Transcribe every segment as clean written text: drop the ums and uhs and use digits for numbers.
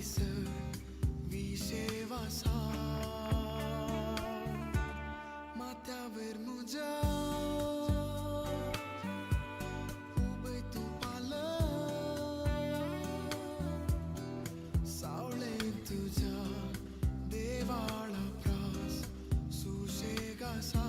लागीस विशेवासा माथ्यावर मुजा उभे तू पालं सावळे तुझ्या देवाळा प्रास सुशेगासा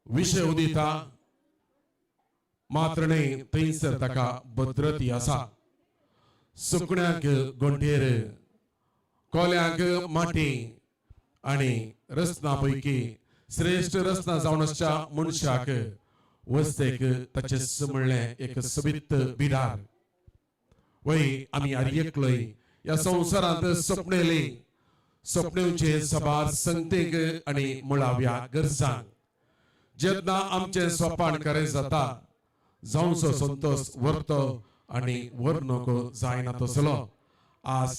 विषय उदिता मात्र नाही थंयसर ताका भद्रती आसा सुकण्यांक गोंठेर कोल्यांक माटी आणि रसना पैकी श्रेष्ठ रसना जावन आसच्या मनशाक वस्तेक ताचे समळ्ळें एक सोबीत बिडार वय आमी आर्येकलय ह्या संवसारांत स्वप्नेली स्वप्नेवचे सबार संगतेक आनी मुळाव्या गरजांक जेन्ना आमचे सोपान खरें जाता जावचो संतोष व्हरतो आनी व्हरनोको जायना तसलो आज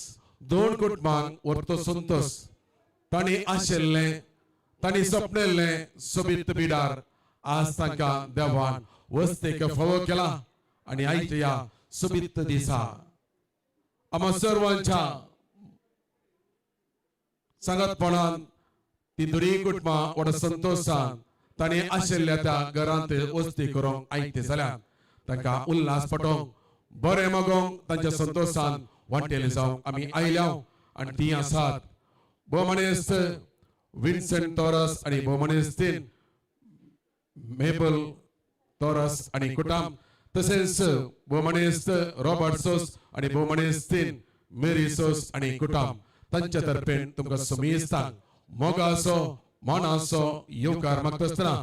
दोन कुटुंबांक व्हरतो संतोष तांणी आशिल्लें तांणी स्वप्नेल्लें सोबीत बिडार आज तांकां देवान वस्तेक फावो केला आनी आयज ह्या सोबीत दिसा आम्हा सर्वांच्या सांगतपणान ती दोनी कुटुंबां व्हड संतोषान तांणी आशिल्ल्या त्या घरांत वस्ती करूंक आयते जाल्यार तांकां उल्हास पटोवंक बरें मागोवंक तांच्या संतोषान वांटेले जावंक आमी आयल्या आनी ती आसात भोवमनेस्त विन्सेंट तोरस आनी भोवमनेस्तीन मेबल तोरस आनी कुटुंब तशेंच भोवमनेस्त रॉबर्ट सोस आनी भोवमनेस्तीन मेरी सोस आनी कुटुंब तांच्या तर्फेन तुमकां समेस्तांक मोगा असो मन असो येवकार मागता आसतना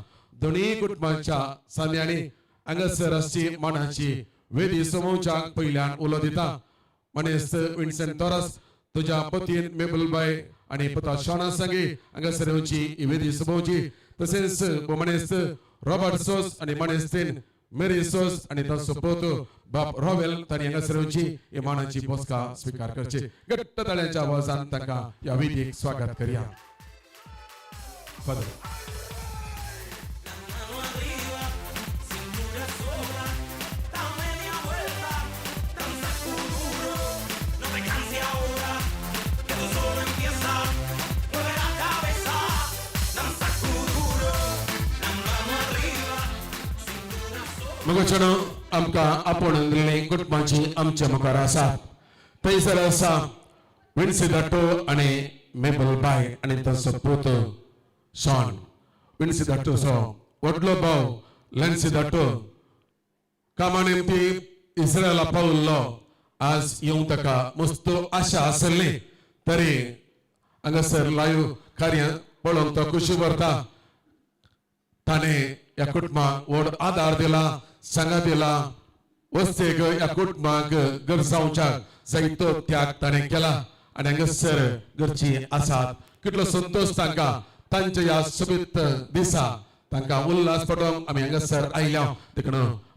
दोनी कुटुंबांच्या सान्यांनी हांगासर आसची मनाची वेदी समोवच्याक पयल्यान उलो दिता मनेस्त विन्सेंट तोरस तुज्या पतीन मेबलबाई आनी पुता शॉना सांगी हांगासर येवची ही वेदी समोवची तशेंच मनेस्त रॉबर्ट सोस आनी मनेस्तीन मेरी सोस आनी तांचो पोतो बाप रॉवेल तांणी हांगासर येवची ही मानाची बसका स्वीकार करची घट्ट ताळ्यांच्या आवाजान तांकां ह्या वेदीक स्वागत करया Padre. मगोचनो आमकां आपोण दिल्लें कुटुंबाची आमच्या मुखार आसा थंयसर आसा विन्सिदाटो आनी मेबलबाई आनी तांचो पोतो शॉन विन्सिदाटो सो व्हडलो भाव लेन्सिदाटो कामा निमती इस्रायला पावल्लो आज येवंक ताका मस्त आशा आसली तरी हांगासर लाईव्ह कार्य पळोवंक तो खुशी भरता ताणें ह्या कुटुंबाक व्हड आदार दिला सांगा दिला वस्तेक ह्या कुटुंबाक गरजावच्या जायतो त्याग ताणें केला आनी हांगासर घरची आसात कितलो संतोष तांकां तांच्या ह्या सोबीत दिसा तांकां उल्हास पटोवंक आमी हांगासर आयल्या देखून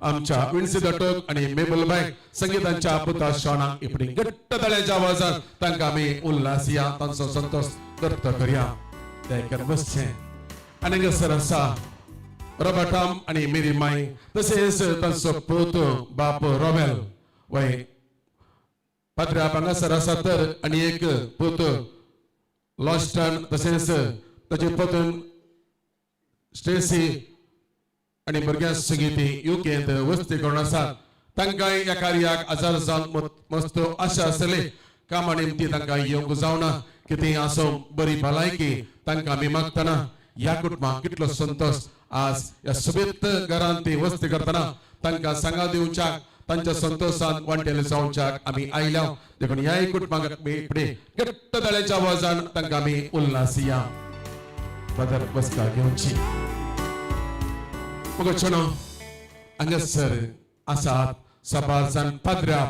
आमच्या विन्सिदाटोक आनी मेबलबाई संगीतांच्या पुता शॉनाक इपडी घट्ट ताळ्यांच्या आवाजान तांकां आमी उल्हास या तांचो संतोष व्यक्त करया ते बसचें आनी हांगासर आसा रॉबर्टाम आनी मेरी माई तशेंच तांचो पोतो बाप रॉवेल वय पाद्र्या हांगासर आसा तर आनी एक पोतो लॉस्टन तशेंच ताचे पतन स्टेसी आनी भुरग्यां संगीती युकेंत वस्ती करून आसात तांकां ह्या कार्याक आजार जावन मस्त आशा आसली कामा निमती तांकां येवंक जावना कितें आसूं बरी भलायकी तांकां आमी मागतना ह्या कुटुंबाक कितलो संतोष आज ह्या सोबीत घरांत ती वस्ती करतना तांकां सांगा दिवच्याक तांच्या संतोषान वांटेले जावच्याक आमी आयल्या देखून ह्या कुटुंबाक फुडें घट्ट ताळ्यांच्या आवाजान तांकां आमी उल्हास या बदर बसका घेवची मगोचनो हांगासर आसात सबार जाण पाद्र्या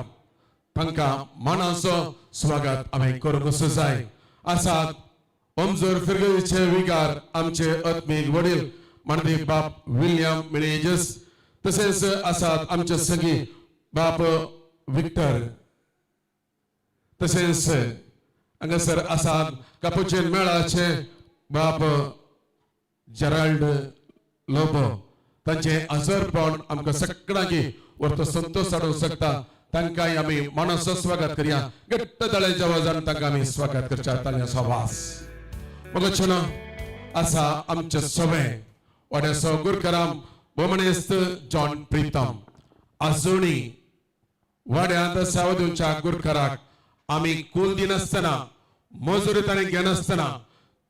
तांकां मनाचो स्वागत आमी करूंक जाय आसात ओमजोर फिरगेचे विकार आमचे आत्मीक वडील मानदी बाप विलियम मिलेजस तशेंच आसात आमचे सगळी बाप विक्टर तशेंच हांगासर आसात कापुचीन मेळाचे बाप जेराल्ड लोबो तांचे हजरपण आमकां सगळ्यांक व्हरतो संतोष हाडूंक शकता तांकांय आमी मनाचो स्वागत करया घट्ट ताळ्यांच्या आवाजान तांकां आमी स्वागत करच्या ताळ्यांचो आवाज मगोचनो आसा आमचे सवे वाड्याचो गुरकाराम भोवमनेस्त जॉन प्रीतम आजुनी वाड्यांत सेवा दिवच्या गुरकाराक आमी कूल दिनासतना मजुरी ताणें घेनासतना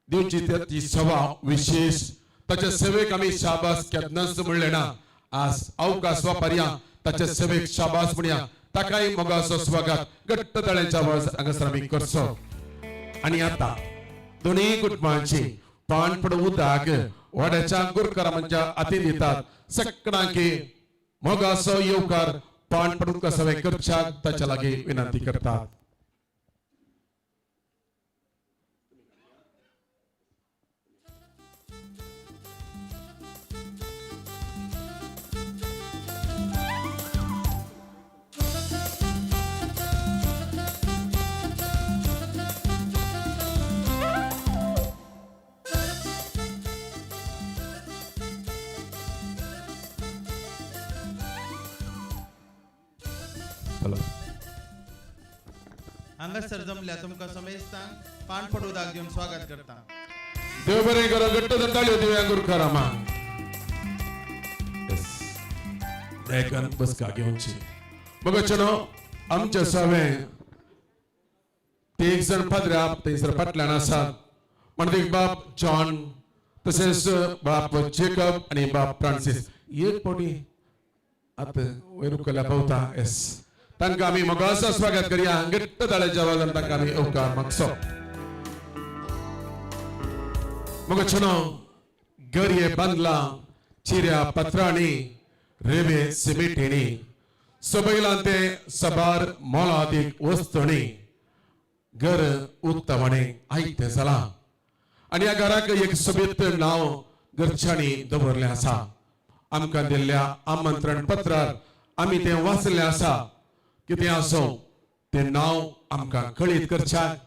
दिवची ती सेवा विशेष ताच्या सेवेक आमी शाबास केदनाच म्हणले ना आज अवकाश वापरया ताच्या सेवेक शाबास म्हणया ताकाय मोगाचो स्वागत घट्ट ताळ्यांच्या आवाज हांगासर आमी करचो आणि आता दोन्ही कुटुंबांची पान पडून उदाक वाड्याच्या गुरकरांच्या हाती दितात सगळ्यांकी मोगाचो येवकार पान पडून कसवे करच्याक ताच्या लागीं विनंती करतात. हांगासर जमल्या तुमकां समेस्तांक पानपड उदक दिवन स्वागत करता. देव बरें करो घट्ट दंताळ्यो दिव्या गुरकरामा देखन बसका घेवची बघचनो आमचे सवे ते एक जण पाद्र्या थंयसर फाटल्यान आसात म्हणजे बाप जॉन तसेच बाप जेकब आणि बाप फ्रांसिस एक पोटी आता वैरुकल्या पावता एस तांकां आमी मोगाचो स्वागत करया घट्ट ताळ्यांच्या आवाजान तांकां आमी उपकार मागसो. मोगचनो गर्ये बांदला चिऱ्या पत्रांनी रेवे सिमेंटीनी सबैलांते सबार मोलादीक वस्तुंनी घर उक्तवणे आयते जाला आणि ह्या घराक एक सोबीत नाव घरच्यांनी दवरलें आसा. आमकां दिल्ल्या आमंत्रण पत्रार आमी तें वाचलें आसा. कितें आसो तें नाव आमकां कळीत करच्याक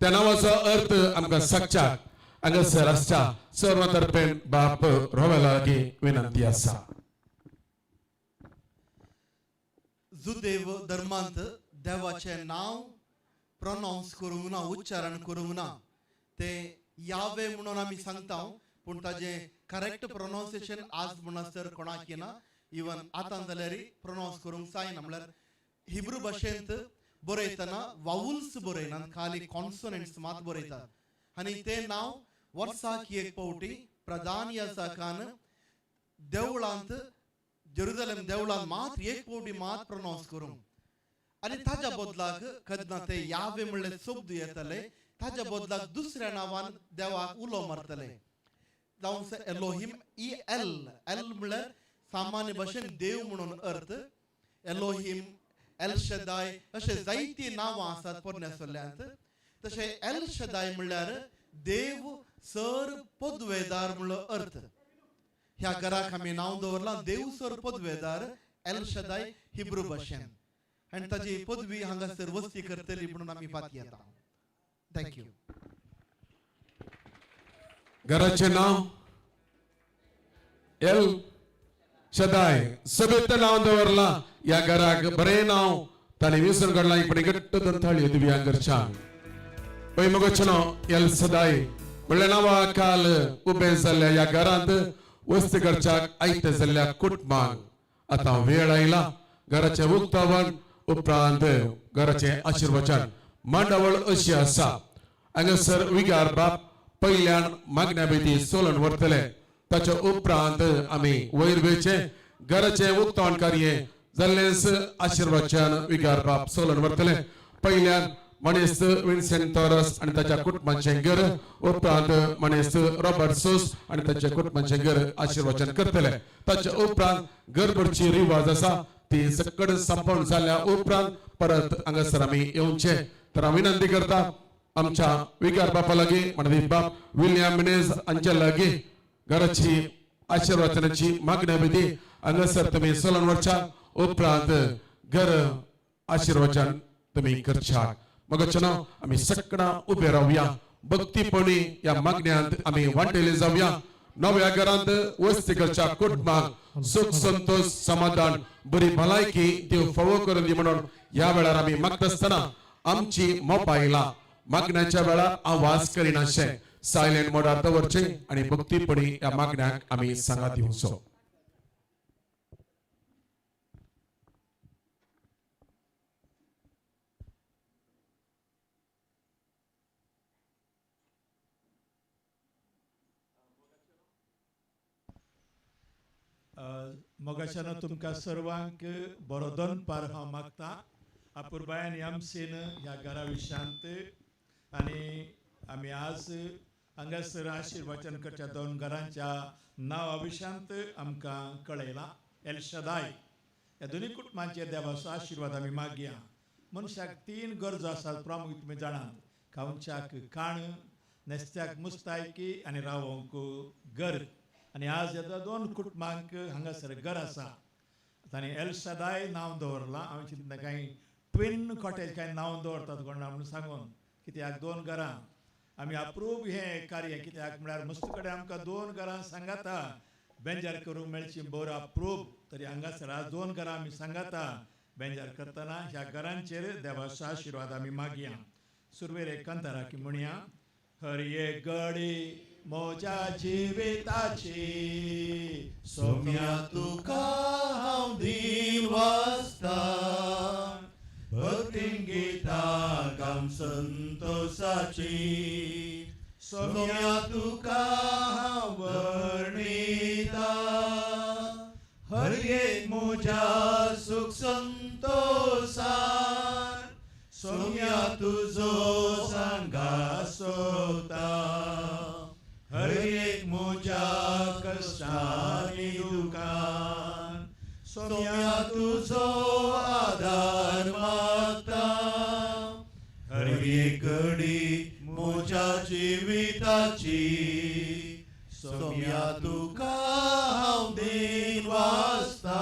त्या नांवाचो अर्थ आमकां सांगच्याक हांगासर आसच्या सर्व तर्फेन बाप रोवेला लागीं विनंती आसा. जुदेव धर्मांत देवाचें नाव प्रोनाउन्स करूंक ना उच्चारण करूंक ना ते यावे म्हणून आमी सांगता पूण ताजें करेक्ट प्रोनाउन्सिएशन आज म्हणसर कोणाक येना इवन आतां जाल्यार प्रोनाउन्स करूंक जायना. म्हळ्यार हिब्रू भाशेंत बरयतना वावुल्स बरयनात खाली कॉन्सोनंट्स मात बरयतात आनी तें नाव वर्साक एक पावटी प्रधान याजकान देवळांत जेरुसलेम देवळांत मात एक पावटी मात प्रोनाउन्स करूंक आनी ताज्या बदलाक केन्ना ते यावे म्हणले शब्द येतले ताज्या बदलाक दुसऱ्या नांवान देवाक उलो मारतले. जावं एलोहिम एल म्हणल्यार सामान्य भाशेन देव म्हणून अर्थ. एलोहिम एल शदाय अशे जायती नांवां आसात पोरनेसल्ल्यांत. तशें एल शदाय म्हणल्यार देव सर पदवेदार म्हणलो अर्थ. ह्या घराक आमी नांव दवरलां देव सर पदवेदार एल शदाय हिब्रू भाशेन आनी ताजी पदवी हांगासर वस्ती करतली म्हणून आमी फाती येता. थँक्यू. घराचे नाव एल शदाय सबित नाव दवरला. या घराक बरें नाव ताणें विसरून काडलां. पण घट्ट दंताळ्यो दिव्या घरच्यांक पळय मगोचनो एल सदाय म्हणल्या नांवा काल उबे जाल्ल्या ह्या घरांत वस्ती करच्याक आयते जाल्ल्या कुटुंबांक आतां वेळ आयला. घराचें उक्तावण उपरांत घराचें आशिर्वचन मांडावळ अशी आसा. हांगासर विगार बाप पयल्यान मागण्या बेदी सोलून व्हरतले. ताच्या उपरांत आमी वयर वेचे घराचें उक्तावण कार्य जाल्लेंच आशिर्वचन विगार बाप सोलून व्हरतले. पयल्यान मनीस विन्सेंट तोरस आनी ताच्या कुटुंबाचें घर उपरांत मनीस रॉबर्ट सोस आनी ताच्या कुटुंबाचें घर आशिर्वचन करतले. ताच्या उपरांत घरभरची रिवाज आसा ती सकड संपवून जाल्ल्या उपरांत परत हांगासर आमी येवचे. तर हांव विनंती करता आमच्या विगार बापा लागीं म्हणजे बाप विलियम मिनेज हांच्या लागीं घराची आशिर्वचनाची मागणी बेदी हांगासर तुमी सोलून व्हरच्या. उपरांत घर आशिर्वचन तुमी करच्याक. मगचनो आमी सगळां उबे रावया. भक्तीपणी ह्या मागण्यांत आमी वांटेले जावया. नव्या घरांत वस्ती करच्या कुटुंबाक सुख संतोष समाधान बरी भलायकी देव फावो करून दी म्हणून ह्या वेळार आमी मागता आसतना आमची मोबायलां मागण्याच्या वेळार आवाज करिनाशे सायलेंट मोडार दवरचे आनी भक्तीपणी ह्या मागण्यांक आमी सांगात दिवचो. मोगाच्यान तुमकां सर्वांक बरो दनपार हांव मागता अपुरबायन आमचेन ह्या घरा विशयांत आनी आमी आज हांगासर आशिर्वाचन करच्या दोन घरांच्या नांवा विशयांत आमकां कळयलां एल शदाय ह्या दोनी कुटुंबांचेर देवाचो आशिर्वाद आमी मागया मनशाक 3 गरजो आसात प्रामुख्य तुमी जाणात खावच्याक खाण न्हेसत्याक मुस्तायकी आनी रावोंक घर आनी आज ह्या 2 कुटुंबांक हांगासर घर आसा तांणी एल शदाय नांव दवरलां हांव चिंतना कांय ट्विन कॉटेज काय नांव दवरतात कोण म्हणून सांगून कित्याक 2 घरां आमी अप्रूव हें कार्य कित्याक म्हळ्यार मस्त कडेन आमकां 2 घरां सांगाता बेंजार करूंक मेळची बरो अप्रूव तरी हांगासर आज 2 घरां आमी सांगाता बेंजार करतना ह्या घरांचेर देवाचो आशिर्वाद आमी मागया सुरवेर एक कंतारा की म्हणया हर एक घडी मोज्या जिविताची सोम्या तुका हांव दीन वाजता भक्तीन गितां गाम संतोषाची सोम्या तुका हांव वर्णिता हर एक म्हज्या सुख संतोषान सोम्या तुजो सांगा सोता हर एक म्हज्या कश्टांनी दुखान सोम्या तुजो आदार मागता हर एक घडी म्हज्या जिविताची सोम्या तुका हांव दीन वाजता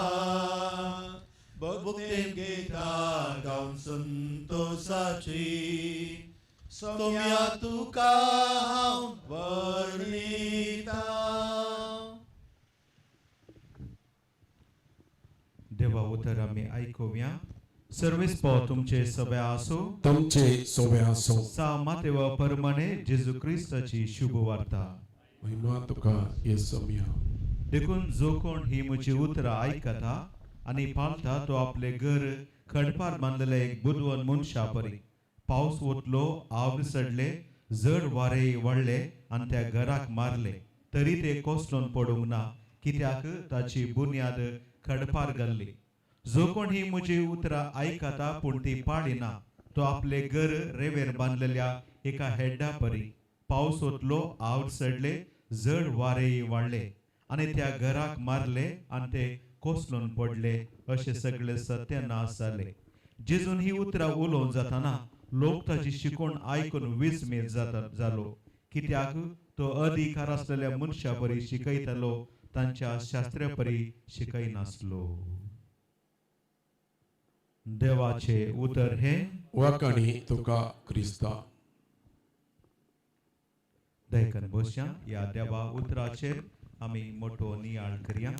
भक्तीन गितां गावन संतोषाची सोम्या तुका हांव वर्णिता देवा उतर आमी आयकुया सर्वेस्पो तुमचे सभे आसो तुमचे सोबे आसो मातेवा परमाणे जेजू क्रिस्ताची शुभ वार्ता महिमा तुका येसुमिया देखून जो कोण ही म्हजी उतरां आयकता आनी पाळटा तो आपले घर खडपार बांदलेले एक बुदवन मनशा परी पावस वतलो आवड सडले जड वारे वाडले आनी त्या घराक मारले तरी ते कोसळून पडूंक ना कित्याक ताची बुन्याद खडपार घाल्ली जो कोण ही म्हजी उतरां आयकता पूण ती पाळिना तो आपले घर रेवेर बांदलेल्या एका हेड्डा परी पावस वतलो आवड सडले जड वारे वाडले आनी त्या घराक मारले आनी ते कोसळून पडले अशें सगळे सत्यानाश जाले जेजून ही उतरां उलोवन जाताना लोक ताची शिकवण आयकून विस्मीत जालो कित्याक तो अधिकार आसलेल्या मनशा परी शिकयतालो तांच्या शास्त्रा परी शिकयनासलो देवाचे उतर हे वाकणी तुका क्रिस्ता दयकन बसया या देवा उतराचेर आमी मोठो नियाळ करया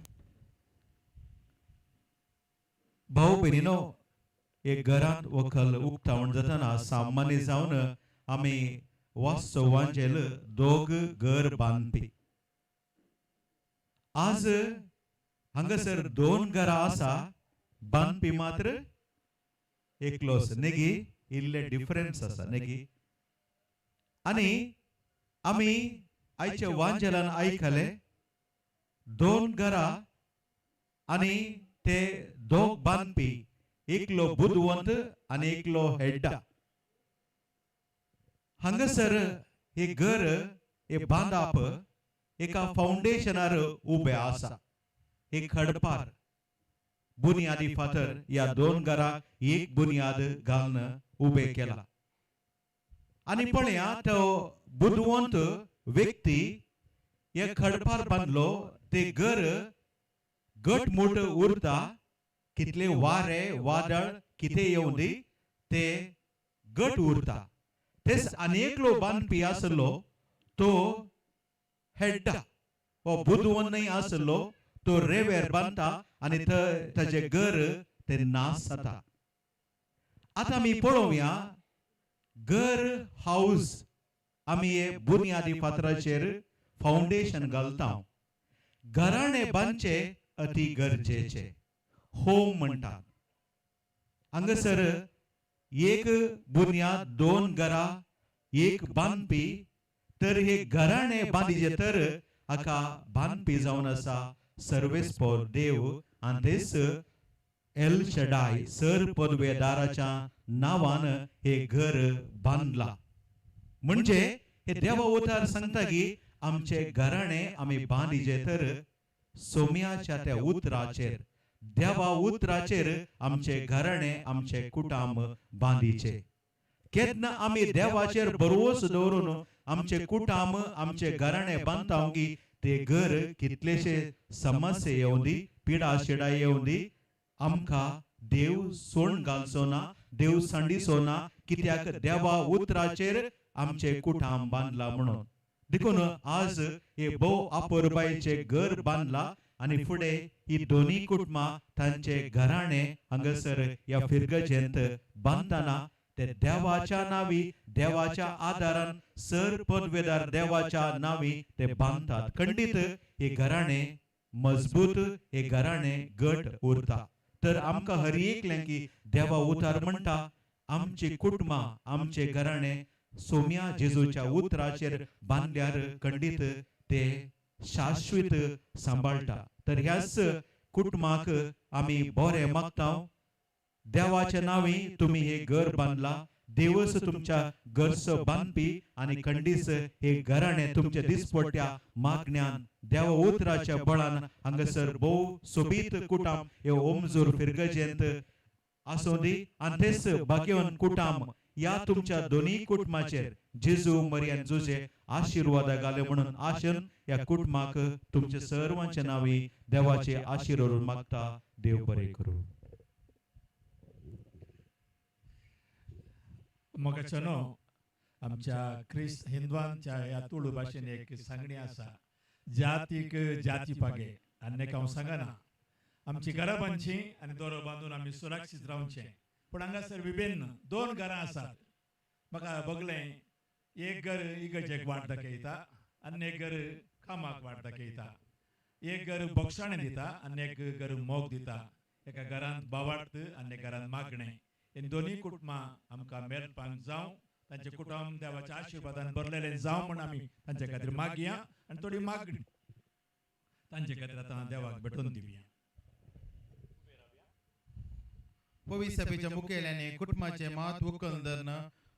भाऊ भयणीनो एक घरांत वखल उक्तावण जाताना सामान्य जावन आमी वास्तवांचेर दोग घर बांदपी आज हांगासर 2 घरां आसा बांदपी मात्र एकलोच नेगी इल्ले डिफरन्स आसा नेगी आनी आमी आयच्या वांजेलान आयकले 2 घरां आनी ते दोग बांदपी एकलो बुदवंत आनी एकलो हेड्डा हांगासर हे घर हे बांदप एका फाउंडेशनार उबे आसा एक खडपार बुनियादी फातर या 2 घरांक एक बुनियाद घालून उबे केला आनी पळया तो बुदवंत व्यक्ती या खडपार बांदलो ते घर घटमूट उरता कितले वारे वादळ कितें येवं दी ते घट उरता तेच अनेकलो बांदपी आसलो तो हेड्डा हो बुदवंत आसलो तो रेवेर बांदता आनी ताजे घर ते नाश जाता आतां आमी पळोवया घर हाऊस आमी हे बुनियादी फातराचेर फाउंडेशन घालता घराणे बांदचे अति गरजेचे होम म्हणटात हांगासर एक बुनियाद 2 घरां एक बांदपी तर हे घराणे बांदिचे तर हाका बांदपी जावन आसा सर्वेस्पर देव आणि तेच एल शडाय सर पदवेदाराच्या नावान हे घर बांधला. म्हणजे हे देवा उतार सांगता की आमचे घराणे आम्ही बांधिजे तर सोम्याच्या त्या उतराचेर देवा उतराचेर आमचे घराणे आमचे कुटुंब बांधीचे. केन्ना आम्ही देवाचेर भरवोस दवरून आमचे कुटुंब आमचे घराणे बांधता की ते घर कितलेशे समस्या येऊन दी पिडा शिडा येऊन दी आमका देव सोड घालचो ना देव सांडिचो ना कित्याक देवा उतराचेर आमचे कुटुंब बांधला म्हणून. देखून आज हे भोव आपोरबाईचे घर बांधला आणि फुडे ही दोन्ही कुटुंबा तांचे घराणे हांगासर या फिरगजेंत बांधताना ते देवाच्या नावी देवाच्या आदारान सर पदवेदार देवाच्या नावी ते बांधतात. खंडित हे घराणे मजबूत हे घराणे घट उरता. तर आमकां हर एकल्यां की देवा उतार म्हणटा आमची कुटुंबा आमचे घराणे सोम्या जेजूच्या उतराचेर बांधल्यार खंडित ते शाश्वत सांबाळटा. तर ह्याच कुटुंबाक आम्ही बरे मागता. देवाच्या नावी तुम्ही हे घर बांधला. देवच तुमच्या घरचो बांधपी आणि खंडीच हे घराणे तुमच्या दिसपट्ट्या मागण्यान देवा उतराच्या बळान हांगासर भोव सोबीत कुटुंब हे ओमजोर फिरगजेंत आसूं दी आनी तेच भाग्यवान कुटुंब या तुमच्या दोन्ही कुटुंबाचेर जेजू मरियन जुजे आशीर्वाद घाले म्हणून आशन या कुटुंबाक तुमच्या सर्वांच्या नावी देवाचे आशीर्वाद मागता. देव बरे करू. मोगाचनो आमच्या हिंदवांच्या या तुळू भाशेन एक सांगणी आसा जातीक जाती पागे अन्य हांव सांगना. आमची घरां बांदची आनी दोरो बांदून आमी सुरक्षीत रावचे. पूण हांगासर विभिन्न दोन घरां आसात. म्हाका बगलें एक घर इगर्जेक वाट दाखयता आनी एक घर कामाक वाट दाखयता. एक घर बोक्षाणें दिता आनी एक घर मोग दिता. एका घरांत बावार्थ आनी एका घरांत मागणें. हे दोन्ही कुटुंबां आमकां मेळपाक जावं तांचे कुटुंब देवाच्या आशिर्वादान भरलेले जावं म्हण आमी तांचे खातीर मागया आनी थोडी मागणी तांचे खातीर आतां देवाक भेटून दिवया. पवित्र सभेच्या मुखेल्याने कुटुंबाचे महत्व कळून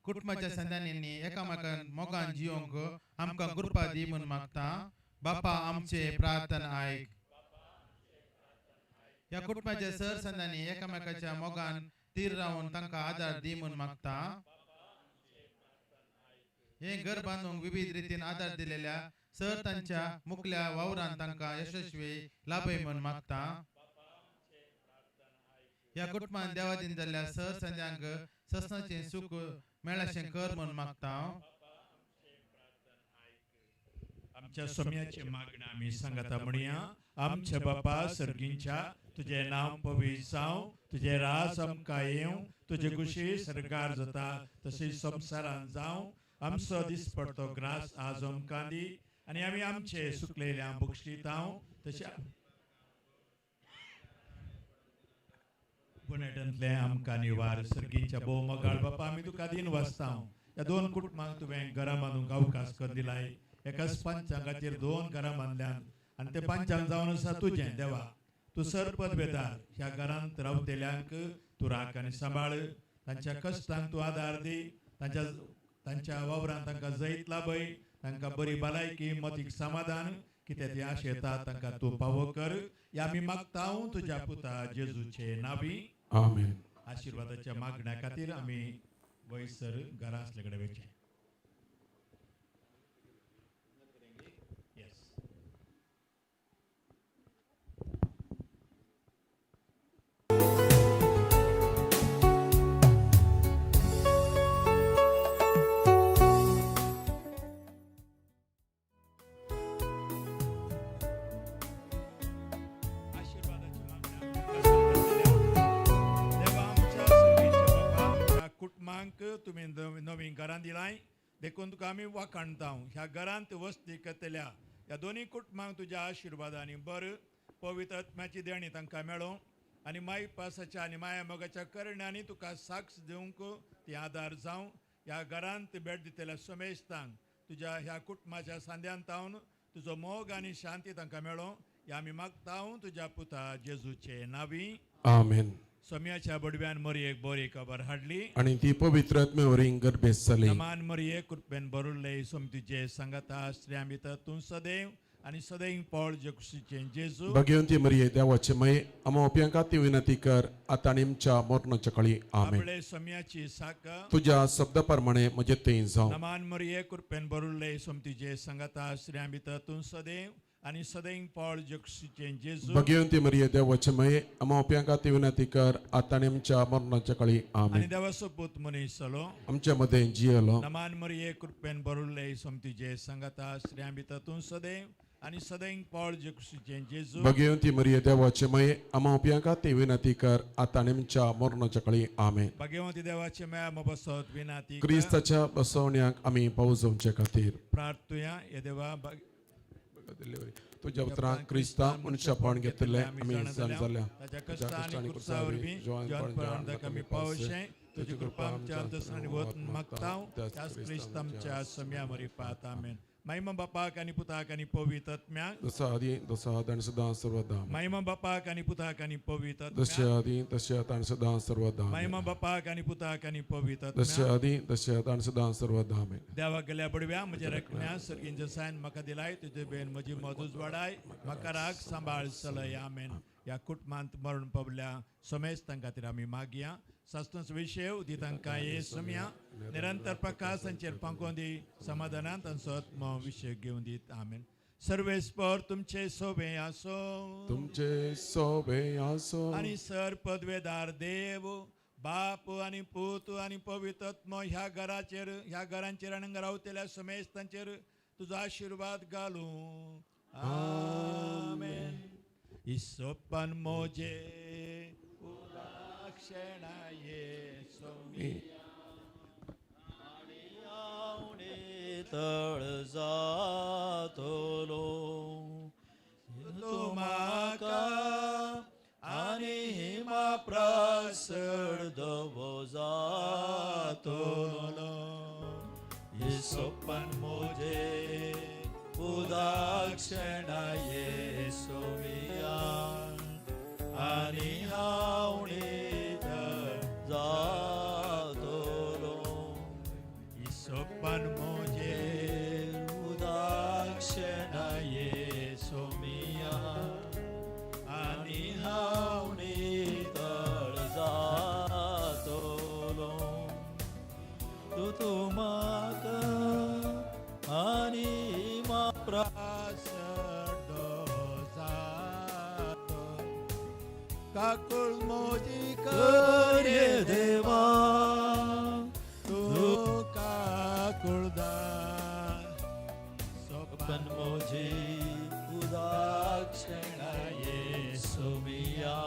कुटुंबाच्या संदांनी एकामेकान मोगान जियोंक आमकां कृपा दी म्हूण मागता. बापा आमचे प्रार्थना आयक. ह्या कुटुंबाच्या सर संदांनी एकामेकाच्या मोगान तीर रावन तांकां आदार दी म्हूण मागता. हे घर बांदूंक विविध रितीन आदार दिलेल्या सर तांच्या मुखल्या वावरान तांकां यशस्वी लाभय म्हूण मागता. ह्या कुटुंबान देवादीन जाल्ल्या सर संद्यांक ससनाचें सूख मेळशें कर म्हूण मागता. आमच्या सोम्याचे मागणें आमी सांगता म्हणया. आमचे बापा सर्गींच्या तुझे नाव पवित्र जावं. तुझे राज आमकां येवं. तुझे कुशी सरकार जाता तशी संवसारान जावं. आमचो दिसपडतो ग्रास आज आमकां दी आनी आमी आमचे सुकलेल्या बक्षिता तशें पुणेटांतले आमकां निवार सर्गींच्या भोव मोगाळ बापा आमी तुका दिन वाचता. ह्या दोन कुटुंबांक तुवें घरां बांदूंक अवकाश कर दिलाय. एकाच पंचांगाचेर दोन घरां बांदल्यान आनी ते पंचांग जावन आसा तुजें देवा. तूं सरपद बेदार ह्या घरांत रावतेल्यांक तूं राख आनी सांबाळ. तांच्या कश्टांक तूं आदार दी. तांच्या वावरांत तांकां जैत लाभय. तांकां बरी भलायकी मतीक समाधान कितें ती आशेता तांकां तूं पावो कर. ह्या आमी मागता तुज्या पुता जेजूचे नावी. आमेन. आशिर्वादाच्या मागण्या खातीर आमी वयसर घरा आसले कडेन वयचे. कुटुंबांक तुमी नवी घरां दिलाय देखून तुका आमी वाखाणता. ह्या घरांत वस्ती करतल्या ह्या दोन्ही कुटुंबांक तुज्या आशिर्वादांनी बर पवित्र आत्म्याची देणी तांकां मेळों आनी माई पासाच्या आनी माया मोगाच्या करण्यांनी तुका साक्ष दिवंक ती आदार जावं. ह्या घरांत भेट दितल्या सोमेस्तांक तुज्या ह्या कुटुंबाच्या सांद्यान तावन तुजो मोग आनी शांती तांकां मेळों. या आम्ही मागताव तुझ्या पुता जेजूचे नावी. आमेन. सोम्याच्या बडव्यान मरियेक बरी खबर हाडली. आणि ती पवित्र आत्म्यावरील गर्भेस जाली. नमान मरिये कृपेन भरुले सोमतीचे संगता स्त्रियां भितर तू सदैव आणि सदैव पॉल जकुशीचे जेजू. भगवंती मरिये देवाचे मये आम्हा ओप्यांका ती विनंती कर आता आणि आमच्या मरणाच्या काळी. आमेन. आपले सोम्याची साक. तुझ्या शब्दाप्रमाणे म्हजे तें जावं. नमान मरिये कृपेन भरुले सोमतीचे संगता स्त्रियां भितर तू सदैव आणि सदैव पॉल जकुशीचे जेजू. भगवंती मरिये देवाचे मये आम्हा ओप्यांका ती विनंती कर आता आणि आमच्या मरणाच्या काळी. आणि आमेन. देवाचो पूत मनीस जालो. आमच्या मध्ये जियलो. नमान मरिये कृपेन भरुले सोमतीचे संगता स्त्रियां भितर तू सदैव आणि सदैव पॉल जकुशीचे जेजू. भगवंती मरिये देवाचे मये आम्हा ओप्यांका ती विनंती कर आता आणि आमच्या मरणाच्या काळी. आमेन. भगवंती देवाचे मेळा मबसत विनाती कर. क्रिस्ताच्या बसवण्याक आम्ही पावस जावचे खातीर प्रार्थुया ये देवा तुझ्या उतराक क्रिस्ता मनुष्यपण घेतले आम्ही जाण जाल्या. ताच्या कष्टांनी कुर्सावर बी जॉन कमी पावशे तुझी कृपा आमच्या अंतस्नानी वत मागताव त्यास क्रिस्त आमच्या सम्या मरी पात. आमेन. महिमा बापाक आणि पुताक आणि पवित्र आत्म्याक. जसा आधी तसा आता आणि सदा सर्वदा. महिमा बापाक आणि पुताक आणि पवित्र जसे आत्म्याक. आधी तसे आता आणि सदा सर्वदा. महिमा बापाक आणि पुताक आणि पवित्र जसे आत्म्याक. आधी तसे आता आणि सदा सर्वदा. आमेन. देवा गेल्या बडव्या म्हजे रकम्या सर्गींचे सायन म्हाका दिलाय तुझे बेन म्हजी मधूच वाडाय म्हाका राग सांबाळ चलय. आमेन. या कुटुंबांत मरण पावल्या समेस्त खातीर आमी मागया. सास्तूस विषय उदी तांकां ये सम्या निरंतर प्रकाश तांचेर पांकोवन दी समाधानांत तांचो विषय घेवन दीत. आमेन. सर्वेस्पर तुमचे सोबे आसो. तुमचे सोबे आसो. आणि सर पदवेदार देव बाप आणि पूत आणि पवित्र आत्मा ह्या घरांचेर आणि रावतेल्या समेस्तांचेर तुझो आशीर्वाद घालू. आमेन. इसोपन मोजे उदाक्षणा येसोमी तळ जातलो तुमाका आणि हिमा प्रसड दवो जातलो. येसोपन मोजे उदाक्षणा येसोमिया आणि हांव नितळ जातलो. इसोपन मोजे उदाक्षणा येसोमिया आणि हांव नितळ जातलो. तू तुमाक आणि मा प्रसड जातो काकुळ मोजी करे देवा तू काकुळदा पण मोजी उदाक्षणा येसोमिया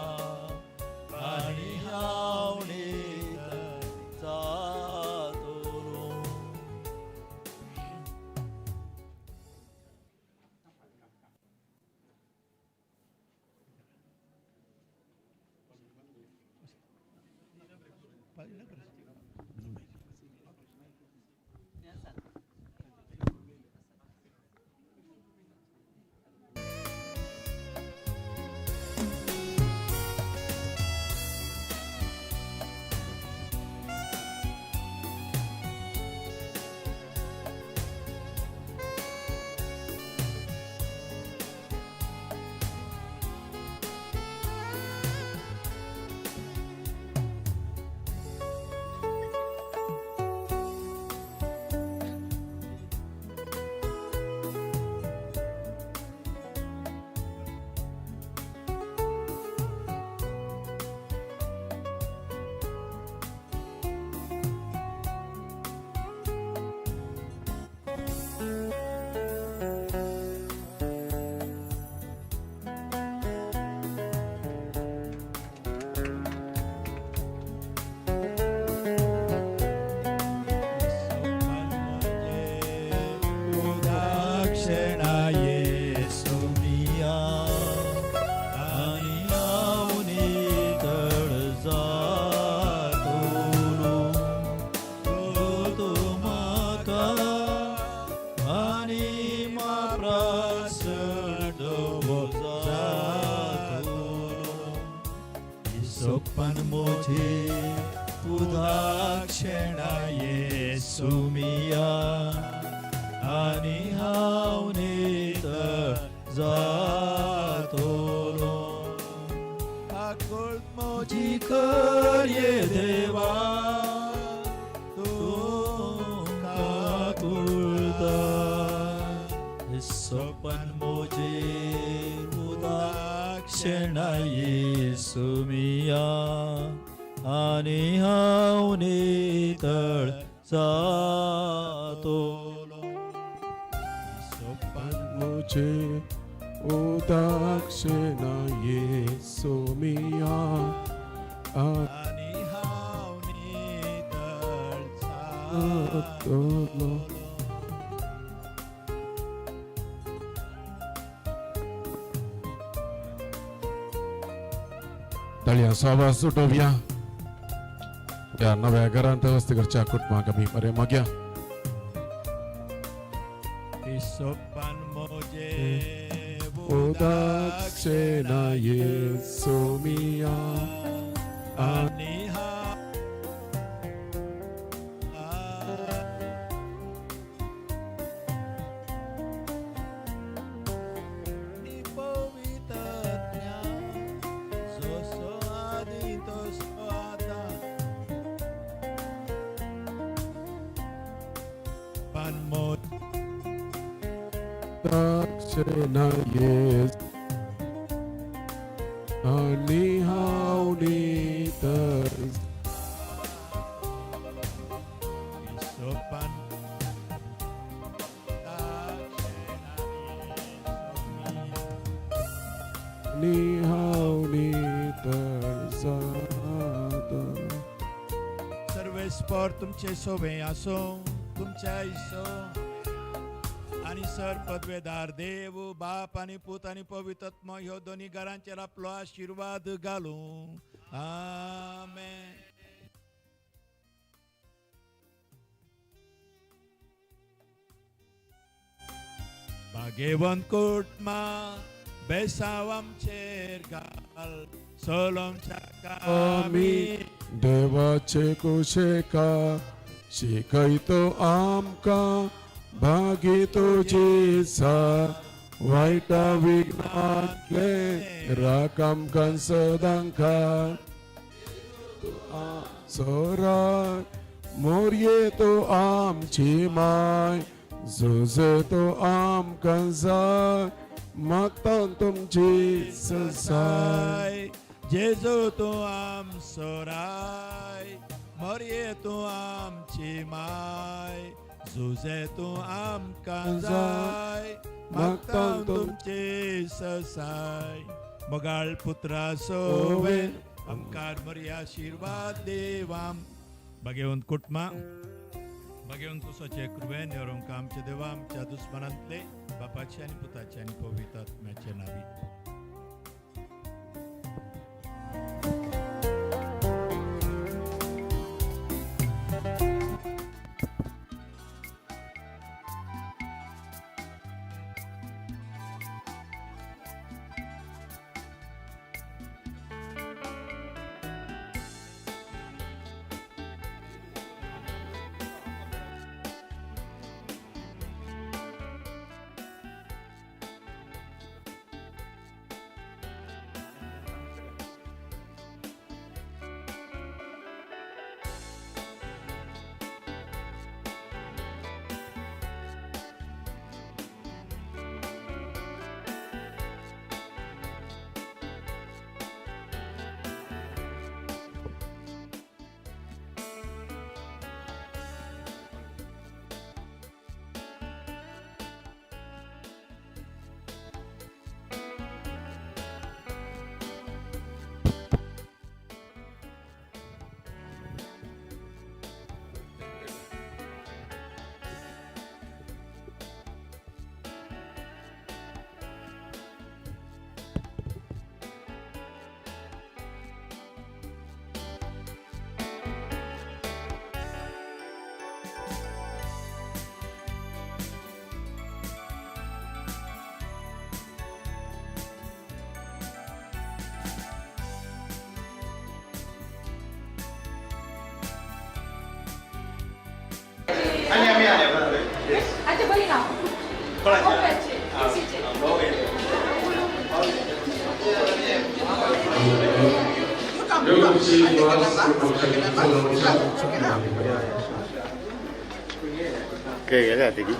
आणि हांव नितळ जातलो. सोपन मोजे उदाक्षणा येसू मिया आणि हांव नीत जातोलो आकोळ मोजी करये देवा तुमका कुळता सोपन मोजे उदाक्षणा येसू मिया आणि हांव नितळ जातोलो सोपन मुझे उदाक्षिणा येसू मिया आणि हांव नितळ जातोलो. तळया आवाज उठवूया. या नव्या घरांत वस्तीकरच्या कुटुंबाक आमी बरे मागया. सोपन मोजे उदाक्षिणा येसू मिया आणि उदाक्षिणा येसू आणि हांव नितळ सोपन आणि हांव नितळ जातोलो. सर्व स्पोर तुमचे सोबे आसो तुमच्या इसो आणि सर पदवेदार देव बाप आणि पूत आणि पवित्रत्म ह्यो दोन्ही घरांचेर आपलो आशीर्वाद घालू आमेन. भाग्यवंत कुटुंबा बेसाव आमचेर घाल सोलोमच्या आमी देवाचे कुशेका शिकयतो आमकां भागी तुजी साथ वायटा विघ्नांतले राख आमकां सदांकाळ सोराय मोरये तो आमची माय झुजे तो आमकां जाय मागता तुमची ससाय जेजू तू आम सोराय मोरये तू आमची माय झुजे तू आमकां जाय मागता तुमची ससाय मोगाळ पुत्रा सोवे आमकां बरी आशीर्वाद देवाम भगवंत कुटुंबा भगवंत कुसाचे कृपेन येवंक आमचे देवा आमच्या दुस्मनांतले बापाचे आनी पुताचे आनी पवित्र आत्म्याचे नावी Cái là gì?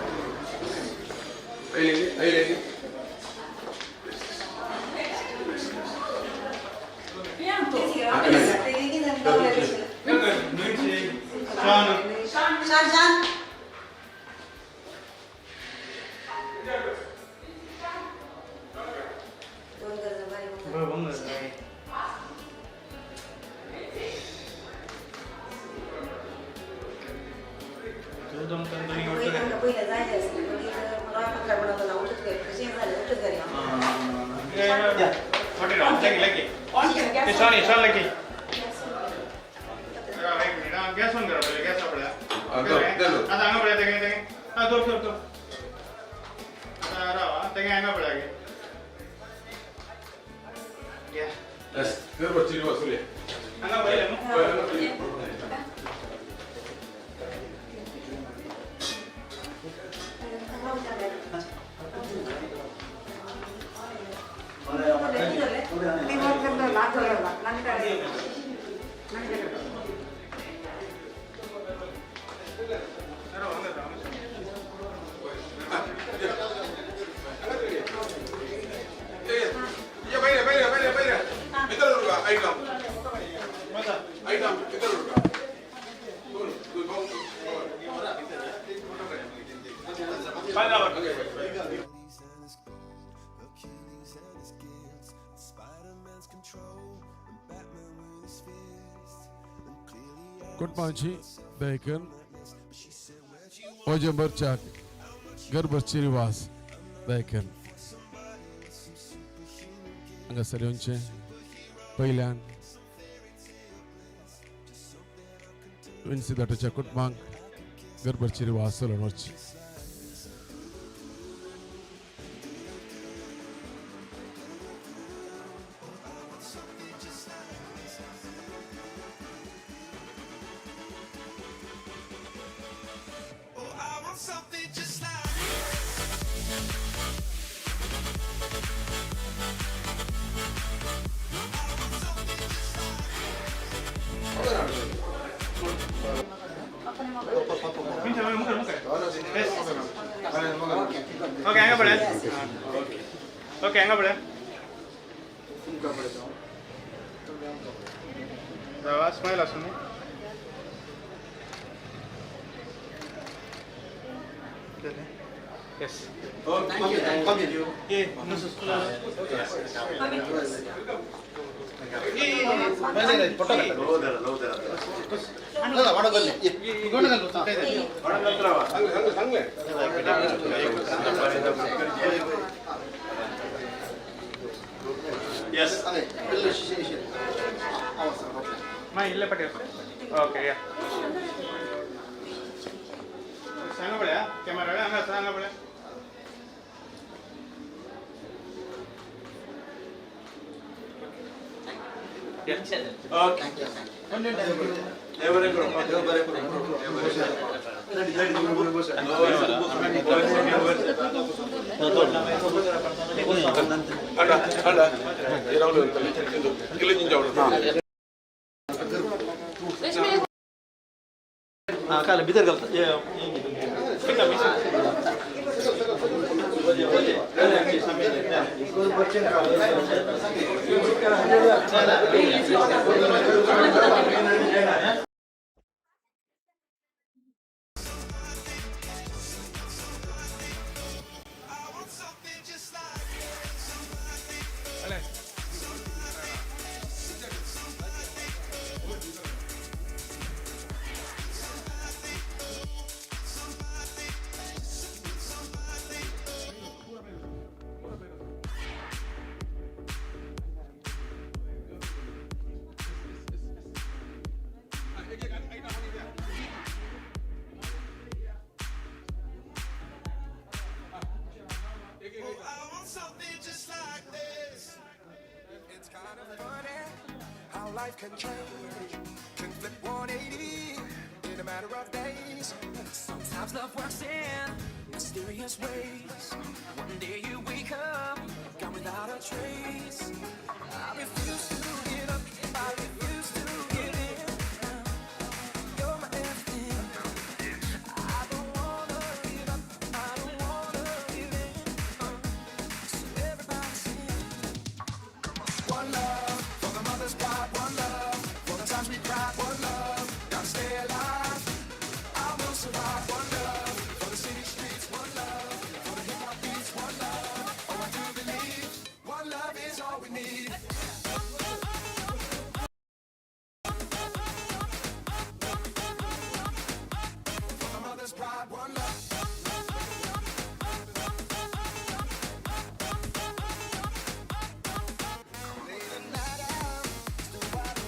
Achilles and his gifts, Spider-Man's control, and Batman with his fist. And clearly कुटुंबाची देखील ओजंबरच्या गर्भची रिवाज देखील हांगासरचे पहिल्यान विन्सिदाटोच्या कुटुंबांक गर्भची रिवाज चलोवन वचची something just like Okay, hang up, Okay, hang up, smile as soon. Yes. Come here. Yes. Okay, yeah. Hang up, camera, hang up. काय भीतर घालतात life can change, can flip 180 in a matter of days. Sometimes love works in mysterious ways. One day you wake up, gone without a trace. I refuse to get up, I refuse to give in. You're my everything. I don't wanna give up, I don't wanna give in. So everybody sing. One love for the mother's pride. One love for the times we cried. One love, gotta stay alive. I will survive. One love for the city streets. One love for the hip hop beats. One love, oh I do believe. One love is all we need. For the mother's pride. One love. Lay the night out, still wide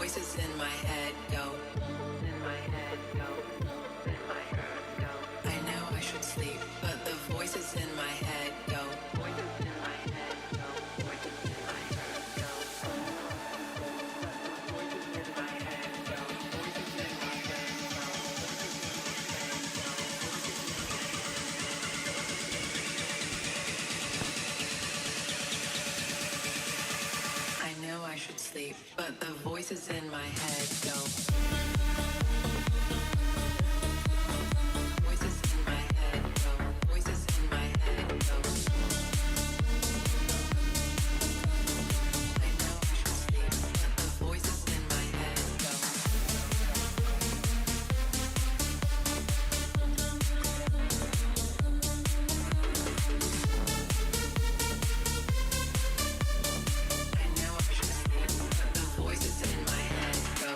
voices in my head go. In my head go. In my head go. I know I should sleep, but the voices in my head go. Voices in my head go. Voices in my head go. Voices in my head go. Voices in my head go. I know I should sleep, but the voices in my head go. Voices in my head go. Voices in my head go. I know I should sleep, but the voices in my head go. I know I should sleep, but the voices in my head go.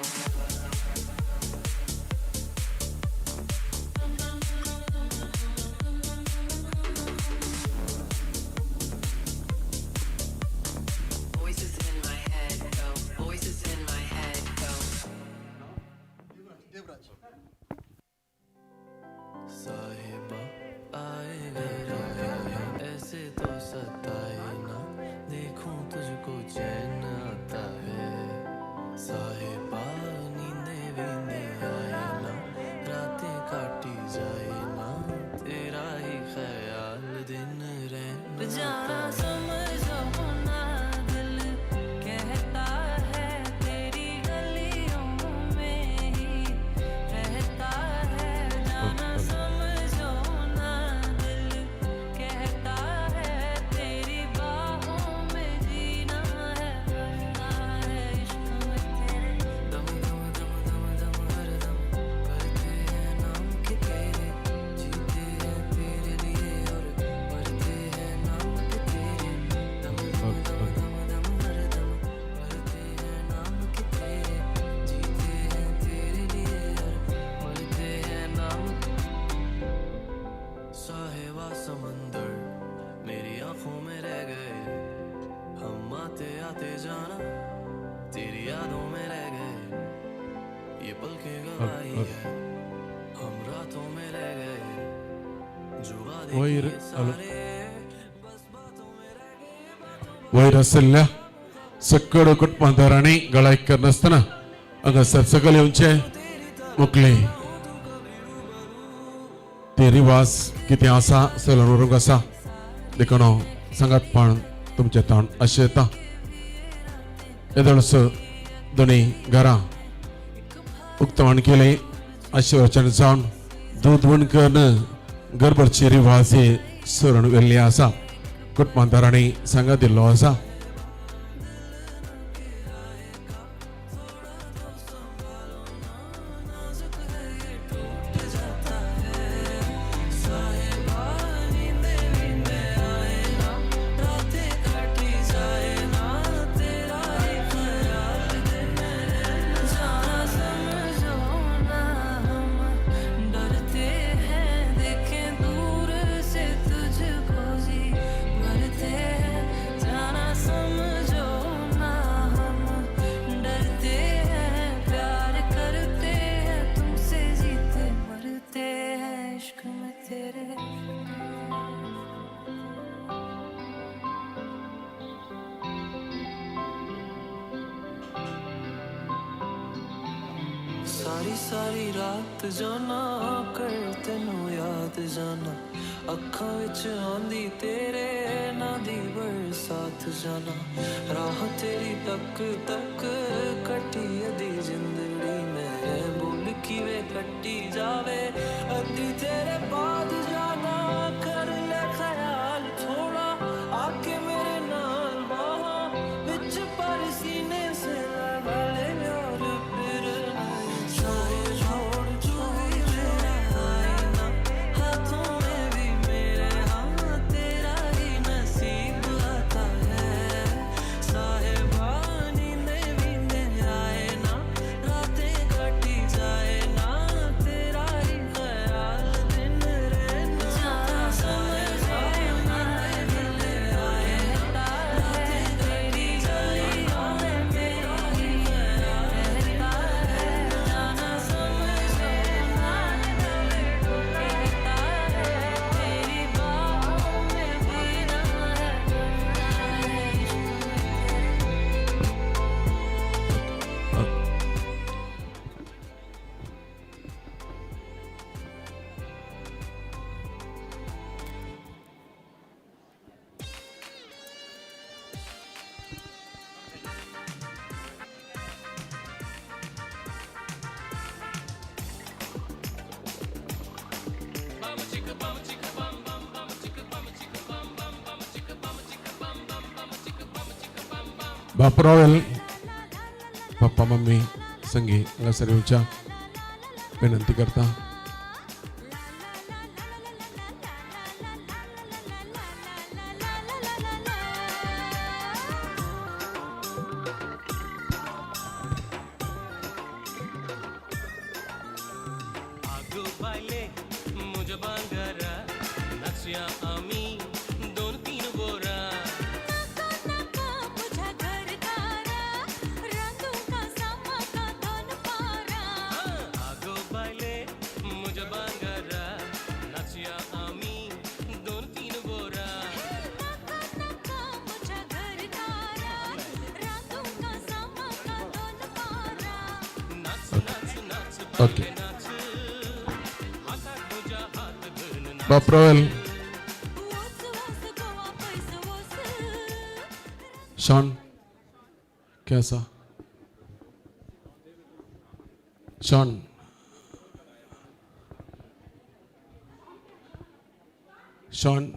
Voices in my head go. Voices in my head go. देवराज साहिबा आएगा ऐसे तो सताए ना देखूं तुझको चैन आता है साहिबा नींदे वींदे आए ना रातें काटी जाए ना तेरा ही ख्याल दिन रहना जाना समझो ना दिल कहता है तेरी गलियों में ही रहता है जाना समझो ना दिल कहता है तेरी बाहों में जीना है मरना है इश्क में तेरे दम दम दम दम दम हर दम करते हैं नाम के तेरे जीते हैं तेरे लिए और मरते हैं नाम के तेरे दम दम दम दम दम हर दम करते हैं नाम के तेरे जीते हैं तेरे लिए और मरते हैं नाम साहिबा समंदर मेरी आंखों में रह गए हम आते आते जाना तेरी यादों में रह गए ये पल के गवाही है हम रातों में रह गए जो वादे वही- किए सारे बस बातों में रह गए वैरसल्य सकड कुटुंबांतरांनी गळायकर नासतना हांगासर सकयल येवचे मुकले ते रिवाज कितें आसा सगळ्यांक उरूंक आसा देखून हांव सांगातपण तुमचे तोंड अशें येता येदोळस दोनी घरां उक्तवण केले आशिर्वचन जावन दूध वणकन गरबरची रिवाज हे सरण वेल्ले आसा कुटुंबांतरांनी सांगात दिल्लो आसा डरते हैं देखें दूर से तुझको जी मरते हैं जाना समझो ना हम डरते हैं प्यार करते हैं तुमसे जीते मरते हैं इश्क में तेरे सारी सारी रात जाना कर तेनू याद जाना अखां विच आंदी तेरे ना दी बरसात जाना राह तेरी तक तक कटी अधी जिंदड़ी में भूल किवे कटी जावे अधी तेरे बाद जाना कर ले ख्याल थोड़ा आके मेरे नाल बाहा विच पर सीने से लगा ले और फिर सारे छोड़ छोड़ मेरा आईना हाथों में भी मेरे हाँ तेरा ही नसीब आता है साहिबा नींदे वींदे आए ना रातें कटी जाए ना तेरा ही ख्याल दिन बाप रॉयल पप्पा मम्मी संगी हांगासर येवच्या विनंती करता. आगो बायले मुझे बांगरा नाचया आमी 2-3 बोरा आगो बायले मुझे बांगरा नाचया आमी 2-3 बोरा नाच नाच नाच ओके बाप रॉयल शॉन कैसा शॉन शॉन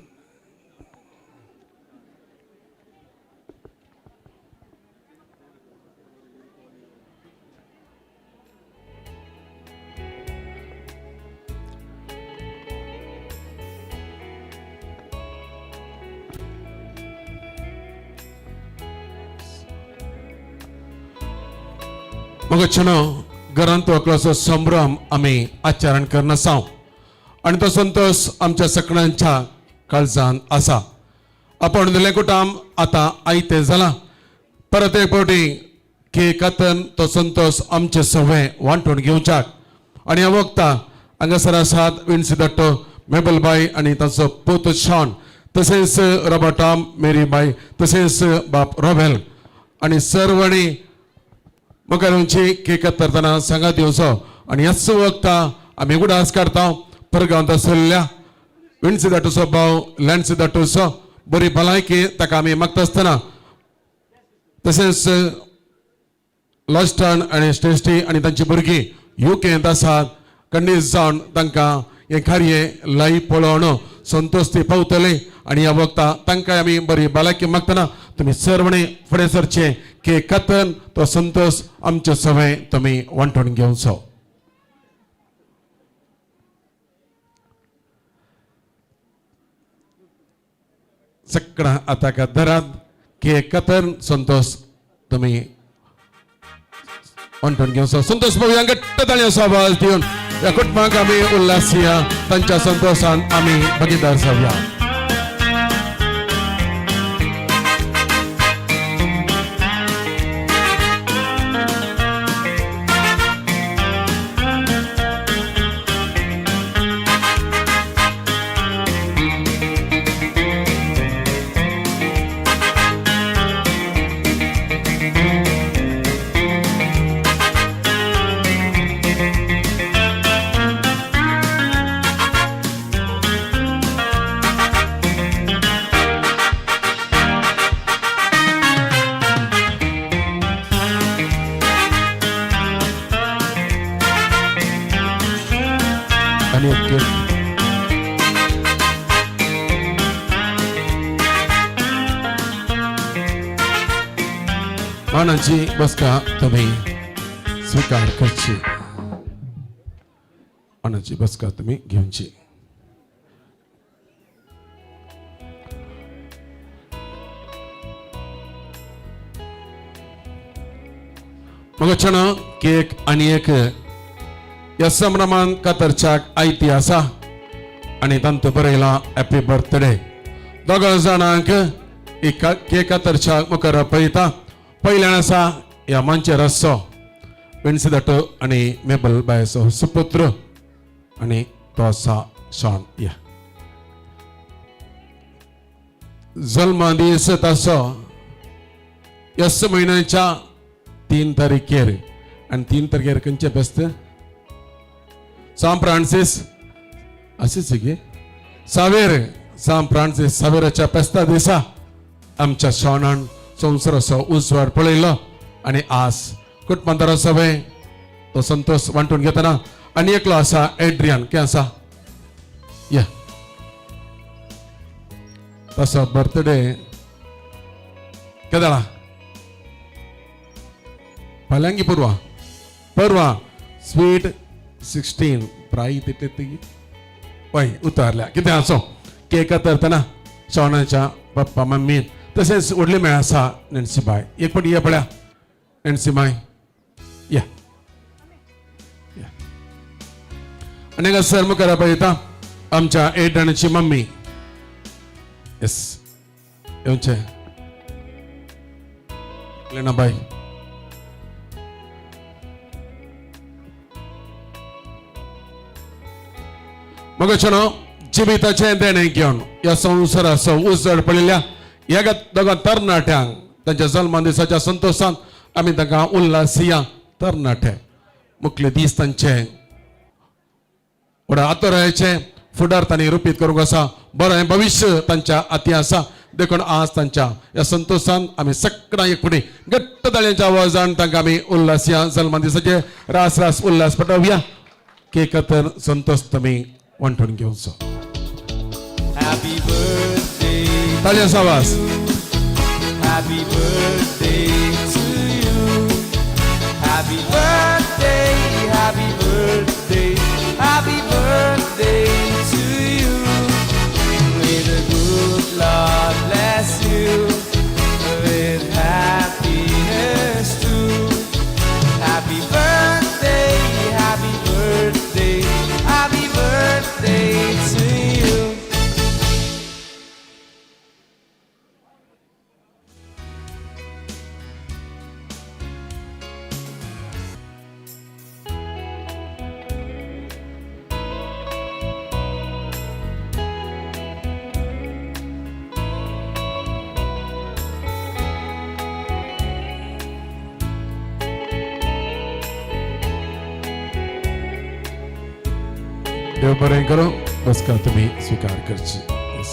मगचनो घरांत वकलोसो संभ्रम आमी आचरण करना आसां आनी तो संतोष आमच्या सगळ्यांच्या काळजान आसा. आपण दिलें कुटाम आतां आयतें जालां. परत एक फावटी केक कातन तो संतोष आमचे सवय वांटून घेवच्याक आनी ह्या वखदां हांगासर आसात विन्सिदट्टो मेबलबाई आनी ताचो पूत शॉन तशेंच रॉबर्टाम मेरीबाई तशेंच बाप रॉबेल आनी सर्वणी मुखार येवची केक कातरतना सांगात येवचो आनी ह्याच वखदां आमी उडास काडटा परगांवांत आशिल्ल्या विन्सिदट्टोचो भाव लॅन्सिदट्टोचो बरी भलायकी ताका आमी मागता आसतना तशेंच लॉस्टन आनी स्टेस्टी आनी तांची भुरगीं युकेंत आसात कंडीस जावन तांकां हे कार्य लाई पळोवन संतोष ती पावतले आनी ह्या वखदां तांकां आमी बरी भलायकी मागतना तुमी सर्वणे फुडें सरचे केक कातन तो संतोष आमचे सवय तुमी वांटून घेवचो. सगळ्यां आतां दरात केक कातन संतोष तुमी वांटून घेवचो. संतोष भाऊ घट्ट ताळयो आवाज दिवन ह्या कुटुंबाक आमी उल्हासिया तांच्या संतोषान आमी भागीदार जावया. आणि एक मानाची बसका तुम्ही स्वीकार करची मानाची बसका तुम्ही घेऊनची. मग छान केक आणि एक या संभ्रमान कातरच्याक आयती आसा आनी तांतू बरयला हॅपी बर्थडे. दोगां जाणांक केक कातरच्याक मुखार पळयता. पयल्यान आसा ह्या मंचार आसचो विन्सिदट्टो आनी मेबल बायचो सुपुत्र आनी तो आसा शॉन. या जल्म दीस ताचो ह्याच म्हयन्याच्या 3 तारखेर आनी 3 तारखेर खंयचे बेस्त San Francis अशीच सावेर San Francis सावेराच्या पेस्ता दिसा आमच्या शॉनान संवसाराचो उजवाड पळयलो आनी आज कुटुंबांतलो सवय तो संतोष वांटून घेतना आनी एकलो आसा एड्रियन के आसा या ताचो बर्थडे केदळा फाल्यांगी परवा स्वीट 16 प्राई तितले ती वय उतारल्या कितें आसो केक तरतना शोणाच्या पप्पा मम्मी तसेच व्हडली मेळ आसा नॅन्सी बाय एक पटी या पळया नॅन्सी माय या आणि हांगा सर मुखार पळयता आमच्या 8 जाणांची मम्मी येस येवचे लेना बाय मगचनो जिबिताचे देणे घेवन या संवसाराचो उजड पडलेल्या ह्या दोगां तरणाट्यांक तांच्या जल्मा दिसाच्या संतोशान आमी तांकां उल्हासिया तरणाटे मुखले दीस तांचे व्हडा आतोरायचे फुडार तांणी रुपीत करूंक आसा बरें भविश्य तांच्या हाती आसा देखून आज तांच्या ह्या संतोशान आमी सगळ्यां एक फुडें घट्ट ताळयांच्या आवाजान तांकां आमी उल्हासिया जल्मा दिसाचे रास रास उल्हास पटोवया केक तर संतोष तुमी वांटून घेवचो Happy birthday, ताळयांचो आवाज happy birthday to you. Happy birthday, happy birthday, happy birthday to you. May the good Lord bless you with happiness too. Happy birthday, happy birthday, happy birthday to you. देव बरें करो बसका तुम्ही स्वीकार करची Yes.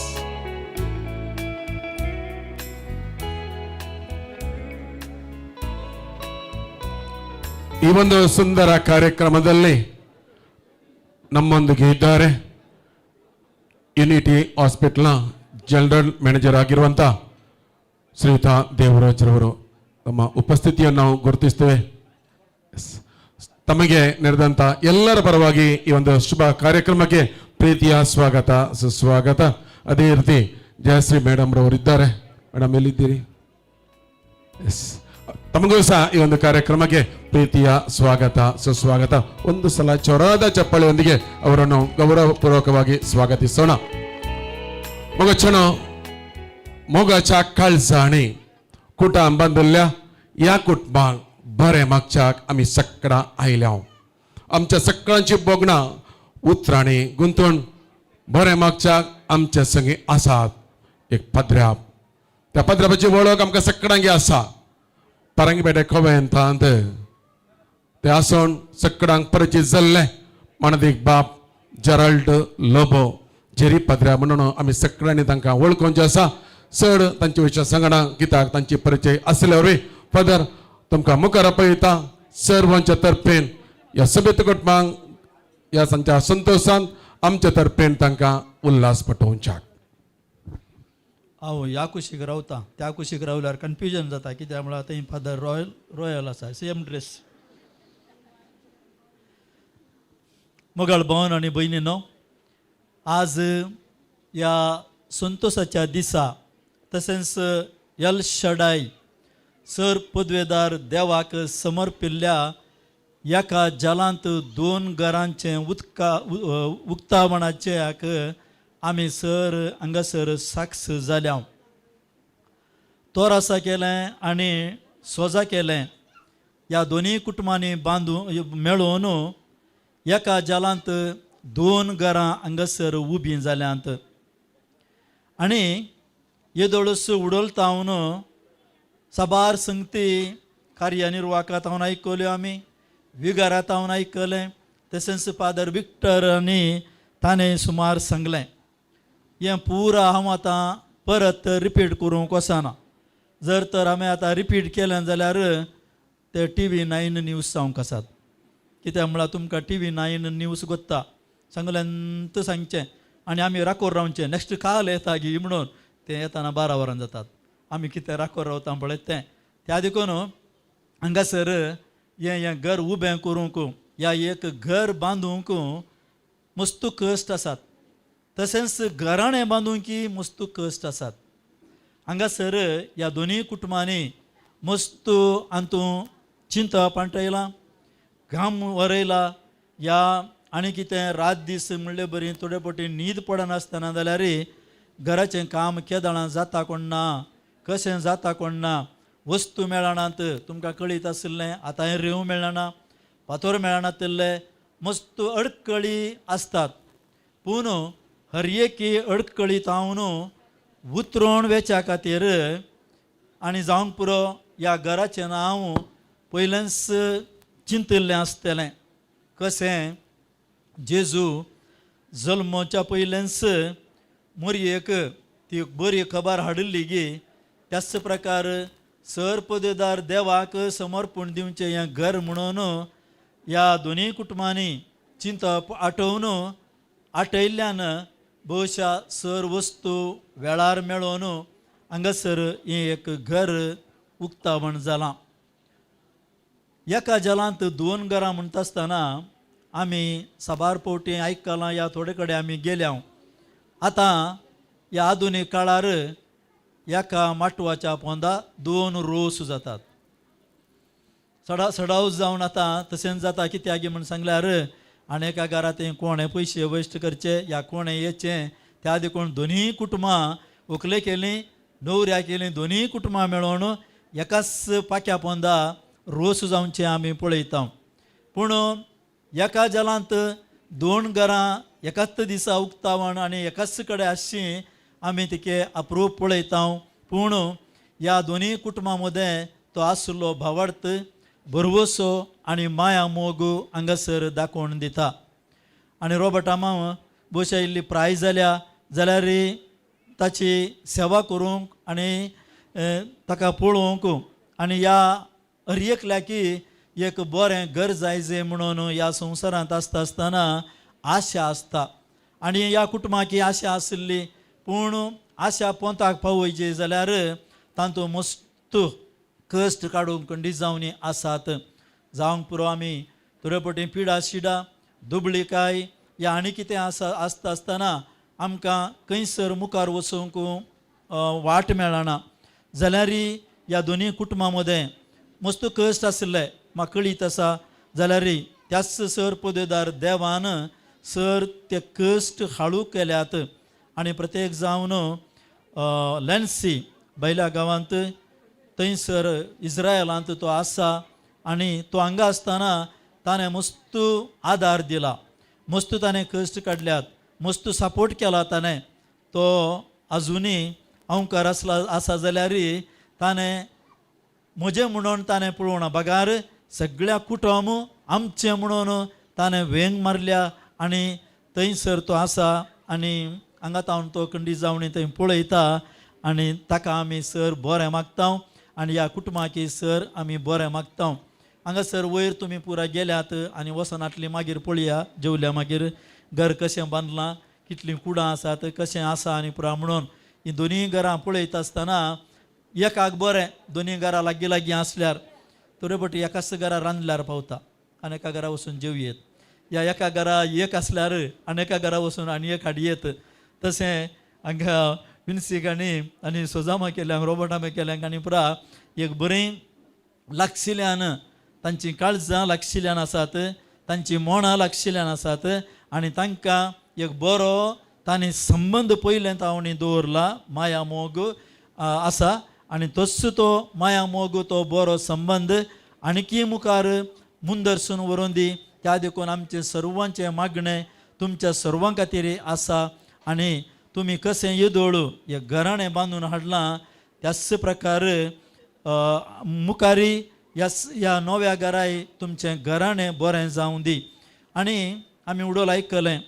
ಈ ಒಂದು ಸುಂದರ ಕಾರ್ಯಕ್ರಮದಲ್ಲಿ ನಮ್ಮೊಂದಿಗೆ ಇದ್ದಾರೆ ಯುನಿಟಿ ಹಾಸ್ಪಿಟಲ್ನ ಜನರಲ್ ಮ್ಯಾನೇಜರ್ ಆಗಿರುವಂತ ಶ್ರೀಯುತ ದೇವರಾಜ್ ರವರು ತಮ್ಮ ಉಪಸ್ಥಿತಿಯನ್ನು ನಾವು ಗುರುತಿಸ್ತೇವೆ ತಮಗೆ ನೆರೆದಂತ ಎಲ್ಲರ ಪರವಾಗಿ ಈ ಒಂದು ಶುಭ ಕಾರ್ಯಕ್ರಮಕ್ಕೆ ಪ್ರೀತಿಯ ಸ್ವಾಗತ ಸುಸ್ವಾಗತ ಅದೇ ರೀತಿ ಜಯಶ್ರೀ ಮೇಡಮ್ ರವರು ಇದ್ದಾರೆ ಮೇಡಮ್ ಎಲ್ಲಿದ್ದೀರಿ ತಮಗೂ ಸಹ ಈ ಒಂದು ಕಾರ್ಯಕ್ರಮಕ್ಕೆ ಪ್ರೀತಿಯ ಸ್ವಾಗತ ಸುಸ್ವಾಗತ ಒಂದು ಸಲ ಚೊರಾದ ಚಪ್ಪಾಳೆಯೊಂದಿಗೆ ಅವರನ್ನು ಗೌರವಪೂರ್ವಕವಾಗಿ ಸ್ವಾಗತಿಸೋಣ मोगाच्या काळजाणी कुटुंबांतल्या ह्या कुटुंबाक बरें मागच्याक आमी सगळां आयल्या आमच्या सगळ्यांची बोगणां उतरांनी गुंतून बरें मागच्याक आमचे संगी आसात एक पद्र्याप त्या पद्र्यापाची वळख आमकां सगळ्यांक आसा पारंगपेटे खोबेंतांत ते आसून सगळ्यांक परिचीत जाल्ले मानदीक बाप जेराल्ड लोबो जेरी पद्र्या म्हणून आमी सगळ्यांनी तांकां वळखूंचे आसा चड तांचे विशय सांगना कित्याक तांची परिचय आसले वरवीं फादर तुमकां मुखार पळयता सर्वांच्या तर्फेन ह्या सभेत कुटुंबांक ह्या तांच्या संतोशान आमच्या तर्फेन तांकां उल्हास पटोवच्याक हांव ह्या कुशीक रावता त्या कुशीक रावल्यार कन्फ्युजन जाता कित्याक म्हळ्यार थंय फादर रॉयल आसा सेम ड्रेस मोगाळ भवन आनी भयणीनो आज ह्या संतोशाच्या दिसा तशेंच एल शडाय सर पदवेदार देवाक समर्पिल्ल्या एका जलांत 2 घरांचे उक्तावणाचे आमी सर हांगासर साक्ष जाल्या तोरासा केलें आनी सोजा केलें ह्या दोनी कुटुंबांनी मेळून एका जलांत 2 घरां हांगासर उबीं जाल्यांत आनी येदोळस उडोलतावन साबार संगती कार्यानिर्वाहकांत हांव आयकल्यो आमी विगारांत हांव आयकलें तशेंच फादर विक्टर आनी ताणें सुमार सांगलें हें पुरा हांव आतां परत रिपीट करूंक वचना जर तर आमी आतां रिपीट केलें जाल्यार ते TV9 न्यूज जावंक आसात कित्याक म्हळ्यार तुमकां TV9 न्यूज गोत्ता सांगलेंत सांगचें आनी आमी राखोर रावचें नॅक्स्ट काल येता गी म्हणून तें येताना 12 वरां जातात आमी कितें राखोर रावता पळय तें त्या देखून हांगासर हें घर उबें करूंक या एक घर बांदूंक मस्त कश्ट आसात. तशेंच घराणें बांदूंकी मस्त कश्ट आसात. हांगासर ह्या दोनी कुटुंबांनी मस्त हातूं चिंता पाणटयलां, घाम वरयला. या आनी कितें रात दीस म्हणले बरी थोडे पटी न्हीद पडनासतना जाल्यार घराचें काम केदाळां जाता कोण ना, कशें जाता कोण ना. वस्तू मेळनात, तुमकां कळीत आसलें आतां हें रेंव मेळना, फातर मेळनातले, मस्त अडकळी आसतात. पूण हर एक अडकळी तावन उतरोवन वेच्या खातीर आनी जावंक पुरो ह्या घराचें नांव पयलेंच चिंतिल्लें आसतलें. कशें जेजू जल्मच्या पयलेंच मोरयेक ती बरी खबर हाडिल्ली गी त्याच प्रकार सरपदेदार देवाक समर्पण दिवचें हें घर म्हणून ह्या दोनी कुटुंबांनी चिंता आठवून आटयल्ल्यान बहुशा सर वस्तू वेळार मेळोवन हांगासर हें एक घर उक्तावण जालां. एका जलांत 2 घरां म्हणटा आसतना आमी साबार पावटी आयकलां, ह्या थोडे कडेन आमी गेल्या. आतां ह्या आधुनीक काळार एका माटवाच्या पोंदा 2 रोस जातात. सडाव जावन आतां तशेंच जाता. कित्याक म्हण सांगल्यार आनी एका घरांत कोणें पयशे वेस्ट करचे या कोणें येचें त्या देखून दोनी कुटुंबां व्हंकले केलीं, न्हवऱ्या केलीं, दोनी कुटुंबां मेळोन एकाच पाक्या पोंदा रोस जावचें आमी पळयता. पूण एका जलांत 2 घरां एकाच दिसा उक्तावण आनी एकाच कडेन आसची आमी तिके अप्रूप पळयता. पूण ह्या दोनी कुटुंबां मदें तो आसलो भावार्थ, भरवोसो आनी माया मोग हांगासर दाखोवन दिता. आनी रॉबर्टा माव बहुशा इल्ली प्राय जाल्या जाल्यार ताची सेवा करूंक आनी ताका पळोवंक आनी ह्या हर एकल्याकी एक बरें घर जायजें म्हणून ह्या संवसारांत आसता आसतना आशा आसता. आनी ह्या कुटुंबाक आशा आसली, पूण आशा पोंताक पावयची जाल्यार तातूंत मस्त कश्ट काडूंक जावन आसात. जावंक पुरो आमी थोडे पटी पिडा शिडा दुबळीकाय या आनी कितें आसता आसतना आमकां खंयसर मुखार वचूंक वाट मेळना जाल्यार ह्या दोनी कुटुंबां मदें मस्त कश्ट आसले म्हाका कळीत आसा. जाल्यार त्याच सर पदवेदार देवान सर ते कश्ट हाळू केल्यात. आनी प्रत्येक जावन लॅन्सी बैल्या गांवांत थंयसर इस्रायलांत तो आसा आनी तो हांगा आसतना ताणें मस्त आदार दिला, मस्त ताणें कश्ट काडल्यात, मस्त सपोर्ट केला ताणें. तो आजुनी अवकार आसा जाल्यार ताणें म्हजें म्हणून ताणें पळोवना, बगार सगळ्या कुटुंब आमचें म्हणून ताणें वेंग मारल्या आनी थंयसर तो आसा. आनी हांगा तावन तो खंडी जावन थंय पळयता आनी ताका आमी सर बरें मागता आनी ह्या कुटुंबाक सर आमी बरें मागता. हांगासर वयर तुमी पुराय गेल्यात आनी वचनातली मागीर पळया जेवल्या मागीर घर कशें बांदलां, कितलीं कुडां आसात, कशें आसा आनी पुरा म्हणून हीं दोनी घरां पळयता आसतना एकाक बरें, दोनी घरां लागीं लागीं आसल्यार थोडे पटी एकाच घरा रांदल्यार पावता आनी एका घरा वचून जेवयेत. या एका घरा एक आसल्यार आनी एका घरा वचून आनी एक हाडयेत. तशें हांगा विन्सीक आनी सोजामा केल्यांक रोबोटामे केल्यांक आनी पुरा एक बरें लागशिल्ल्यान तांची काळजां लागशिल्ल्यान आसात, तांची मोणां लागशिल्ल्यान आसात आनी तांकां एक बरो तांणी संबंद पयलें तावणी दवरला, माया मोग आसा आनी तस्सो तो माया मोग तो बरो संबंध आनीकी मुखार मुंदरसून व्हरून दी. त्या देखून आमचे सर्वांचे मागणें तुमच्या सर्वां खातीर आसा आनी तुमी कशें येदोळू हे घराणें बांदून हाडलां त्याच प्रकार मुखारी ह्या नव्या घराय तुमचें घराणें बरें जावं दी. आनी आमी उडोल आयकलें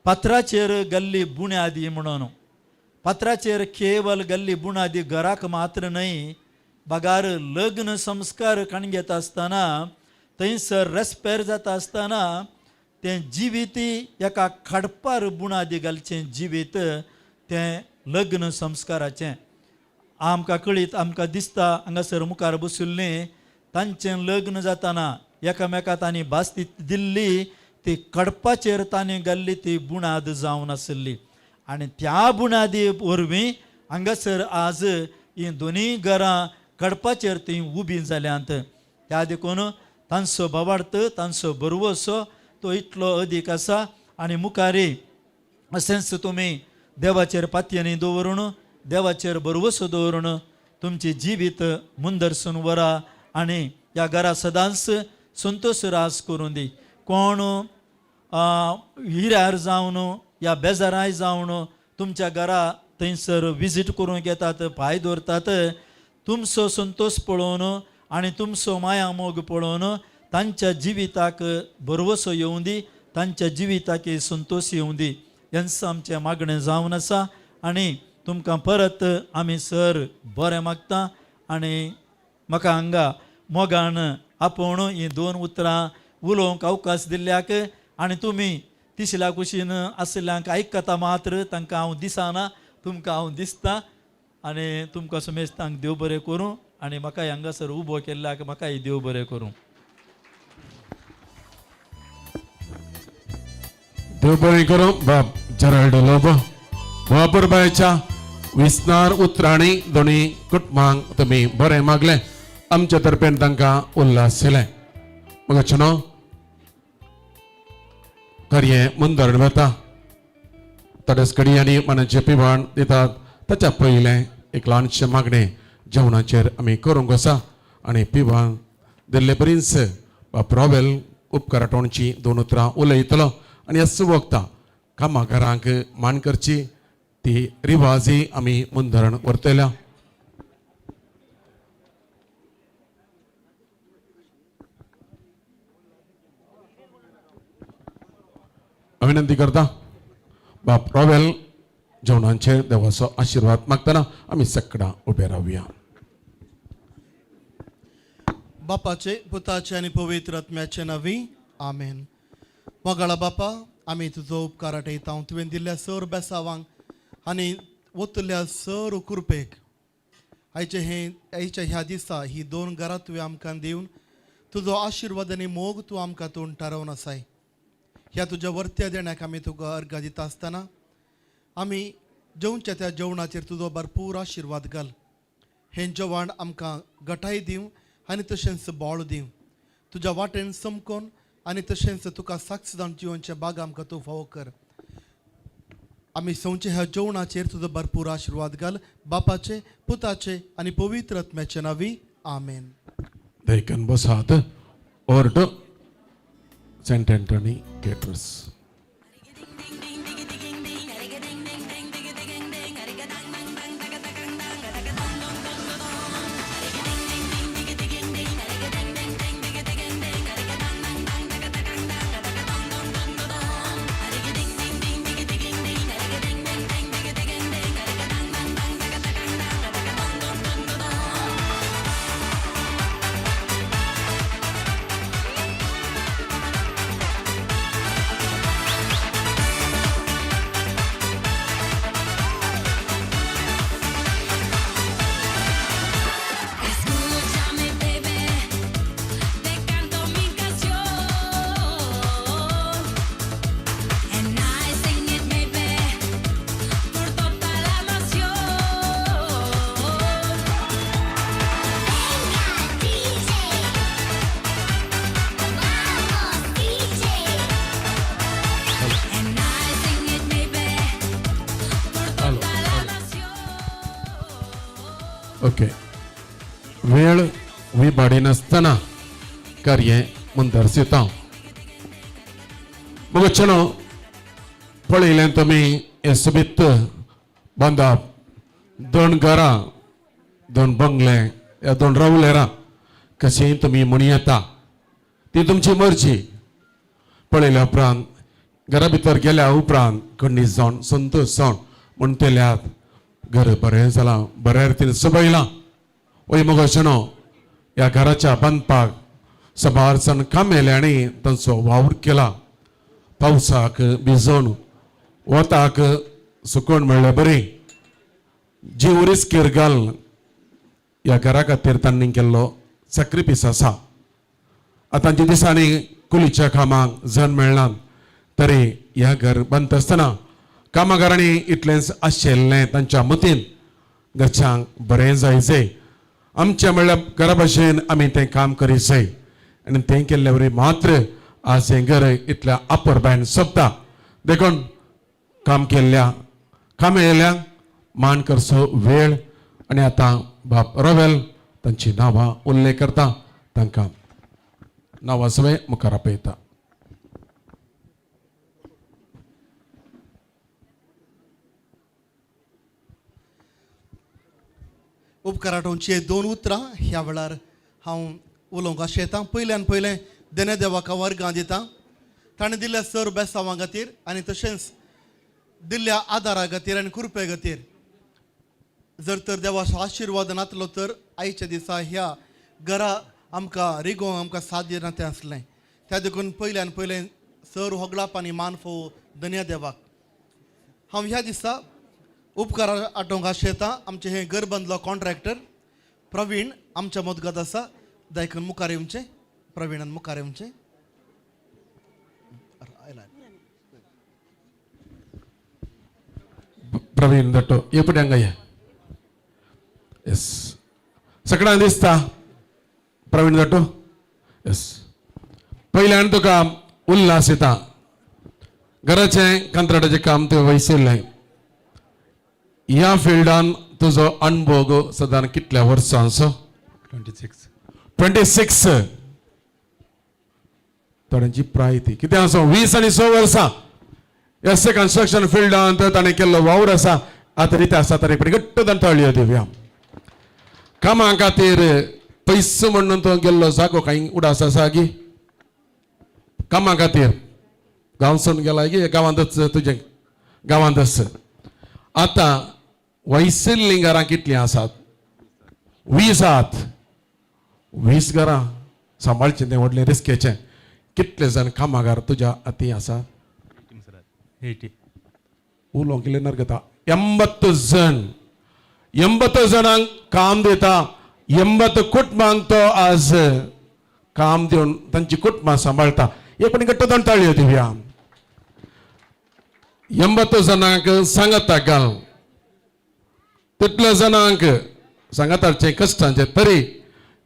पात्राचेर गल्ली बुन्यादी म्हणून. पात्राचेर केवल गल्ली बुन्यादी घराक मात्र न्हय, बगार लग्न संस्कार कणगेता आसतना थंयसर रेस्पेर जाता आसतना तें जिवीत एका खडपार बुनादी घालचें जिवीत तें लग्न संस्काराचें. आमकां कळीत आमकां दिसता हांगासर मुखार बशिल्लीं तांचें लग्न जाताना एकामेका तांणी बास्ती दिल्ली ती कडपाचेर तांणी घाल्ली ती बुणाद जावन आसली आनी त्या बुणादी वरवीं हांगासर आज ही दोनी घरां कडपाचेर ती उबी जाल्यांत त्या देखून तांचो बाबार्थ तांचो बरवसो तो इतलो अदीक आसा आनी मुखारी अशेंच तुमी देवाचेर पातयेनी दवरून देवाचेर बरवसो दवरून तुमची जिवीत मुंदरसून व्हरा आनी ह्या घरा सदांच संतोश रास करून दी कोण हिऱ्यार जावन या बेजाराय जावन तुमच्या घरा थंयसर विजीट करूंक येतात पांय दवरतात तुमचो संतोष पळोवन आनी तुमचो माया मोग पळोवन तांच्या जिविताक बरवसो येवं दी तांच्या जिविताक संतोश येवं दी हेंच आमचें मागणें जावन आसा आनी तुमकां परत आमी सर बरें मागता आनी म्हाका हांगा मोगान आपूण ही 2 उतरां उलोवंक अवकाश दिल्ल्याक आनी तुमी तिसल्या कुशीन आसल्यांक आयकता मात्र तांकां हांव दिसना तुमकां हांव दिसता आनी तुमकां समेस्तांक देव बरें करूं आनी म्हाका हांगासर उबो केल्ल्याक म्हाकाय देव बरें करूं. देव बरें करूं. बाब जराल्ड लोबो बायच्या विस्तार उतरांनी दोनी कुटुंबांक तुमी बरें मागलें आमच्या तर्फेन तांकां उल्हास दिलें. मग चनो कार्य मुंदर वता तडसकडी आनी मनाचें पिवण दितात ताच्या पयलें एक ल्हानशें मागणें जेवणाचेर आमी करूंक आसा आनी पिवण दिल्ले प्रिन्स बाब रॉवेल उपकाराटोणची 2 उतरां उलयतलो आनी ह्या वखदां कामागारांक मान करची ती रिवाजी आमी मुंदरण व्हरतल्या. विनंती करता बाप रॉवेल जेवणांचेर देवाचो आशिर्वाद मागतना आमी सगळां उबे रावया. बापाचे पुताचे आनी पवित्र आत्म्याचे नांवी आमेन. मोगाळा बापा आमी तुजो उपकार आठयता तुवें दिल्ल्या सर बेसावांक आनी वतल्या सर कृपेक आयच्या ह्या दिसा ही 2 घरां तुवें आमकां दिवन तुजो आशिर्वाद आनी मोग तूं आमकां तोंड थारावन आसाय. ह्या तुज्या वर्त्या देण्याक आमी तुका अर्घ दिता आसतना आमी जेवच्या त्या जेवणाचेर तुजो भरपूर आशिर्वाद घाल. हें जेवण आमकां घटाय दिवं आनी तशेंच बोळ दिवं तुज्या वाटेन समकोन आनी तशेंच तुका साक्ष जावन जिवनचे बाग आमकां तूं फावो कर. आमी सवचे ह्या जेवणाचेर तुजो भरपूर आशिर्वाद घाल. बापाचे पुताचे आनी पवित्र आत्म्याचे नांवी आमेन. They can बसात order Saint Anthony caterers. Okay वेळ विबाडी नासतना कार्य मुंदर येता. मग चनो पळयलें तुमी हे सुबित बांदप 2 घरां 2 बंगले ह्या 2 रावलेरां कशें तुमी म्हणी येता ती तुमची मर्जी. पळयल्या उपरांत घरा भितर गेल्या उपरांत खंडीत जावन संतोश जावन म्हणटल्यात घर बरें जालां बऱ्या रितीन सबयलां. वय मगो शनो ह्या घराच्या बांदपाक सबारसन काम येयलें आनी तांचो वावर केला. पावसाक भिजोवन वताक सुकोवन मेळ्ळें बरें जीव रिस्केर घाल ह्या घरा खातीर तांणी केल्लो सॅक्रिफीस आसा आतांच्या दिसांनी कुलीच्या कामाक जण मेळना तरी ह्या घर बांदता आसतना कामगारांनी इतलेंच आशिल्लें तांच्या मतीन घरच्यांक बरें जायचें आमच्या म्हणल्यार घरा भाशेन आमी तें काम करीत जाय आनी तें केल्ले वरी मात्र आज हें घर इतल्या अपर बायन सोंपता देखून काम केल्ल्या काम येयल्यांक मान करचो वेळ आनी आतां बाब रॉवेल तांची नांवां उल्लेख करता तांकां नांवां सगळें मुखार आपयता. उपकाराटोंची दोन उतरां ह्या वेळार हांव उलोवंक अशें येता. पयल्यान पयलें देने देवाक वर्गां दिता ताणें दिल्ल्या सर बेसांवां खातीर आनी तशेंच दिल्ल्या आदारा खातीर आनी कृपे खातीर. जर तर देवाचो आशिर्वाद नातलो तर आयच्या दिसा ह्या घरा आमकां रिगो आमकां साथ दिना तें आसलें. त्या देखून पयल्यान पयलें सर होगलाप आनी मान फोव धन्य देवाक. हांव ह्या दिसा उपकार आटोवंक अशें येता. आमचें हें घर बांदलो कॉन्ट्रॅक्टर प्रवीण आमच्या मदगात आसा. दायकन मुखार येवचें. प्रवीणान मुखार येवचें. प्रवीण दट्टो ये फुड्यांक या. येस सगळ्यांक दिसता प्रवीण दट्टो. येस पयल्यान तुका उल्हास येता. घराचें कंत्राटाचें काम तुवें वयसिल्लें. ह्या फिल्डान तुजो अणभव सदांच कितल्या वर्सांचो? 26. थोड्यांची प्राय ती कितें आसा 20 आनी 6 वर्सां एस कन्स्ट्रक्शन फिल्डांत ताणें केल्लो वावर आसा. आतां रिती आसा तरी पूण घट्ट ताळयो दिवया. कामा खातीर पयस म्हणून तो गेल्लो जागो कांय उडास आसा गी कामा खातीर गांवसून गेला गी गांवांतच तुजे गांवांतच. आतां वयसिल्लीं घरां कितलीं आसात? 20 आहात. 20 घरां सांबाळचें तें व्हडलें रिस्केचें. कितले जण कामागार तुज्या हाती आसात? उलोवंक केलें नरगता 80 जण. 80 जणांक काम दिता. 80 कुटुंबांक तो आज काम दिवन तांची कुटुंबां सांबाळटा. एक पण घट्ट ताळयो दिवया. 80 जणांक सांगाताक घाल. तितल्या जणांक सांगाताचे कश्टांचे तरी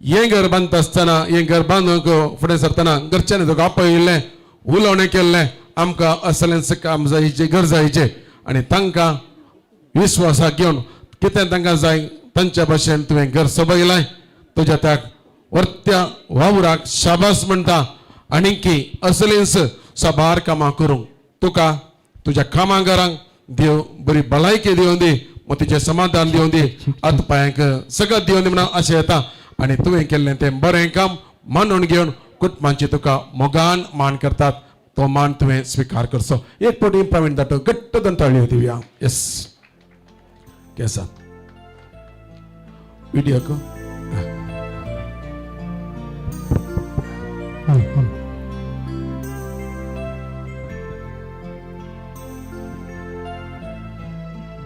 हें घर बांदता आसतना हें घर बांदूंक फुडें सरतना घरच्यांनी तुका आपयिल्लें उलोवणें केल्लें आमकां असलेंच काम जायचें घर जायचें आनी तांकां विश्वासाक घेवन कितें तांकां जाय तांच्या भाशेन तुवें घर सोबयलां. तुज्या त्या वर्त्या वावराक शाबास म्हणटा आनी की असलींच साबार कामां करूंक तुका तुज्या कामागारांक देव बरी भलायकी दिवन दी. मोतीचें समाधान दिवन दी. हात पांयांक सगळं दिवन दी म्हणून अशें येता. आनी तुवें केल्लें तें बरें काम मानून घेवन कुटुंबांची तुका मोगान मान करतात. तो मान तुवें स्विकार करचो. एक फावटी प्रवीण दट्टो घट्ट ताळयो दिवया. येस केसा व्हिडिओ को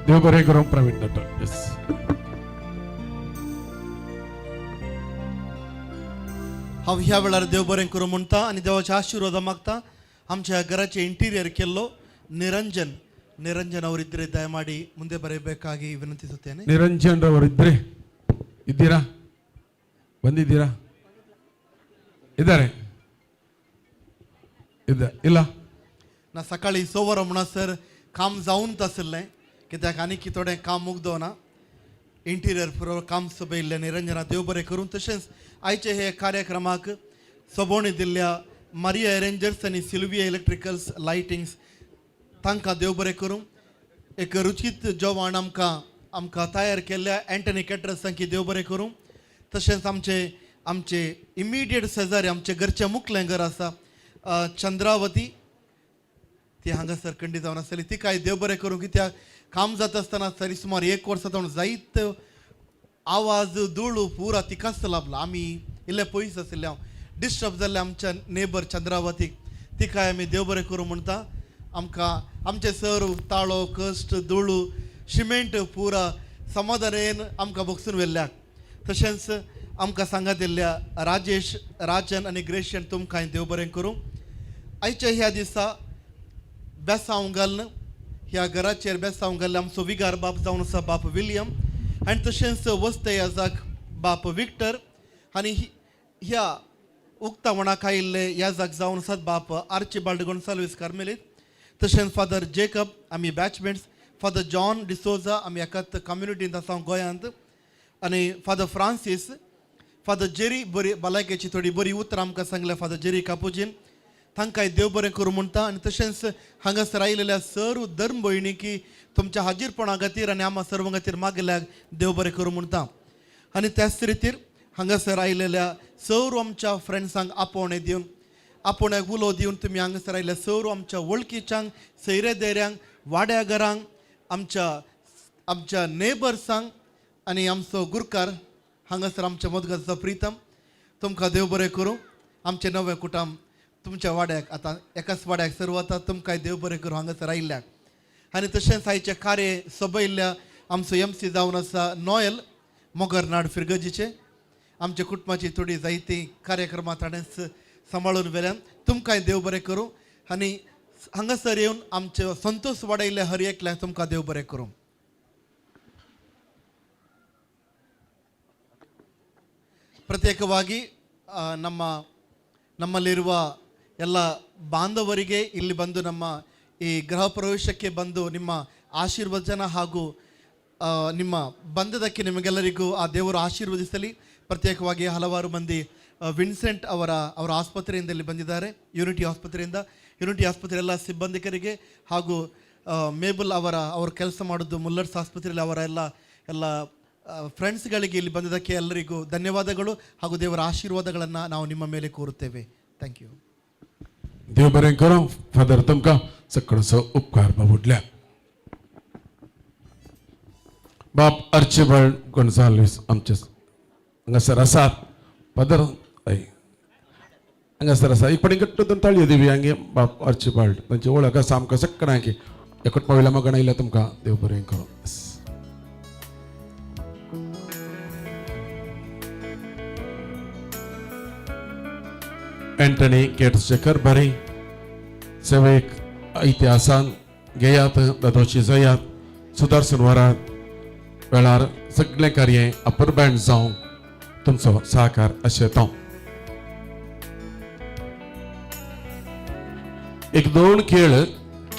देव बरें करूं प्रवीण दट्टो. येस हांव ह्या वेळार देव बरें करूं म्हणटा आनी देवाचे आशिर्वाद मागता. आमच्या घराचे ಇಂಟೀರಿಯರ್ केल्लो ನಿರಂಜನ್ ಅವರಿದ್ದರೆ ದಯಮಾಡಿ ಮುಂದೆ ಬರಬೇಕಾಗಿ ವಿನಂತಿಸುತ್ತೇನೆ. ನಿರಂಜನ್ ರವರಿದ್ದರೆ ಇದ್ದೀರಾ? ಬಂದಿದ್ದೀರಾ? ಇದ್ದಾರೆ ಇಲ್ಲ ना सकाळी सोवर म्हणसर काम जावन आसलें कित्याक आनी थोडें काम मुगदो ना. इंटिरियर पुरो काम सोबयल्लें निरंजना देव बरें करूं. तशेंच आयचे हे कार्यक्रमाक सोबोणी दिल्ल्या मारिया एरेंजर्स आनी सिल्विया इलेक्ट्रिकल्स लायटिंग्स तांकां देव बरें करूं. एक रुचीत जेवण आमकां तयार केल्ल्या एंटनी कॅटरसांकी देव बरें करूं. तशेंच आमचे इमिडिएट शेजारी आमचे घरचें मुखलें घर आसा चंद्रावती ती हांगासर खंडी जावन आसतली. तिकाय देव बरें करूं. कित्याक काम जाता आसतना तरी सुमार 1 वर्स जावन जायत आवाज धूळ पुरा तिकाच लाभला. आमी इल्ले पयस आशिल्ले हांव डिस्टर्ब जाल्ले आमच्या नेबर चंद्रावतीक. तिकाय आमी देव बरें करूं म्हणटा. आमकां आमचे सर ताळो कश्ट धूळ सिमेंट पुरा समाधान आमकां बगसून व्हेल्ल्याक. तशेंच आमकां सांगात दिल्ल्या राजेश राजन आनी ग्रेशन तुमकां हांवें देव बरें करूं. आयच्या ह्या दिसा बेसांव घालून ह्या घराचेर बेसांव घाल्ले आमचो विगार बाप जावन आसा बाप विलियम आनी तशेंच वस्ते याजाक बाप विक्टर आनी ह्या उक्तावणाक आयिल्ले याजाक जावन आसात बाप आर्चिबाल्ड गोन्साल्वीस कार्मेलीत, तशेंच फादर जेकब आमी बॅचमेट्स, फादर जॉन डिसोजा आमी एकाच कम्युनिटींत आसा गोंयांत, आनी फादर फ्रांसीस, फादर जेरी बरी भलायकेची थोडी बरी उतरां आमकां सांगल्या फादर जेरी कापुजीन, तांकांय देव बरें करूं म्हणटा. आनी तशेंच हांगासर आयिल्ल्या सर्व धर्म भयणीकी तुमच्या हाजीरपणा खातीर आनी आम्हा सर्वां खातीर मागल्याक देव बरें करूं म्हणटा. आनी त्याच रितीर हांगासर आयिल्ल्या सर्व आमच्या फ्रेंड्सांक आपोवणें दिवन आपोवण्याक उलो दिवन तुमी हांगासर आयिल्ल्या सर्व आमच्या वळखीच्यांक, सैरे देऱ्यांक, वाड्या घरांक, आमच्या नेबर्सांक आनी आमचो गुरकार हांगासर आमच्या मदगाचो प्रितम, तुमकां देव बरें करूं. आमचें नवें कुटुंब तुमच्या वाड्याक आतां एकाच वाड्याक सर्व आतां तुमकांय देव बरें करूं हांगासर आयिल्ल्याक. आनी तशेंच आयचें कार्य सोबयल्ल्या आमचो MC जावन आसा नॉयल मोगरनाड फिरगजीचे, आमच्या कुटुंबाची थोडी जायती कार्यक्रमां ताणेंच सांबाळून व्हेल्यान तुमकांय देव बरें करूं. आनी हांगासर येवन आमचे संतोष वाडयल्ले हर एकल्याक तुमकां देव बरें करूं. ಪ್ರತ್ಯೇಕವಾಗಿ ನಮ್ಮಲ್ಲಿರುವ ಎಲ್ಲ ಬಾಂಧವರಿಗೆ ಇಲ್ಲಿ ಬಂದು ನಮ್ಮ ಈ ಗೃಹ ಪ್ರವೇಶಕ್ಕೆ ಬಂದು ನಿಮ್ಮ ಆಶೀರ್ವಚನ ಹಾಗೂ ನಿಮ್ಮ ಬಂದದಕ್ಕೆ ನಿಮಗೆಲ್ಲರಿಗೂ ಆ ದೇವರು ಆಶೀರ್ವದಿಸಲಿ. ಪ್ರತ್ಯೇಕವಾಗಿ ಹಲವಾರು ಮಂದಿ ವಿನ್ಸೆಂಟ್ ಅವರ ಆಸ್ಪತ್ರೆಯಿಂದ ಇಲ್ಲಿ ಬಂದಿದ್ದಾರೆ, ಯೂನಿಟಿ ಆಸ್ಪತ್ರೆ ಎಲ್ಲ ಸಿಬ್ಬಂದಿಕರಿಗೆ ಹಾಗೂ ಮೇಬಲ್ ಅವರು ಕೆಲಸ ಮಾಡೋದು ಮುಲ್ಲರ್ಸ್ ಆಸ್ಪತ್ರೆಯಲ್ಲಿ ಅವರ ಎಲ್ಲ ಫ್ರೆಂಡ್ಸ್ಗಳಿಗೆ ಇಲ್ಲಿ ಬಂದಿದ್ದಕ್ಕೆ ಎಲ್ಲರಿಗೂ ಧನ್ಯವಾದಗಳು ಹಾಗೂ ದೇವರ ಆಶೀರ್ವಾದಗಳನ್ನು ನಾವು ನಿಮ್ಮ ಮೇಲೆ ಕೋರುತ್ತೇವೆ. Thank you. देव बरें करूं. फादर तुमकां सकळचो उपकार बाबुडल्या. बाप आर्चिबाल्ड गोन्साल्वीस आमचे हांगासर आसात. फादर हांगासर आसा. एक पडी घट्ट ताळयो दिवया हांगे बाप आर्चिबाल्ड तांची वळख आसा आमकां सगळ्यांक. ह्या कुटुंबा मगण आयल्या तुमकां देव बरें करूं. एंटनी केटसेकर बरे सेवेक इतिहासान गेयात, दादोशी जयात, सुदर्शन वरात वेळार सगळें कार्य अपुर्बायण जावं तुमचो सहकार आशेतां. एक 2 खेळ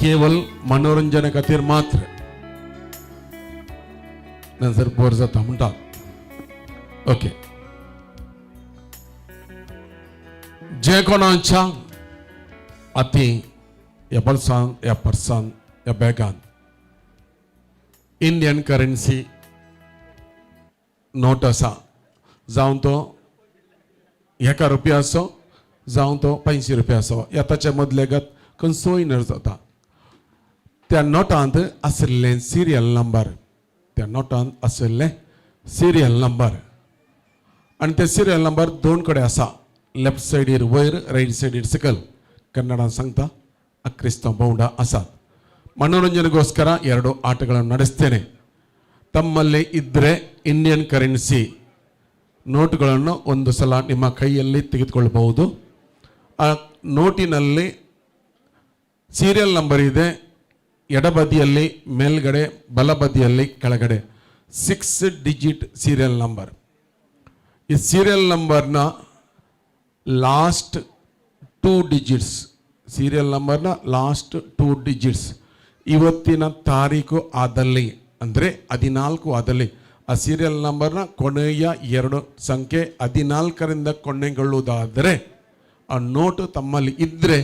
केवल मनोरंजना खातीर मात्र नजर बोर जाता म्हणटा. ओके, जे कोणाच्या अति या बल्सान या पर्सान या बॅगान इंडियन करन्सी नोट आसा, जावं तो 1 रुपया आसो जावं तो 500 रुपया आसो, या ताच्या मदलेगत खंयचोय नर जाता, त्या नोटांत आशिल्लें सिरियल नंबर आनी ते सिरियल नंबर 2 कडेन आसा. लेफ्ट सायडीर वयर, रायट सायडीर सकल. ಕನ್ನಡ ಸಂಗತ ಕ್ರಿಸ್ತ ಬೌಂಡ ಆಸಾದ್. ಮನೋರಂಜನೆಗೋಸ್ಕರ 2 ಆಟಗಳನ್ನು ನಡೆಸ್ತೇನೆ. ತಮ್ಮಲ್ಲಿ ಇದ್ದರೆ ಇಂಡಿಯನ್ ಕರೆನ್ಸಿ ನೋಟುಗಳನ್ನು ಒಂದು ಸಲ ನಿಮ್ಮ ಕೈಯಲ್ಲಿ ತೆಗೆದುಕೊಳ್ಳಬಹುದು. ಆ ನೋಟಿನಲ್ಲಿ ಸೀರಿಯಲ್ ನಂಬರ್ ಇದೆ, ಎಡಬದಿಯಲ್ಲಿ ಮೇಲ್ಗಡೆ, ಬಲಬದಿಯಲ್ಲಿ ಕೆಳಗಡೆ 6 ಡಿಜಿಟ್ ಸೀರಿಯಲ್ ನಂಬರ್. ಈ ಸೀರಿಯಲ್ ನಂಬರ್ನ ಲಾಸ್ಟ್ 2 ಡಿಜಿಟ್ಸ್, ಸೀರಿಯಲ್ ನಂಬರ್ನ ಲಾಸ್ಟ್ 2 ಡಿಜಿಟ್ಸ್ ಇವತ್ತಿನ ತಾರೀಕು ಆದಲ್ಲಿ ಅಂದರೆ 14 ಆದಲ್ಲಿ ಆ ಸೀರಿಯಲ್ ನಂಬರ್ನ ಕೊನೆಯ 2 ಸಂಖ್ಯೆ 14ರಿಂದ ಕೊನೆಗೊಳ್ಳುವುದಾದರೆ ಆ ನೋಟು ತಮ್ಮಲ್ಲಿ ಇದ್ದರೆ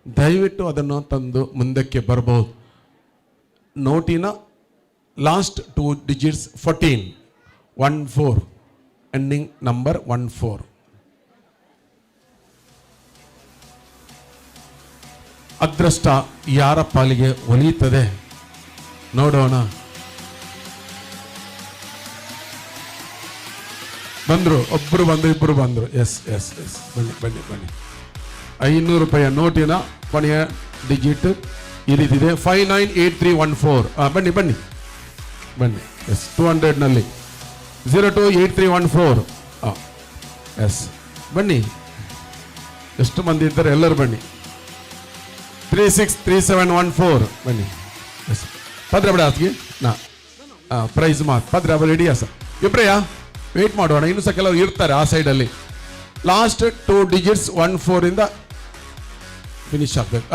ದಯವಿಟ್ಟು ಅದನ್ನು ತಂದು ಮುಂದಕ್ಕೆ ಬರಬಹುದು. ನೋಟಿನ ಲಾಸ್ಟ್ 2 ಡಿಜಿಟ್ಸ್ 14 ಎಂಡಿಂಗ್ ನಂಬರ್ 14. ಅದೃಷ್ಟ ಯಾರ ಪಾಲಿಗೆ ಒಲಿಯುತ್ತದೆ ನೋಡೋಣ. ಬಂದ್ರು, ಒಬ್ರು ಬಂದ್ರು, ಇಬ್ರು ಬಂದ್ರು. ಎಸ್ ಬನ್ನಿ 500 ರೂಪಾಯಿಯ ನೋಟಿನ ಕೊನೆಯ ಡಿಜಿಟ್ ಈ ರೀತಿದೆ 598314. ಬನ್ನಿ ಎಸ್ 200ನಲ್ಲಿ 028314. ಎಸ್ ಬನ್ನಿ, ಎಷ್ಟು ಮಂದಿ ಇದ್ದಾರೆ ಎಲ್ಲರೂ ಬನ್ನಿ. 363714 ಬನ್ನಿ. ಎಸ್ ಪದ್ರ ಬಿಡ ಆಸ್ಗೆ ನಾ ಪ್ರೈಸ್ ಮಾತು ಪದ್ರ ರೆಡಿಯಾ ಸರ್? ಇಬ್ರೆಯಾ ವೆಯ್ಟ್ ಮಾಡೋಣ, ಇನ್ನೂ ಸಹ ಕೆಲವರು ಇರ್ತಾರೆ ಆ ಸೈಡಲ್ಲಿ. ಲಾಸ್ಟ್ 2 digits 14 ಇಂದ ಫಿನಿಶ್ ಆಗಬೇಕು.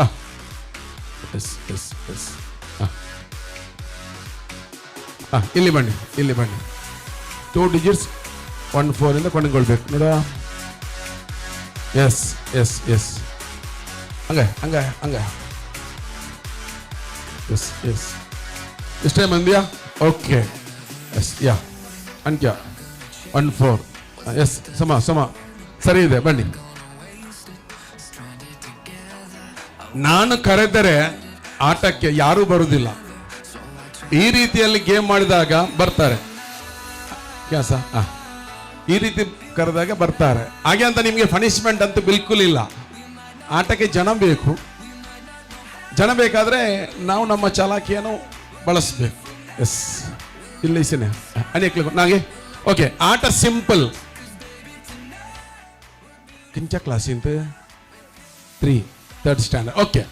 ಎಸ್ ಎಸ್ ಎಸ್ ಇಲ್ಲಿ ಬನ್ನಿ, ಇಲ್ಲಿ ಬನ್ನಿ. 2 digits 14 ಇಂದ ಕೊನೆಗೊಳ್ಬೇಕು ನೋಡ. ಎಸ್ ಎಸ್ ಎಸ್ ಹಂಗೆ ಹಂಗೆ ಹಂಗೆ. ಎಸ್ ಎಸ್ ಇಷ್ಟೇ ಮಂದಿಯಾ? ಓಕೆ ಎಸ್ ಯಾ ಅಂಕ್ಯ 14 ಎಸ್ ಸಮ ಸಮ ಸರಿ ಇದೆ ಬನ್ನಿ. ನಾನು ಕರೆದರೆ ಆಟಕ್ಕೆ ಯಾರೂ ಬರುವುದಿಲ್ಲ. ಈ ರೀತಿಯಲ್ಲಿ ಗೇಮ್ ಮಾಡಿದಾಗ ಬರ್ತಾರೆ. ಕ್ಯಾಸ ಈ ರೀತಿ ಕರೆದಾಗ ಬರ್ತಾರೆ. ಹಾಗೆ ಅಂತ ನಿಮಗೆ ಪನಿಷ್ಮೆಂಟ್ ಅಂತೂ ಬಿಲ್ಕುಲ್ ಇಲ್ಲ. ಆಟಕ್ಕೆ ಜನ ಬೇಕು. ಜನ ಬೇಕಾದರೆ ನಾವು ನಮ್ಮ ಚಾಲಾಕಿಯನ್ನು ಬಳಸಬೇಕು. ಎಸ್ ಇಲ್ಲ ಇಸಿನೇ ಅನೇಕ ನಾಗೆ ಓಕೆ. ಆಟ ಸಿಂಪಲ್. ಕಿಂಚ ಕ್ಲಾಸ್ ಇಂತ 3 3rd ಸ್ಟ್ಯಾಂಡರ್ಡ್. ಓಕೆ,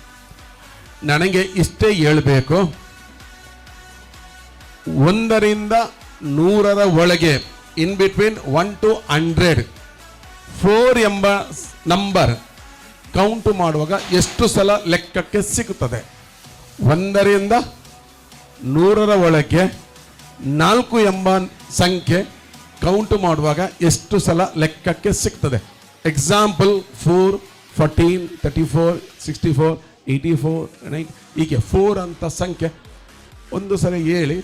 ನನಗೆ ಇಷ್ಟೇ ಹೇಳಬೇಕು. 1 ರಿಂದ 100 ಒಳಗೆ ಇನ್ ಬಿಟ್ವೀನ್ 1 to 100 4 ಎಂಬ ನಂಬರ್ ಕೌಂಟ್ ಮಾಡುವಾಗ ಎಷ್ಟು ಸಲ ಲೆಕ್ಕಕ್ಕೆ ಸಿಗುತ್ತದೆ? 1 ರಿಂದ 100 ಒಳಗೆ 4 ಎಂಬ ಸಂಖ್ಯೆ ಕೌಂಟ್ ಮಾಡುವಾಗ ಎಷ್ಟು ಸಲ ಲೆಕ್ಕಕ್ಕೆ ಸಿಗ್ತದೆ? ಎಕ್ಸಾಂಪಲ್ 4, 14, 34, 64, 84, 9 ಹೀಗೆ 4 ಅಂತ ಸಂಖ್ಯೆ ಒಂದು ಸಲ ಹೇಳಿ,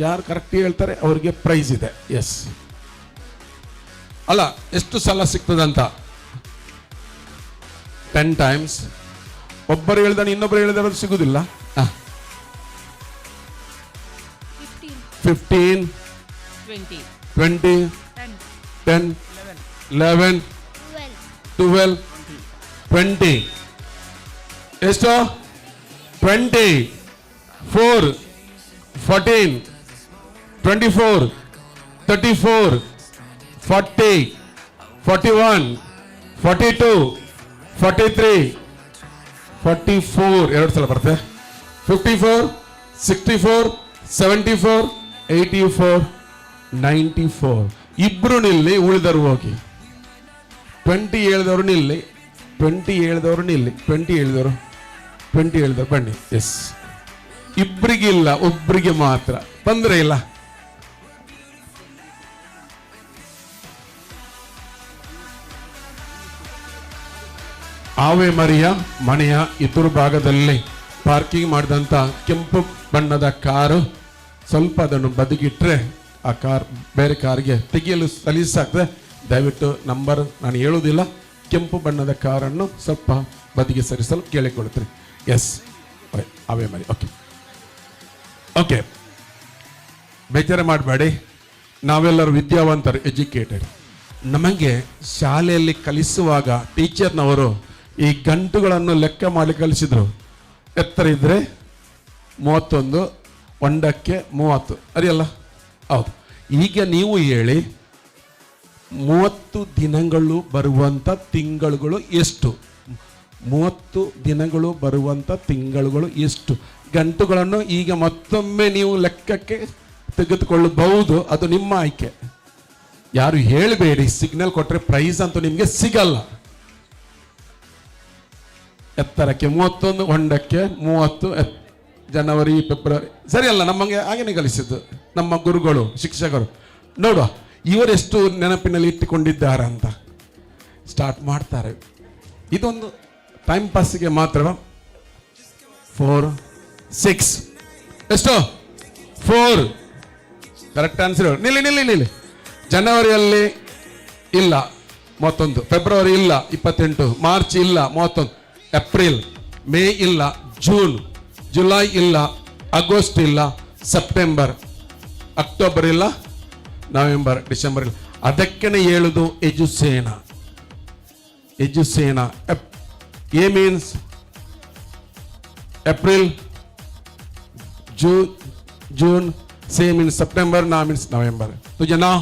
ಯಾರು ಕರೆಕ್ಟ್ ಹೇಳ್ತಾರೆ ಅವರಿಗೆ ಪ್ರೈಸ್ ಇದೆ. ಎಸ್ ಅಲ್ಲ, ಎಷ್ಟು ಸಲ ಸಿಗ್ತದಂತ 10 times. ಒಬ್ಬರು ಹೇಳ್ದಾನೆ ಇನ್ನೊಬ್ಬರು ಹೇಳಿದ್ರೆ ಸಿಗುದಿಲ್ಲ. 15, 20, 10, 11, 12, 20. ಎಷ್ಟು? 20, 4, 14, 24, 34, 40, 41, 42, 43, 44 ಎರಡು ಸಲ ಬರುತ್ತೆ. 54, 64, 74, 84, 94. ಇಬ್ರು ನಿಲ್ಲಿ, ಉಳಿದರು ಹೋಗಿ. 20 ಹೇಳಿದವರು ನಿಲ್ಲಿ, 20 ಹೇಳಿದವರು ನಿಲ್ಲಿ, 20 ಹೇಳಿದವರು 20 ಹೇಳಿದವರು ಬನ್ನಿ. ಎಸ್ ಇಬ್ಬರಿಗಿಲ್ಲ, ಒಬ್ಬರಿಗೆ ಮಾತ್ರ. ತೊಂದರೆ ಇಲ್ಲ. ಆವೆ ಮರಿಯ ಮನೆಯ ಇತರ ಭಾಗದಲ್ಲಿ ಪಾರ್ಕಿಂಗ್ ಮಾಡಿದಂಥ ಕೆಂಪು ಬಣ್ಣದ ಕಾರು, ಸ್ವಲ್ಪ ಅದನ್ನು ಬದಿಗಿಟ್ರೆ ಆ ಕಾರ್ ಬೇರೆ ಕಾರಿಗೆ ತೆಗೆಯಲು ಸಲೀಸಾಗ್ತದೆ. ದಯವಿಟ್ಟು ನಂಬರ್ ನಾನು ಹೇಳುವುದಿಲ್ಲ. ಕೆಂಪು ಬಣ್ಣದ ಕಾರನ್ನು ಸ್ವಲ್ಪ ಬದಿಗೆ ಸರಿಸಲು ಕೇಳಿಕೊಳ್ತೀನಿ. ಎಸ್ ಅವೇ ಮರಿ. ಓಕೆ ಓಕೆ, ಬೇಜಾರು ಮಾಡಬೇಡಿ. ನಾವೆಲ್ಲರೂ ವಿದ್ಯಾವಂತರು, ಎಜುಕೇಟೆಡ್. ನಮಗೆ ಶಾಲೆಯಲ್ಲಿ ಕಲಿಸುವಾಗ ಟೀಚರ್ನವರು ಈ ಗಂಟುಗಳನ್ನು ಲೆಕ್ಕ ಮಾಡಿ ಕಲಿಸಿದ್ರು. ಎತ್ತರ ಇದ್ದರೆ 31, ಒಂಡಕ್ಕೆ 30 ಅರಿಯಲ್ಲ? ಹೌದು. ಈಗ ನೀವು ಹೇಳಿ, 30 ದಿನಗಳು ಬರುವಂಥ ತಿಂಗಳುಗಳು ಎಷ್ಟು? 30 ದಿನಗಳು ಬರುವಂಥ ತಿಂಗಳುಗಳು ಎಷ್ಟು? ಗಂಟುಗಳನ್ನು ಈಗ ಮತ್ತೊಮ್ಮೆ ನೀವು ಲೆಕ್ಕಕ್ಕೆ ತೆಗೆದುಕೊಳ್ಳಬಹುದು. ಅದು ನಿಮ್ಮ ಆಯ್ಕೆ. ಯಾರು ಹೇಳಬೇಡಿ. ಸಿಗ್ನಲ್ ಕೊಟ್ಟರೆ ಪ್ರೈಸ್ ಅಂತೂ ನಿಮಗೆ ಸಿಗಲ್ಲ. ಎತ್ತರಕ್ಕೆ 31, ಹೊಂಡಕ್ಕೆ 30, ಜನವರಿ ಫೆಬ್ರವರಿ ಸರಿ ಅಲ್ಲ? ನಮಗೆ ಹಾಗೇನೆ ಕಲಿಸಿದ್ದು ನಮ್ಮ ಗುರುಗಳು, ಶಿಕ್ಷಕರು. ನೋಡುವ ಇವರೆಷ್ಟು ನೆನಪಿನಲ್ಲಿ ಇಟ್ಟುಕೊಂಡಿದ್ದಾರೆ ಅಂತ ಸ್ಟಾರ್ಟ್ ಮಾಡ್ತಾರೆ. ಇದೊಂದು ಟೈಮ್ ಪಾಸಿಗೆ ಮಾತ್ರ. 4, 6 ಎಷ್ಟು? 4 ಕರೆಕ್ಟ್ ಆನ್ಸರ್. ನಿಲ್ಲಿ ನಿಲ್ಲಿ ನಿಲ್ಲಿ. ಜನವರಿಯಲ್ಲಿ ಇಲ್ಲ 31, ಫೆಬ್ರವರಿ ಇಲ್ಲ 28, ಮಾರ್ಚ್ ಇಲ್ಲ 31, ಏಪ್ರಿಲ್, ಮೇ ಇಲ್ಲ, ಜೂನ್, ಜುಲೈ ಇಲ್ಲ, ಆಗಸ್ಟ್ ಇಲ್ಲ, ಸೆಪ್ಟೆಂಬರ್, ಅಕ್ಟೋಬರ್ ಇಲ್ಲ, ನವೆಂಬರ್, ಡಿಸೆಂಬರ್ ಇಲ್ಲ. ಅದಕ್ಕೇನೆ ಹೇಳುದು ಎಜುಸೇನಾ. ಎಜುಸೇನಾ. ಎ ಮೀನ್ಸ್ ಏಪ್ರಿಲ್, जून, से मीन्स सितंबर, ना मीन्स नवंबर. तुझे नाव?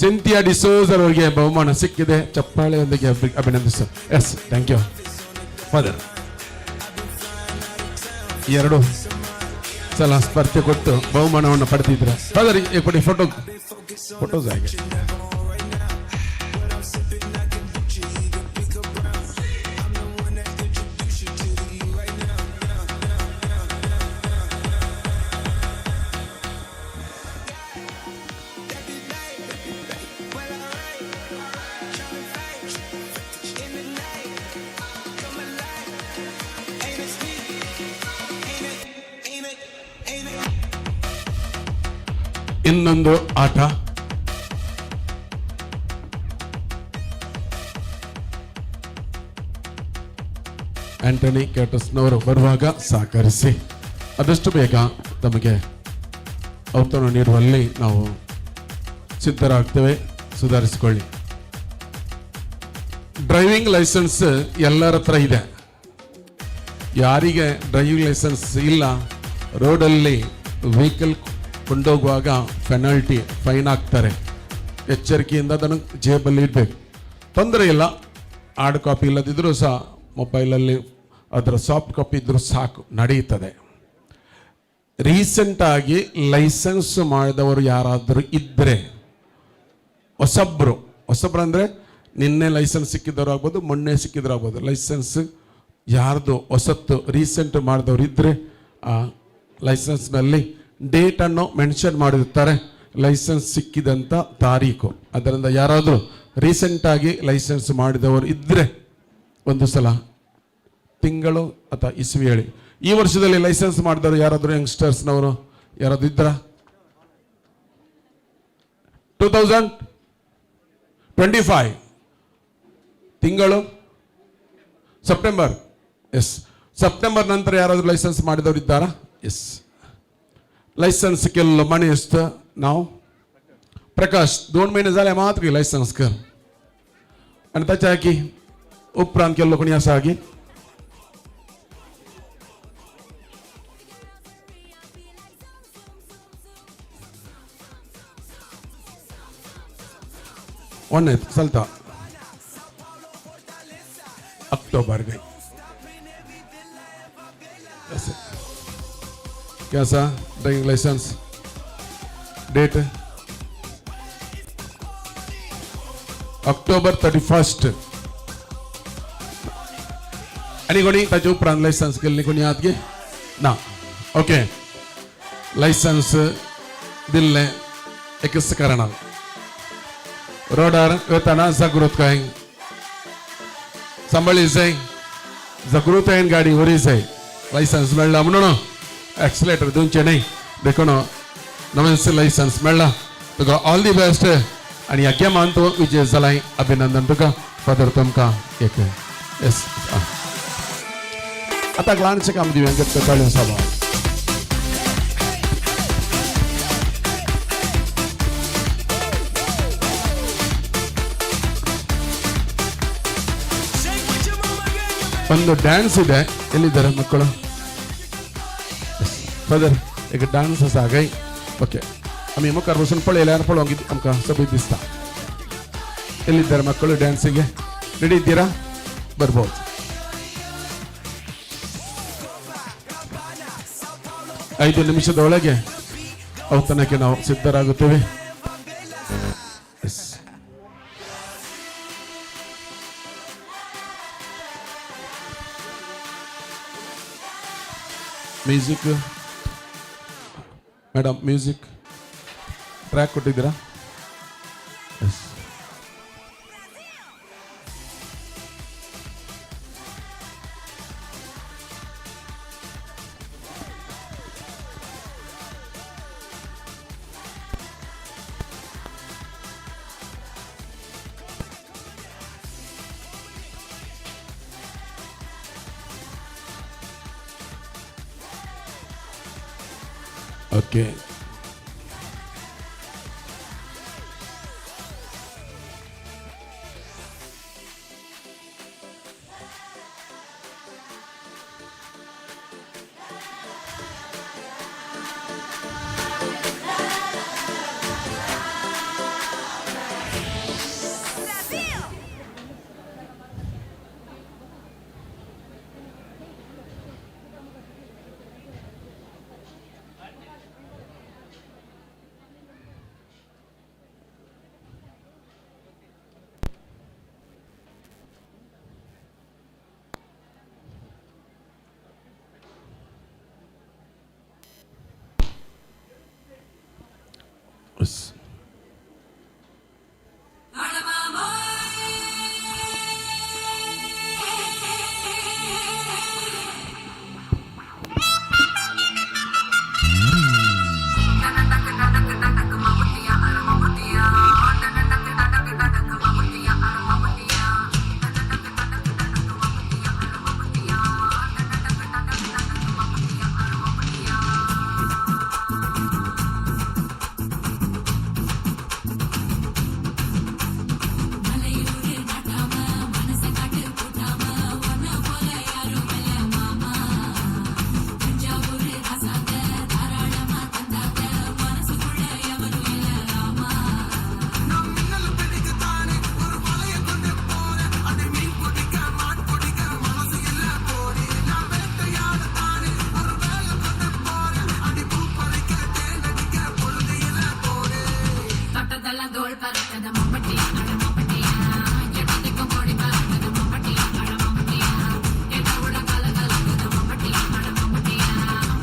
ಸಿಂಥಿಯಾ ಡಿಸೋಜರ್ ಅವರಿಗೆ ಬಹುಮಾನ ಸಿಕ್ಕಿದೆ. ಚಪ್ಪಾಳೆಯೊಂದಿಗೆ ಅಭಿನಂದಿಸು. Yes, thank you father. 2 ಸಲ ಸ್ಪರ್ಧೆ ಕೊಟ್ಟು ಬಹುಮಾನವನ್ನು ಪಡೆದಿದ್ರ ಫಾದರ್. ಕೊಡಿ ಫೋಟೋಸ್ ಆಗಿ. ಇನ್ನೊಂದು ಆಟ ಆಂಟನಿ ಕ್ಯಾಟಸ್ನವರು ಬರುವಾಗ ಸಹಕರಿಸಿ ಆದಷ್ಟು ಬೇಗ ತಮಗೆ ಔತಣ ನೀಡುವಲ್ಲಿ ನಾವು ಸಿದ್ಧರಾಗ್ತೇವೆ. ಸುಧಾರಿಸಿಕೊಳ್ಳಿ. ಡ್ರೈವಿಂಗ್ ಲೈಸೆನ್ಸ್ ಎಲ್ಲರ ಹತ್ರ ಇದೆ. ಯಾರಿಗೆ ಡ್ರೈವಿಂಗ್ ಲೈಸೆನ್ಸ್ ಇಲ್ಲ, ರೋಡಲ್ಲಿ ವೆಹಿಕಲ್ ಕೊಂಡೋಗುವಾಗ ಪೆನಾಲ್ಟಿ, ಫೈನ್ ಹಾಕ್ತಾರೆ. ಎಚ್ಚರಿಕೆಯಿಂದ ಅದನ್ನು ಜೇಬಲ್ಲಿ ಇಡಬೇಕು. ತೊಂದರೆ ಇಲ್ಲ. ಹಾರ್ಡ್ ಕಾಪಿ ಇಲ್ಲದಿದ್ದರೂ ಸಹ ಮೊಬೈಲಲ್ಲಿ ಅದರ ಸಾಫ್ಟ್ ಕಾಪಿ ಇದ್ದರೂ ಸಾಕು, ನಡೆಯುತ್ತದೆ. ರೀಸೆಂಟಾಗಿ ಲೈಸೆನ್ಸ್ ಮಾಡಿದವರು ಯಾರಾದರೂ ಇದ್ದರೆ, ಹೊಸಬ್ರು ಅಂದರೆ ನಿನ್ನೆ ಲೈಸೆನ್ಸ್ ಸಿಕ್ಕಿದವರು ಆಗ್ಬೋದು, ಮೊನ್ನೆ ಸಿಕ್ಕಿದ್ರು ಆಗ್ಬೋದು. ಲೈಸೆನ್ಸ್ ಯಾರ್ದು ಹೊಸತ್ತು ರೀಸೆಂಟ್ ಮಾಡಿದವರು ಇದ್ದರೆ ಆ ಲೈಸೆನ್ಸ್ನಲ್ಲಿ ಡೇಟನ್ನು ಮೆನ್ಷನ್ ಮಾಡಿರ್ತಾರೆ, ಲೈಸೆನ್ಸ್ ಸಿಕ್ಕಿದಂಥ ತಾರೀಕು. ಅದರಿಂದ ಯಾರಾದರೂ ರೀಸೆಂಟಾಗಿ ಲೈಸೆನ್ಸ್ ಮಾಡಿದವರು ಇದ್ದರೆ ಒಂದು ಸಲ ತಿಂಗಳು ಅಥವಾ ಇಸ್ವಿ ಹೇಳಿ. ಈ ವರ್ಷದಲ್ಲಿ ಲೈಸೆನ್ಸ್ ಮಾಡಿದವರು ಯಾರಾದರೂ ಯಂಗ್ಸ್ಟರ್ಸ್ನವರು ಯಾರಾದರೂ ಇದ್ರ? 2025 ತಿಂಗಳು ಸೆಪ್ಟೆಂಬರ್. ಎಸ್, ಸೆಪ್ಟೆಂಬರ್ ನಂತರ ಯಾರಾದರೂ ಲೈಸೆನ್ಸ್ ಮಾಡಿದವರು ಇದ್ದಾರಾ? ಎಸ್. लायसन्स केल्लो मनी असतं नाव प्रकाश 2 महिने झाले मात्र लायसन्स कर आणि त्याच्या की उपरांत केल्लो कोणी असा की वन चलता अक्टोबर गई कैसा ड्राइविंग लाइसेंस डेट अक्टोबर 31 आणि कोणी त्याच्या उपरांत लायसन्स केले कोणी आत गे ना ओके लायसन्स दिले एकच करणार रोडार वताना जागृतकाय सांभाळीचे जागृतायेन गाडी वरीचे लायसन्स मेळ्ळा म्हणून एक्सिलेटर दोनचे नाही देखून नवीन लायसन्स मेळ्ळा तुका ऑल दी बेस्ट आणि याके मानतो विजय झालाय अभिनंदन तुका फादर तुमका एक यस आता ग्लानचे काम दिव्या गत चालू सभा ಒಂದು ಡ್ಯಾನ್ಸ್ ಇದೆ ಎಲ್ಲಿದ್ದಾರೆ ಮಕ್ಕಳು फादर एक डान्स असा काय ओके आम्ही मुखार बसून पळयल्यार पळोवंक आमकां सगळी दिसता ಎಲ್ಲಿದ್ದಾರೆ ಮಕ್ಕಳು ಡ್ಯಾನ್ಸಿಗೆ ರೆಡಿ ಇದ್ದೀರಾ ಬರ್ಬೋದು 5 ನಿಮಿಷದ ಒಳಗೆ ಔತಣಕ್ಕೆ ನಾವು ಸಿದ್ಧರಾಗುತ್ತೇವೆ ಮ್ಯೂಸಿಕ್ ಮೇಡಮ್ ಮ್ಯೂಸಿಕ್ ಟ್ರ್ಯಾಕ್ ಕೊಟ್ಟಿದ್ದೀರಾ ಎಸ್ ಓಕೆ பார்த்ததெல்லாம் தோல் பறக்குது மம்பட்டியா அட மம்பட்டியா எட்டத்துக்கும் கோடி பறக்குது மம்பட்டியா அட மம்பட்டியா எட்ட விட கல கலக்குது மம்பட்டியா அட மம்பட்டியா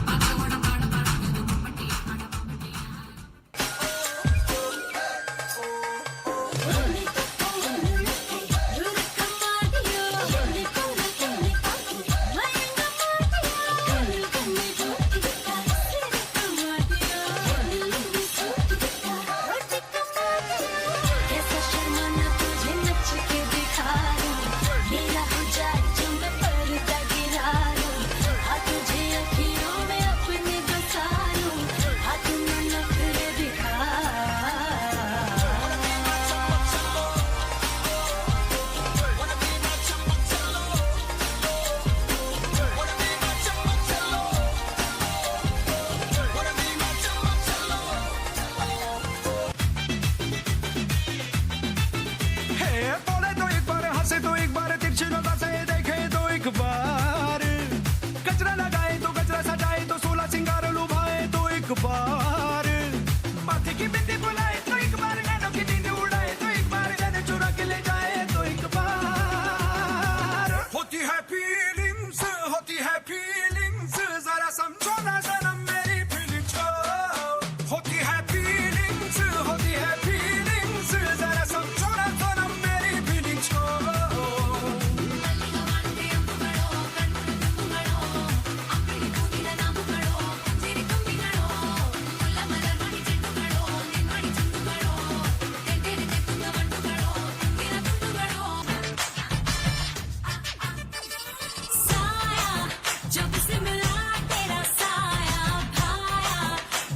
பத்த விட பாட பறக்குது மம்பட்டியா அட மம்பட்டியா बोले तो एक बार हंसे तो एक बार तिरछी नजर से देखे तो एक बार कचरा लगाए तो कचरा सजाए तो सोलह सिंगार लुभाए तो एक बार माथे की बिंदी बुलाए तो एक बार नैनों की नींद उड़ाए तो एक बार जाने चुरा के ले जाए तो एक बार होती है फीलिंग्स जरा समझो ना सनम मेरी फीलिंग्स होती है फीलिंग्स जरा समझो ना सनम मेरी फीलिंग्स जब से मिला तेरा साया भाया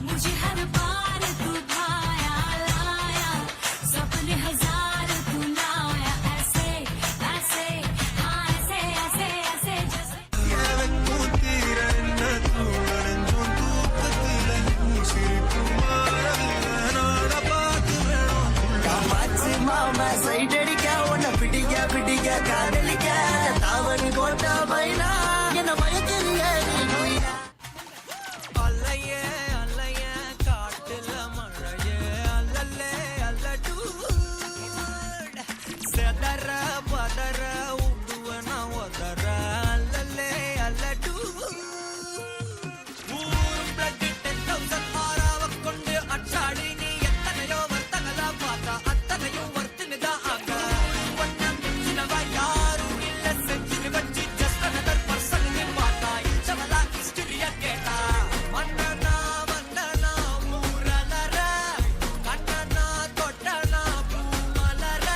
मुझे हर बार तू भाया लाया सपने हजार तू लाया ऐसे ऐसे हाँ ऐसे ऐसे ऐसे जैसे மாமா சைட் அடிக்க உன்னை பிடிக்க காதலிக்க தாவணி போட்ட பைனா என்ன மயக்கிறிய அல்லையே அல்லையே காட்டுல மழையே அல்லல்லே அல்லடூ செதற பதற உடுவன ஒதற அல்லல்லே அல்லடூ ஊரும் பிளட் 10,000 ஆறாவ கொண்டு அச்சாடி நீ எத்தனையோ வர்த்தகலா பார்த்தா அத்தனையும் வர்த்தினுதான் ஆக ஒன்னம் சின்னவா யாரும் இல்ல செஞ்சு வச்சு just another person நீ பார்த்தா இச்சவலா ஹிஸ்டரியா கேட்டா மன்னனா ஊரலர கண்ணனா தொட்டனா பூமலர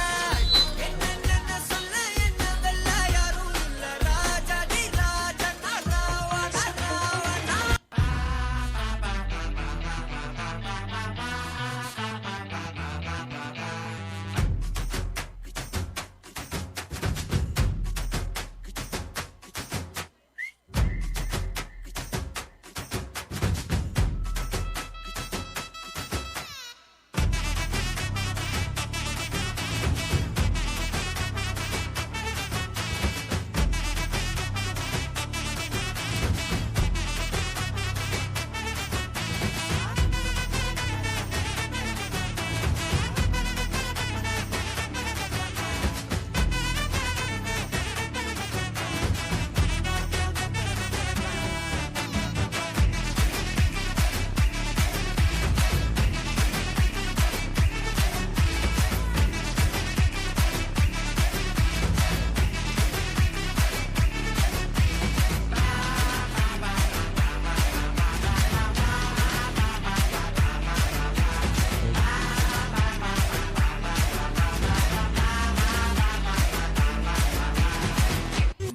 என்னென்ன சொல்ல என்ன வெல்ல யாரும் இல்ல ராஜாதி ராஜனா ராவண ராவணா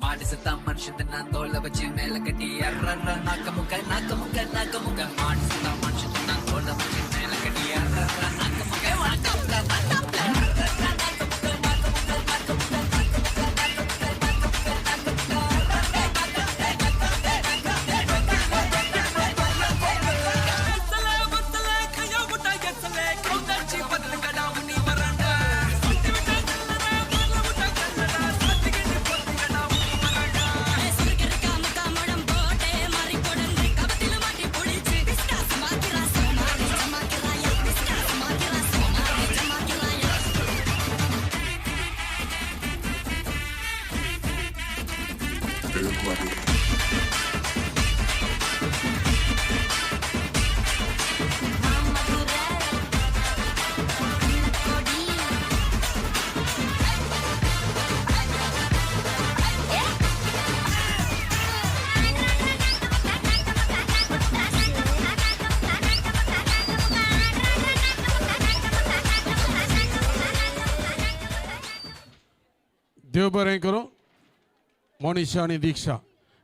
மாடு செத்தா மனுஷன் நான் தோலை வச்சு மேல கட்டி அர்ற நாக்க முக்க மாடு செத்தா மனுஷன் நான் தோலை வச்சு மேல கட்டி அர்ற நாக்க முக்க சுருக்கிருக்காம காமடம் போட்டே மாறி போடுங்க देव बरें करो मोनिशा आणि दीक्षा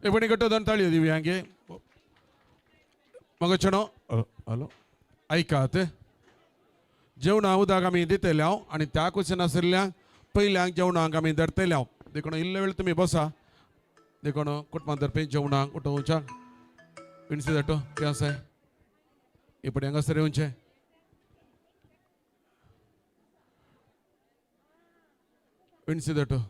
एपणी गट्टो दंताळी दिव्यांगे मग चणो हॅलो ऐकात जेवणा उदक आमी दितल्या आणि त्या कुशीन आशिल्ल्यांक पयल्यांक जेवणाक आमी धरतल्या देखून इल्ले वेळ तुमी बसा देखून कुटुंबां धरपी जेवणाक उठोवच्या विणसी जातो कितें आसाय इपडी हांगासर येवचें विणसी जातो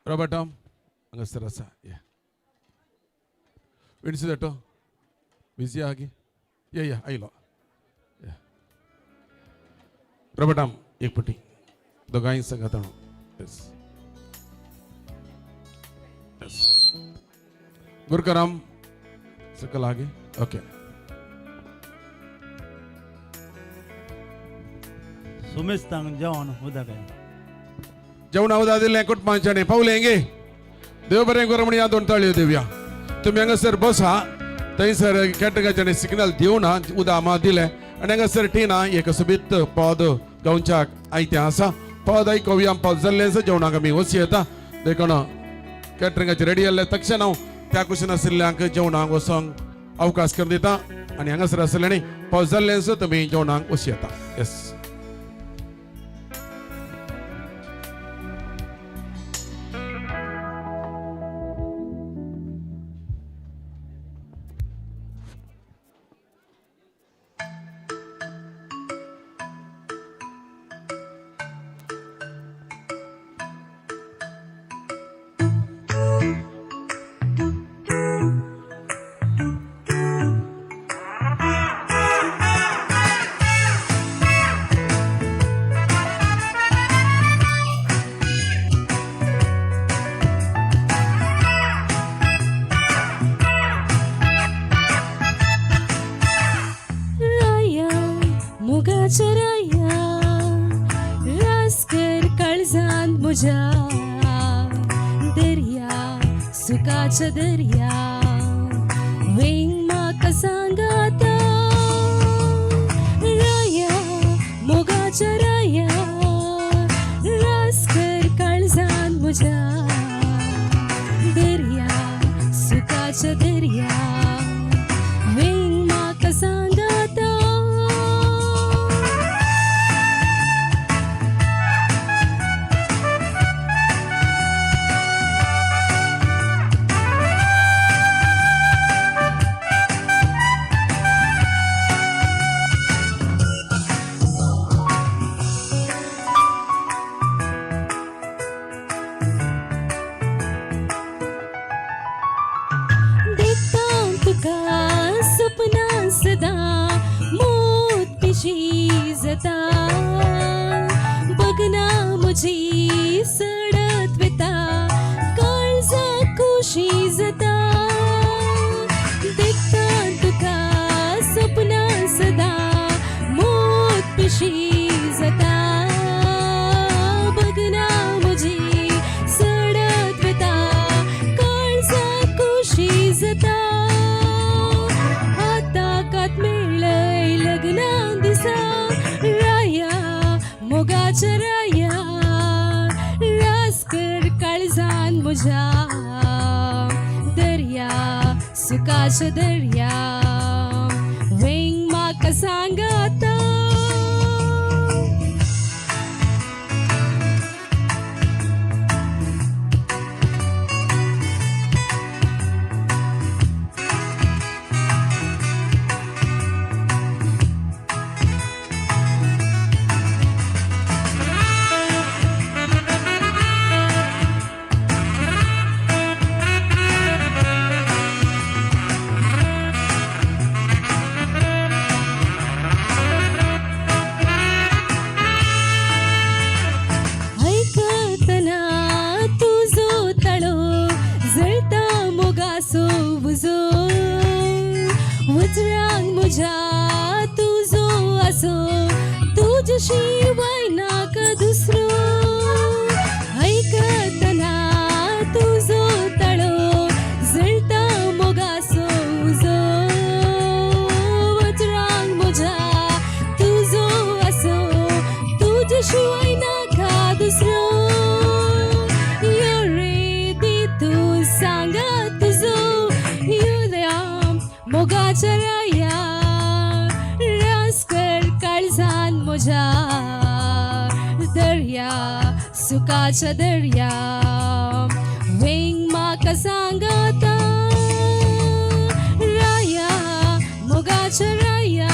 Robertom, hagasar asa, yeah. Vinci dato, busy agi, yeah, ailo, yeah. Robertom, एक पुटी, दोघांनी संगतनो, yes, yes. गुरकराम, सकल आगे, okay. सुमिस्तांग जेवण उदक आहे जेवणा उदा दिल्लें कुटुंबांच्यानी पावलेंगे देव बरें करूं म्हण या दोन ताळयो दिवया तुमी हांगासर बसा थंयसर कॅटगाच्यानी सिग्नल दिवना उदा मा दिलें आनी हांगासर टिना एक सोबीत पद गांवच्याक आयतें आसा पद आयकोवया पद जाल्लें आसा जेवणाक आमी वसी येता देखून कॅटरिंगाचे रेडी जाल्ले तक्षण हांव त्या कुशीन आशिल्ल्यांक जेवणाक वचोंक अवकाश करून दिता आनी हांगासर आशिल्ल्यांनी पद जाल्लें आसा तुमी जेवणाक वसी येता येस चराया रास्कर काळजान मुझ्या दर्या सुकाच्या दर्या वेंग म्हाका सांगाता राया मोगाच्या राया रास्कर काळजान मुझ्या दर्या सुकाच्या दर्या वेंग म्हाका सांगाता सपना सदा मोत पिशी जाता बगना मुझी सडत वेता काळजा खुशी जाता देखता तुका सपना सदा मोत पिशी जाता बगना मुझी सडत वेता काळजा खुशी जाता मेळय लग्ना दिसा राया मोगाच्या राया रास्कर काळजान मुझ्या दर्या सुकाच्या दर्या वेंग म्हाका सांगाता उजरांग मुझ्या तुझो असो तुझ्याशिवाय नाका दुसरो चराया रास कर काळजान म्हज्या दर्या सुखाच्या दर्या वेंग म्हाका सांगता राया मोगाच्या राया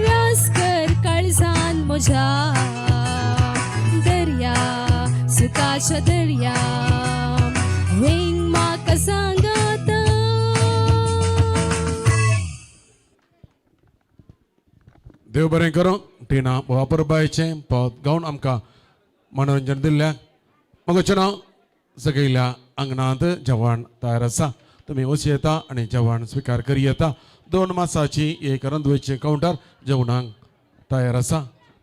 रास कर काळजान म्हज्या दर्या सुखाच्या दर्या वेंग म्हाका सांगता देव बरें करूं टिना वापरबायचें पद गावन आमकां मनोरंजन दिल्ल्या मगोचें नांव सगळ्या आंगणांत जेवण तयार आसा तुमी वच येता आनी जेवण स्विकार करी येता 2 मासाची एक ರಂದುವೆಚ್ಚೆ ಕೌಂಟರ್ ಜವನಾಂಗ್ ತಯಾರಸ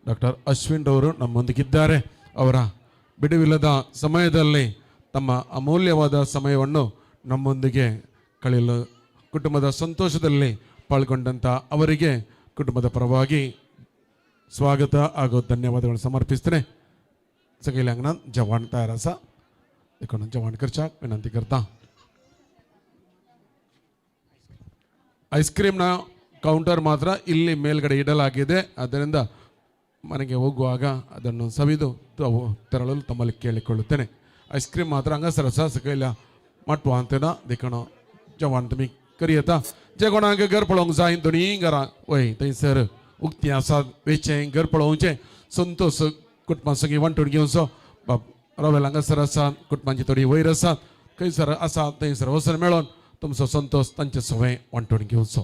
ಡಾಕ್ಟರ್ ಅಶ್ವಿನ್ ಅವರು ನಮ್ಮೊಂದಿಗಿದ್ದಾರೆ ಅವರ ಬಿಡುವಿಲ್ಲದ ಸಮಯದಲ್ಲಿ ತಮ್ಮ ಅಮೂಲ್ಯವಾದ ಸಮಯವನ್ನು ನಮ್ಮೊಂದಿಗೆ ಕಳೆಯಲು ಕುಟುಂಬದ ಸಂತೋಷದಲ್ಲಿ ಪಾಲ್ಗೊಂಡಂಥ ಅವರಿಗೆ ಕುಟುಂಬದ ಪರವಾಗಿ ಸ್ವಾಗತ ಹಾಗೂ ಧನ್ಯವಾದಗಳನ್ನು ಸಮರ್ಪಿಸ್ತೇನೆ सगळे अंगणात जेवण तयार आसा देखून जेवण करच्याक विनंती करता ಐಸ್ ಕ್ರೀಮ್ನ ಕೌಂಟರ್ ಮಾತ್ರ ಇಲ್ಲಿ ಮೇಲ್ಗಡೆ ಇಡಲಾಗಿದೆ ಆದ್ದರಿಂದ ಮನೆಗೆ ಹೋಗುವಾಗ ಅದನ್ನು ಸವಿದು ತೆರಳಲು ತಮ್ಮಲ್ಲಿ ಕೇಳಿಕೊಳ್ಳುತ್ತೇನೆ ಐಸ್ ಕ್ರೀಮ್ ಮಾತ್ರ ಹಂಗಸರಸ सगळ्या मटवांतना देखून जेवण तुमी करी येता जे कोणाक घर पळोवंक जाय दोनी घरां वय थंयसर उक्ती आसा वेचें घर पळोवचें संतोष कुटुंबां सगळीं वांटून घेवचो रवेल हांगासर आसा कुटुंबांची थोडी वयर आसात खंयसर आसा थंयसर वचून मेळोन तुमचो संतोष तांचे सवय वांटून घेवचो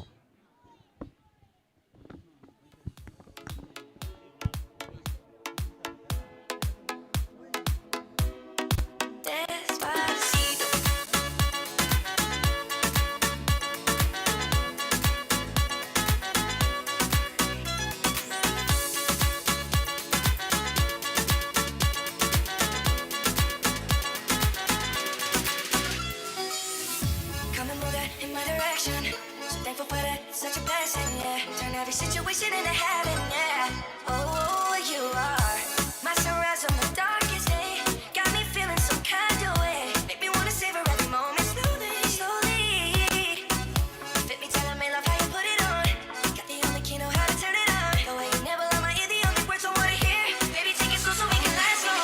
Situation into heaven, yeah. Oh, you are my sunrise on the darkest day. Got me feeling some kind of way. Make me wanna savor every moment slowly, slowly. Fit me, tell me love how you put it on. Got the only key, know how to turn it on. The way you never lie, my ear, the only words I wanna hear. Baby, take it slow so we can last long.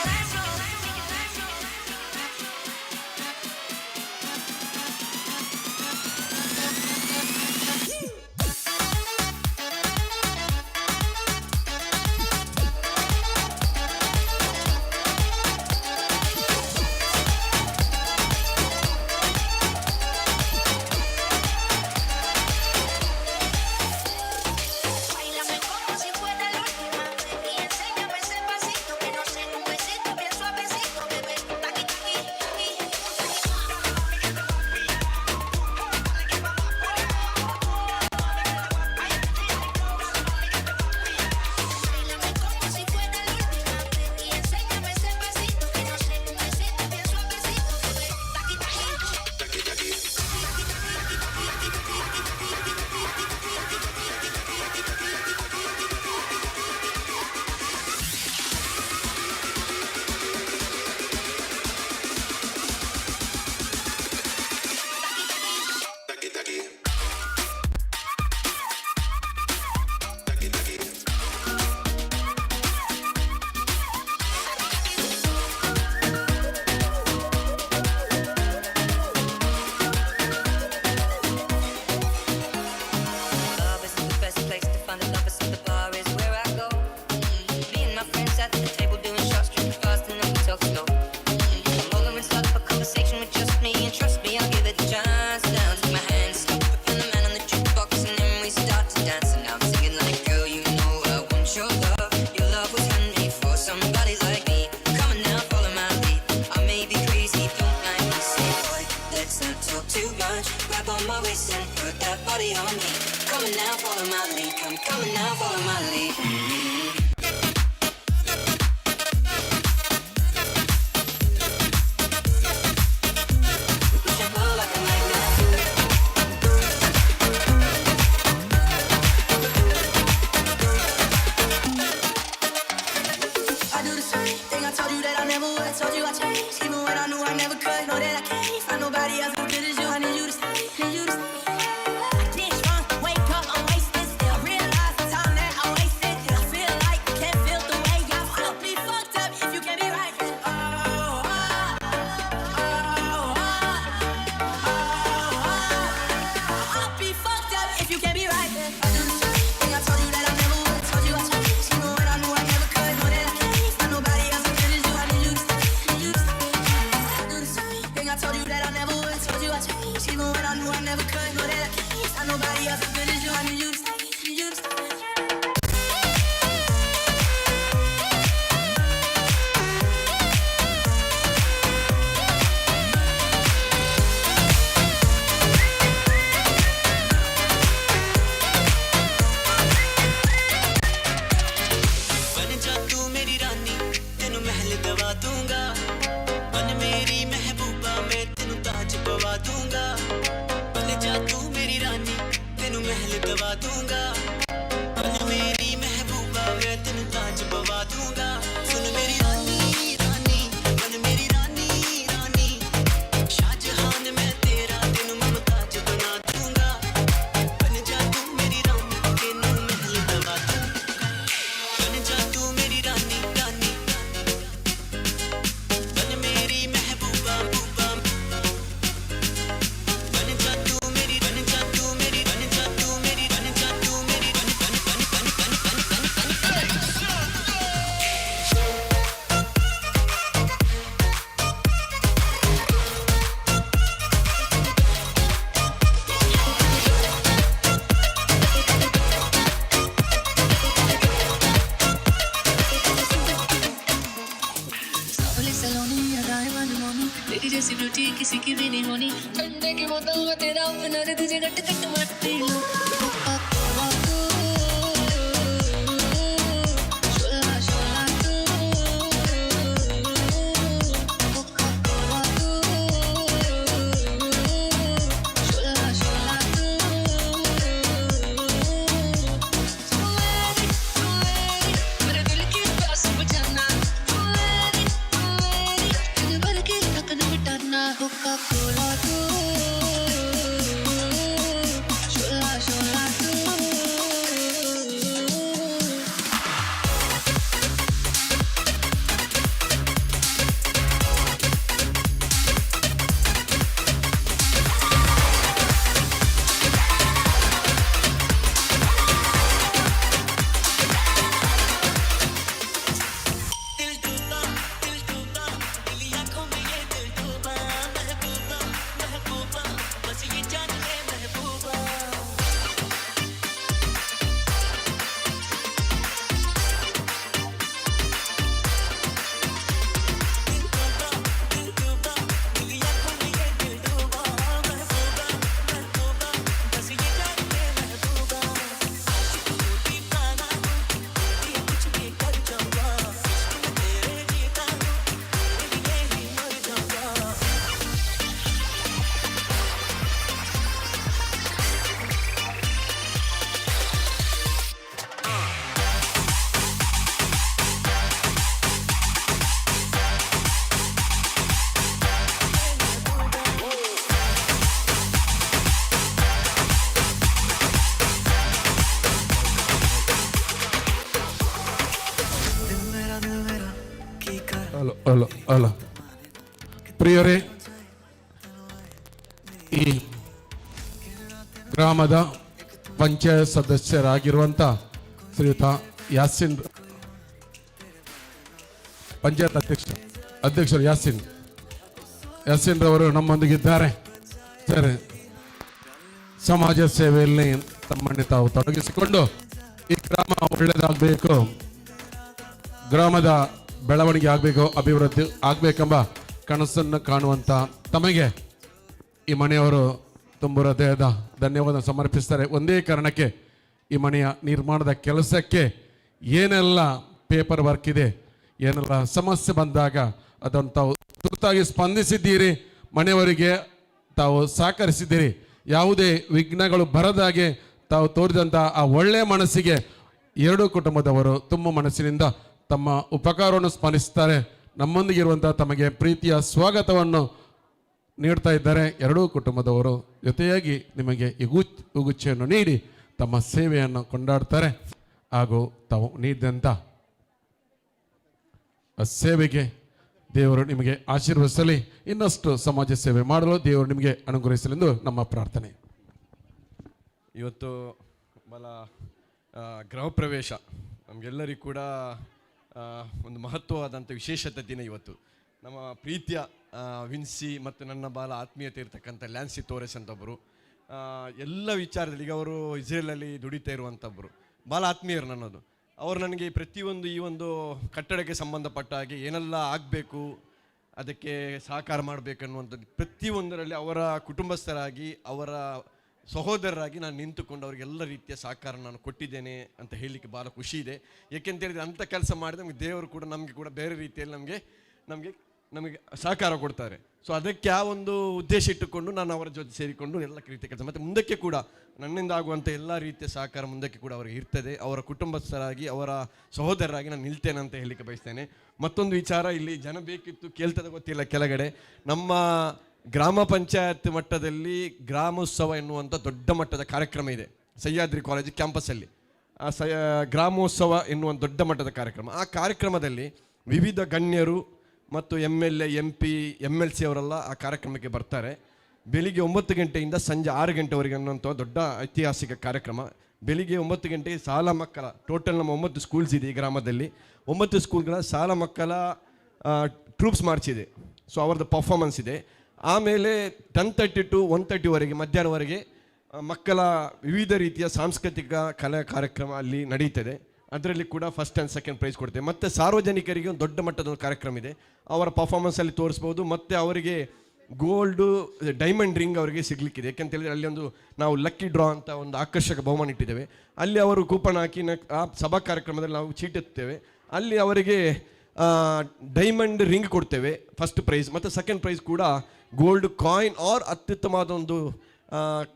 मीठी किसी की भी नहीं होनी ठंडे की बोतल में तेरा अपना दे तुझे गट गट मत पी लो कोका कोला तू शोला शोला तू कोका कोला तू शोला शोला तू मेरे दिल की प्यास बुझाना दिन भर की थकन मिटाना कोका कोला तू शोला शोला तू दिल टूटा दिल आँखों में ये दिल डूबा महबूबा महबूबा बस ये जान ले महबूबा दिल टूटा दिल आँखों में ये दिल डूबा महबूबा महबूबा बस ये जान ले महबूबा आशिक हूँ दीवाना हूँ ये कुछ भी कर जाऊँगा इश्क में तेरे जीता हूँ तेरे लिए ही मर जाऊँगा दिल मेरा की कर ಅಲ್ಲ ಅಲ್ಲ ಅಲ್ಲ ಪ್ರಿಯರೇ, ಈ ಗ್ರಾಮದ ಪಂಚಾಯತ್ ಸದಸ್ಯರಾಗಿರುವಂಥ ಶ್ರೀಯುತ ಯಾಸಿನ್, ಪಂಚಾಯತ್ ಅಧ್ಯಕ್ಷರು ಯಾಸಿನ್ ರವರು ನಮ್ಮೊಂದಿಗಿದ್ದಾರೆ. ಸರಿ, ಸಮಾಜ ಸೇವೆಯಲ್ಲಿ ತಮ್ಮನ್ನು ತಾವು ತೊಡಗಿಸಿಕೊಂಡು ಈ ಗ್ರಾಮ ಒಳ್ಳೆಯದಾಗಬೇಕು, ಗ್ರಾಮದ ಬೆಳವಣಿಗೆ ಆಗಬೇಕು, ಅಭಿವೃದ್ಧಿ ಆಗಬೇಕೆಂಬ ಕನಸನ್ನು ಕಾಣುವಂಥ ತಮಗೆ ಈ ಮನೆಯವರು ತುಂಬ ಹೃದಯದ ಧನ್ಯವಾದ ಸಮರ್ಪಿಸ್ತಾರೆ. ಒಂದೇ ಕಾರಣಕ್ಕೆ ಈ ಮನೆಯ ನಿರ್ಮಾಣದ ಕೆಲಸಕ್ಕೆ ಏನೆಲ್ಲ ಪೇಪರ್ ವರ್ಕ್ ಇದೆ, ಏನೆಲ್ಲ ಸಮಸ್ಯೆ ಬಂದಾಗ ಅದನ್ನು ತಾವು ತುರ್ತಾಗಿ ಸ್ಪಂದಿಸಿದ್ದೀರಿ, ಮನೆಯವರಿಗೆ ತಾವು ಸಹಕರಿಸಿದ್ದೀರಿ. ಯಾವುದೇ ವಿಘ್ನಗಳು ಬರದಾಗೆ ತಾವು ತೋರಿದಂಥ ಆ ಒಳ್ಳೆಯ ಮನಸ್ಸಿಗೆ ಎರಡೂ ಕುಟುಂಬದವರು ತುಂಬ ಮನಸ್ಸಿನಿಂದ ತಮ್ಮ ಉಪಕಾರವನ್ನು ಸ್ಮರಿಸ್ತಾರೆ. ನಮ್ಮೊಂದಿಗಿರುವಂಥ ತಮಗೆ ಪ್ರೀತಿಯ ಸ್ವಾಗತವನ್ನು ನೀಡ್ತಾ ಇದ್ದಾರೆ. ಎರಡೂ ಕುಟುಂಬದವರು ಜೊತೆಯಾಗಿ ನಿಮಗೆ ಉಗುಚ್ಚೆಯನ್ನು ನೀಡಿ ತಮ್ಮ ಸೇವೆಯನ್ನು ಕೊಂಡಾಡ್ತಾರೆ. ಹಾಗೂ ತಾವು ನೀಡಿದಂಥ ಆ ಸೇವೆಗೆ ದೇವರು ನಿಮಗೆ ಆಶೀರ್ವದಿಸಲಿ. ಇನ್ನಷ್ಟು ಸಮಾಜ ಸೇವೆ ಮಾಡಲು ದೇವರು ನಿಮಗೆ ಅನುಗ್ರಹಿಸಲೆಂದು ನಮ್ಮ ಪ್ರಾರ್ಥನೆ. ಇವತ್ತು ಗೃಹ ಪ್ರವೇಶ ನಮಗೆಲ್ಲರಿಗೂ ಕೂಡ ಒಂದು ಮಹತ್ವವಾದಂಥ ವಿಶೇಷತೆ ದಿನ ಇವತ್ತು. ನಮ್ಮ ಪ್ರೀತಿಯ ವಿನ್ಸಿ ಮತ್ತು ನನ್ನ ಭಾಳ ಆತ್ಮೀಯತೆ ಇರತಕ್ಕಂಥ ಲ್ಯಾನ್ಸಿ ತೋರೆಸ್ ಅಂತೊಬ್ಬರು, ಎಲ್ಲ ವಿಚಾರದಲ್ಲಿ ಈಗ ಅವರು ಇಸ್ರೇಲಲ್ಲಿ ದುಡಿತಾ ಇರುವಂಥಬ್ಬರು, ಭಾಳ ಆತ್ಮೀಯರು ನನ್ನದು. ಅವರು ನನಗೆ ಪ್ರತಿಯೊಂದು ಈ ಒಂದು ಕಟ್ಟಡಕ್ಕೆ ಸಂಬಂಧಪಟ್ಟ ಹಾಗೆ ಏನೆಲ್ಲ ಆಗಬೇಕು, ಅದಕ್ಕೆ ಸಹಕಾರ ಮಾಡಬೇಕನ್ನುವಂಥದ್ದು ಪ್ರತಿಯೊಂದರಲ್ಲಿ ಅವರ ಕುಟುಂಬಸ್ಥರಾಗಿ ಅವರ ಸಹೋದರರಾಗಿ ನಾನು ನಿಂತುಕೊಂಡು ಅವರಿಗೆಲ್ಲ ರೀತಿಯ ಸಹಕಾರ ನಾನು ಕೊಟ್ಟಿದ್ದೇನೆ ಅಂತ ಹೇಳಲಿಕ್ಕೆ ಭಾಳ ಖುಷಿ ಇದೆ. ಏಕೆಂತ ಹೇಳಿದರೆ ಅಂಥ ಕೆಲಸ ಮಾಡಿದ್ರೆ ನಮಗೆ ದೇವರು ಕೂಡ ನಮಗೆ ಕೂಡ ಬೇರೆ ರೀತಿಯಲ್ಲಿ ನಮಗೆ ಸಹಕಾರ ಕೊಡ್ತಾರೆ. ಸೊ ಅದಕ್ಕೆ ಆ ಒಂದು ಉದ್ದೇಶ ಇಟ್ಟುಕೊಂಡು ನಾನು ಅವರ ಜೊತೆ ಸೇರಿಕೊಂಡು ಎಲ್ಲ ರೀತಿಯ ಕೆಲಸ, ಮತ್ತು ಮುಂದಕ್ಕೆ ಕೂಡ ನನ್ನಿಂದ ಆಗುವಂಥ ಎಲ್ಲ ರೀತಿಯ ಸಹಕಾರ ಮುಂದಕ್ಕೆ ಕೂಡ ಅವರಿಗೆ ಇರ್ತದೆ. ಅವರ ಕುಟುಂಬಸ್ಥರಾಗಿ ಅವರ ಸಹೋದರರಾಗಿ ನಾನು ನಿಲ್ತೇನೆ ಅಂತ ಹೇಳಲಿಕ್ಕೆ ಬಯಸ್ತೇನೆ. ಮತ್ತೊಂದು ವಿಚಾರ, ಇಲ್ಲಿ ಜನ ಬೇಕಿತ್ತು ಕೇಳ್ತದೆ ಗೊತ್ತಿಲ್ಲ, ಕೆಳಗಡೆ ನಮ್ಮ ಗ್ರಾಮ ಪಂಚಾಯತ್ ಮಟ್ಟದಲ್ಲಿ ಗ್ರಾಮೋತ್ಸವ ಎನ್ನುವಂಥ ದೊಡ್ಡ ಮಟ್ಟದ ಕಾರ್ಯಕ್ರಮ ಇದೆ ಸಹ್ಯಾದ್ರಿ ಕಾಲೇಜ್ ಕ್ಯಾಂಪಸ್ಸಲ್ಲಿ. ಆ ಗ್ರಾಮೋತ್ಸವ ಎನ್ನುವಂಥ ದೊಡ್ಡ ಮಟ್ಟದ ಕಾರ್ಯಕ್ರಮ. ಆ ಕಾರ್ಯಕ್ರಮದಲ್ಲಿ ವಿವಿಧ ಗಣ್ಯರು ಮತ್ತು MLA MP MLC ಅವರೆಲ್ಲ ಆ ಕಾರ್ಯಕ್ರಮಕ್ಕೆ ಬರ್ತಾರೆ. ಬೆಳಿಗ್ಗೆ 9 ಗಂಟೆಯಿಂದ ಸಂಜೆ 6 ಗಂಟೆವರೆಗೆ ಅನ್ನುವಂಥ ದೊಡ್ಡ ಐತಿಹಾಸಿಕ ಕಾರ್ಯಕ್ರಮ. ಬೆಳಿಗ್ಗೆ 9 ಗಂಟೆಗೆ ಶಾಲಾ ಮಕ್ಕಳ, ಟೋಟಲ್ ನಮ್ಮ 9 ಸ್ಕೂಲ್ಸ್ ಇದೆ ಈ ಗ್ರಾಮದಲ್ಲಿ, 9 ಸ್ಕೂಲ್ಗಳ ಶಾಲಾ ಮಕ್ಕಳ ಟ್ರೂಪ್ಸ್ ಮಾರ್ಚ್ ಇದೆ. ಸೊ ಅವರದ್ದು ಪರ್ಫಾರ್ಮೆನ್ಸ್ ಇದೆ. ಆಮೇಲೆ 10:30 to 1:30ವರೆಗೆ ಮಧ್ಯಾಹ್ನವರೆಗೆ ಮಕ್ಕಳ ವಿವಿಧ ರೀತಿಯ ಸಾಂಸ್ಕೃತಿಕ ಕಲಾ ಕಾರ್ಯಕ್ರಮ ಅಲ್ಲಿ ನಡೀತದೆ. ಅದರಲ್ಲಿ ಕೂಡ ಫಸ್ಟ್ ಆ್ಯಂಡ್ ಸೆಕೆಂಡ್ ಪ್ರೈಸ್ ಕೊಡ್ತೇವೆ. ಮತ್ತು ಸಾರ್ವಜನಿಕರಿಗೆ ಒಂದು ದೊಡ್ಡ ಮಟ್ಟದ ಒಂದು ಕಾರ್ಯಕ್ರಮ ಇದೆ, ಅವರ ಪರ್ಫಾರ್ಮೆನ್ಸಲ್ಲಿ ತೋರಿಸ್ಬೋದು. ಮತ್ತು ಅವರಿಗೆ ಗೋಲ್ಡು ಡೈಮಂಡ್ ರಿಂಗ್ ಅವರಿಗೆ ಸಿಗಲಿಕ್ಕಿದೆ. ಯಾಕೆಂತೇಳಿದರೆ ಅಲ್ಲಿ ಒಂದು ನಾವು ಲಕ್ಕಿ ಡ್ರಾ ಅಂತ ಒಂದು ಆಕರ್ಷಕ ಬಹುಮಾನ ಇಟ್ಟಿದ್ದೇವೆ. ಅಲ್ಲಿ ಅವರು ಕೂಪನ್ ಹಾಕಿ ಆ ಸಭಾ ಕಾರ್ಯಕ್ರಮದಲ್ಲಿ ನಾವು ಚೀಟುತ್ತೇವೆ. ಅಲ್ಲಿ ಅವರಿಗೆ ಡೈಮಂಡ್ ರಿಂಗ್ ಕೊಡ್ತೇವೆ ಫಸ್ಟ್ ಪ್ರೈಸ್, ಮತ್ತು ಸೆಕೆಂಡ್ ಪ್ರೈಸ್ ಕೂಡ ಗೋಲ್ಡ್ ಕಾಯಿನ್ ಆರ್ ಅತ್ಯುತ್ತಮವಾದ ಒಂದು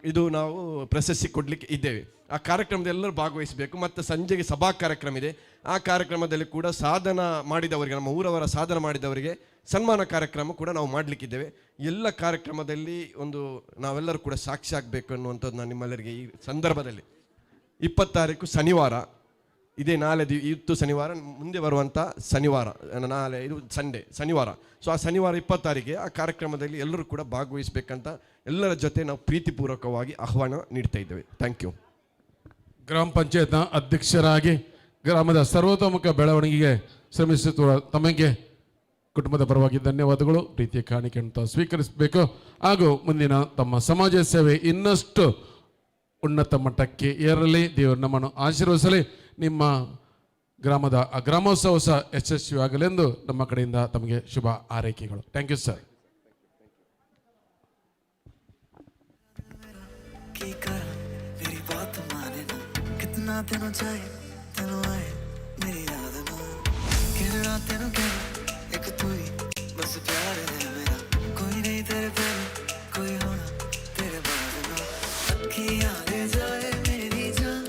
ಇದು ನಾವು ಪ್ರಶಸ್ತಿ ಕೊಡಲಿಕ್ಕೆ ಇದ್ದೇವೆ. ಆ ಕಾರ್ಯಕ್ರಮದಲ್ಲಿ ಎಲ್ಲರೂ ಭಾಗವಹಿಸಬೇಕು. ಮತ್ತು ಸಂಜೆಗೆ ಸಭಾ ಕಾರ್ಯಕ್ರಮ ಇದೆ. ಆ ಕಾರ್ಯಕ್ರಮದಲ್ಲಿ ಕೂಡ ಸಾಧನ ಮಾಡಿದವರಿಗೆ, ನಮ್ಮ ಊರವರ ಸಾಧನ ಮಾಡಿದವರಿಗೆ ಸನ್ಮಾನ ಕಾರ್ಯಕ್ರಮ ಕೂಡ ನಾವು ಮಾಡಲಿಕ್ಕಿದ್ದೇವೆ. ಎಲ್ಲ ಕಾರ್ಯಕ್ರಮದಲ್ಲಿ ಒಂದು ನಾವೆಲ್ಲರೂ ಕೂಡ ಸಾಕ್ಷಿ ಆಗಬೇಕು ಅನ್ನುವಂಥದ್ದು ನಾನು ನಿಮ್ಮೆಲ್ಲರಿಗೆ ಈ ಸಂದರ್ಭದಲ್ಲಿ 20 ತಾರೀಕು ಶನಿವಾರ, ಇದೇ ನಾಳೆ ಇವತ್ತು ಶನಿವಾರ, ಮುಂದೆ ಬರುವಂಥ ಶನಿವಾರ, ನಾಳೆ ಇದು ಸಂಡೇ ಶನಿವಾರ. ಸೊ ಆ ಶನಿವಾರ 20 ತಾರೀಕಿಗೆ ಆ ಕಾರ್ಯಕ್ರಮದಲ್ಲಿ ಎಲ್ಲರೂ ಕೂಡ ಭಾಗವಹಿಸಬೇಕಂತ ಎಲ್ಲರ ಜೊತೆ ನಾವು ಪ್ರೀತಿಪೂರ್ವಕವಾಗಿ ಆಹ್ವಾನ ನೀಡ್ತಾ ಇದ್ದೇವೆ. Thank you. ಗ್ರಾಮ ಪಂಚಾಯತ್ನ ಅಧ್ಯಕ್ಷರಾಗಿ ಗ್ರಾಮದ ಸರ್ವತೋಮುಖ ಬೆಳವಣಿಗೆಗೆ ಶ್ರಮಿಸುತ್ತಿರುವ ತಮಗೆ ಕುಟುಂಬದ ಪರವಾಗಿ ಧನ್ಯವಾದಗಳು. ಪ್ರೀತಿಯ ಕಾಣಿಕೆಯನ್ನು ಸ್ವೀಕರಿಸಬೇಕು ಹಾಗೂ ಮುಂದಿನ ತಮ್ಮ ಸಮಾಜ ಸೇವೆ ಇನ್ನಷ್ಟು ಉನ್ನತ ಮಟ್ಟಕ್ಕೆ ಏರಲಿ. ದೇವರು ನಮ್ಮನ್ನು ಆಶೀರ್ವದಿಸಲಿ. ನಿಮ್ಮ ಗ್ರಾಮದ ಆ ಗ್ರಾಮೋತ್ಸವ ಸಹ ಯಶಸ್ವಿಯಾಗಲೆಂದು ನಮ್ಮ ಕಡೆಯಿಂದ ತಮಗೆ ಶುಭ ಹಾರೈಕೆಗಳು. Thank you sir. तेनों चाहे तेनों आए मेरी याद ना कहना तेनों कह एक तू ही बस प्यार है मेरा, कोई नहीं तेरे पहले कोई होना तेरे बाद ना। अखियां ले जाए मेरी जान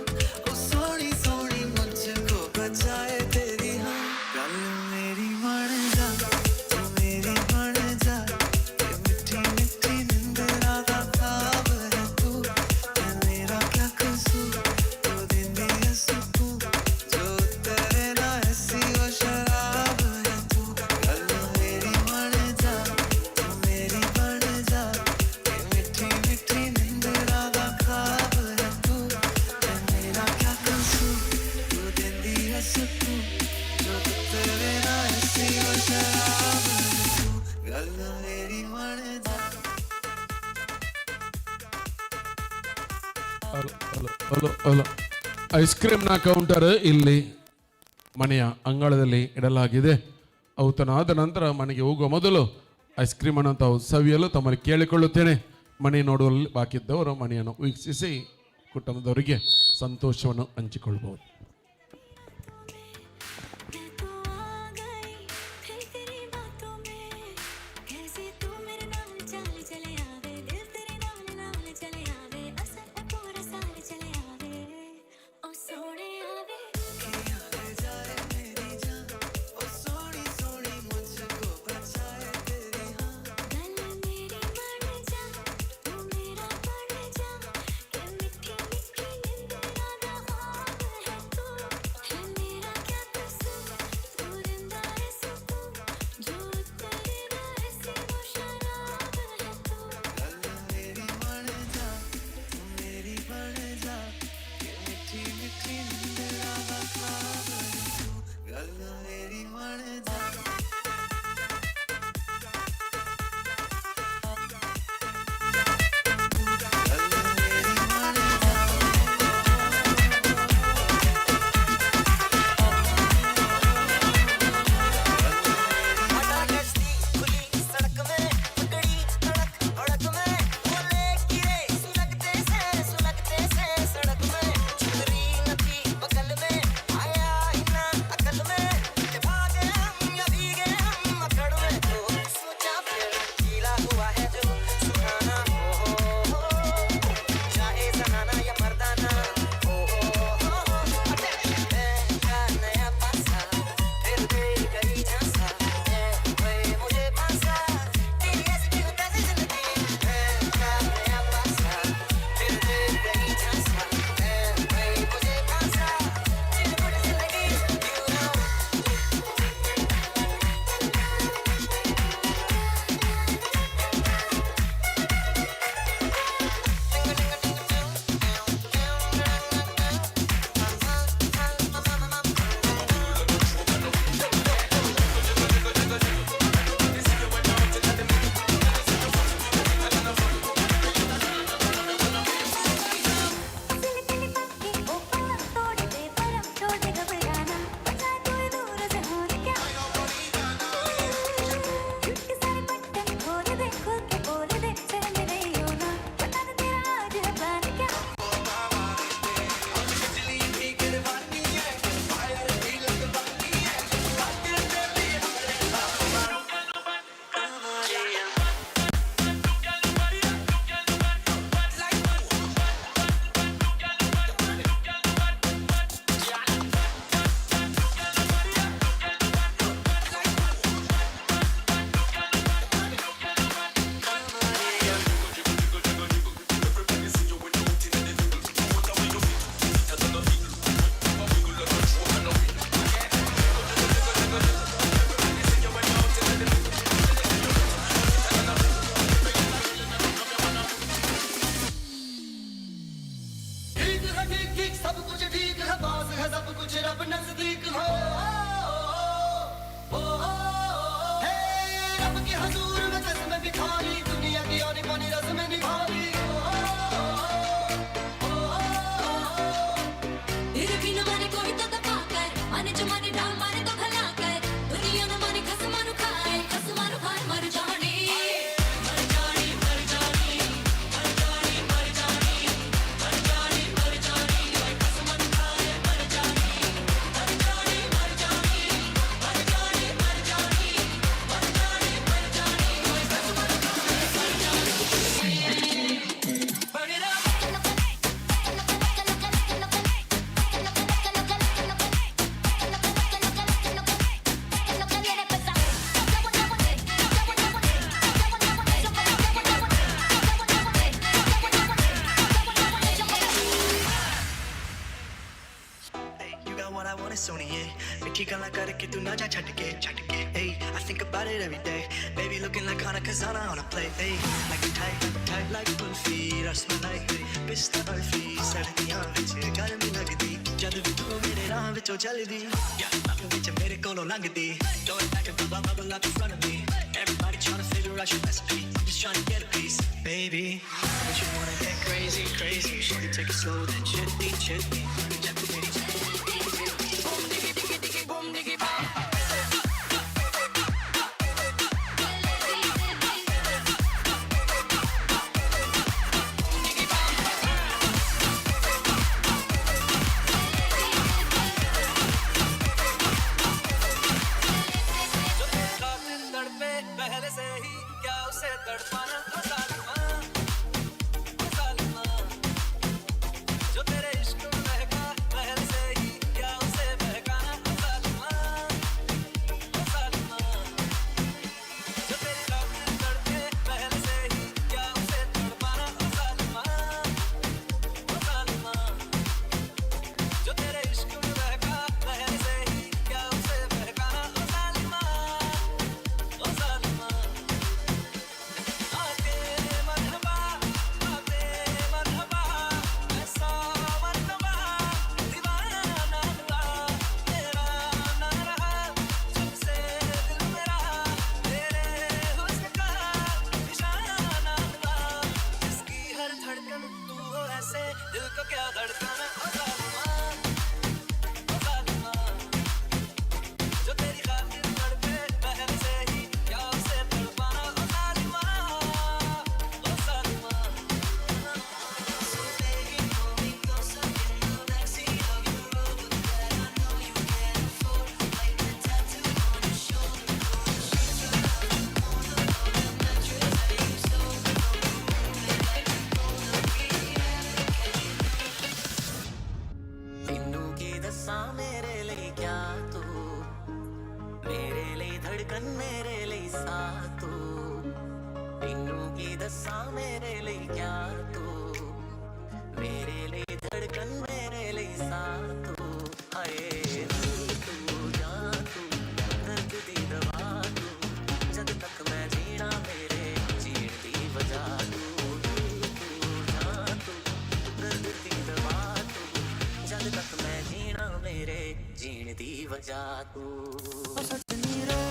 ओ सोनी सोनी मुझको बचाए तेरी हाँ गल मेरी मन जा तू मेरी बन जा ये मिठी मिठी निंदरा दा ख्वाब है तू मेरा क्या कसूर ಐಸ್ ಕ್ರೀಮ್ನ ಕೌಂಟರ್ ಇಲ್ಲಿ ಮನೆಯ ಅಂಗಳದಲ್ಲಿ ಇಡಲಾಗಿದೆ. ಔತಣಾದ ನಂತರ ಮನೆಗೆ ಹೋಗುವ ಮೊದಲು ಐಸ್ ಕ್ರೀಮನ್ನು ತಾವು ಸವಿಯಲು ತಮ್ಮಲ್ಲಿ ಕೇಳಿಕೊಳ್ಳುತ್ತೇನೆ. ಮನೆ ನೋಡುವಲ್ಲಿ ಬಾಕಿ ಇದ್ದವರು ಮನೆಯನ್ನು ವೀಕ್ಷಿಸಿ ಕುಟುಂಬದವರಿಗೆ ಸಂತೋಷವನ್ನು ಹಂಚಿಕೊಳ್ಳಬಹುದು. जब नजदीक हो हे रब के हुजूर में कसम बिठा ली दुनिया की आनी पानी रस्म निभा ली तेरे बिन माने कोई तो दबा कर माने जो माने डाल माने तो भला कर दुनिया न माने खसमानु खाए मर जाने You got what I want, it's only it. Mithi gala karke tu na ja chhatke. Hey, I think about it every day. Baby looking like Hana Kazana on a plate. Hey, like you tight like kulfi, rasmalai, pista barfi, sardiyan vich garmi lagdi. Jad vi tu mere raah vichon chaldi, yeah, vich mere kolo langdi. Throw it back and bubble bubble up in front of me. Everybody tryna figure out your recipe. I'm just tryna get a piece, baby. Don't you wanna get crazy, crazy? Shorty, take it slow, then chitty, chitty. पहले से ही क्या उसे तड़पाना ओ जालिमा जो तेरे इश्क में बहका पहले से ही क्या उसे बहकाना ओ जालिमा जो तेरी खातिर तड़पे पहले से ही क्या उसे तड़पाना ओ जालिमा जो तेरे इश्क में बहका पहले से ही क्या उसे बहकाना ओ जालिमा दिल को क्या धड़काना ओ जालिमा जो तेरी खातिर तड़पे पहले से ही क्या उसे तड़पाना ओ जालिमा So baby, hold me closer in the backseat of your Rover that I know you can't afford, like the tattoo on your shoulder, the sheets are the corner of the mattress that you stole, the room like the corner तेनू की दसा मेरे लिए क्या तू मेरे लिए धड़कन मेरे लिए सा तू तेनू की दसा मेरे लिए क्या तू मेरे लिए धड़कन मेरे लिए सा तू हाय तू जा तू दर्द दी दवा तू जद तक मैं जीना मेरे जीण दी वजह तू जा तू दर्द दी दवा तू जद तक मैं जीना मेरे जीण दी वजह तू सजनी रे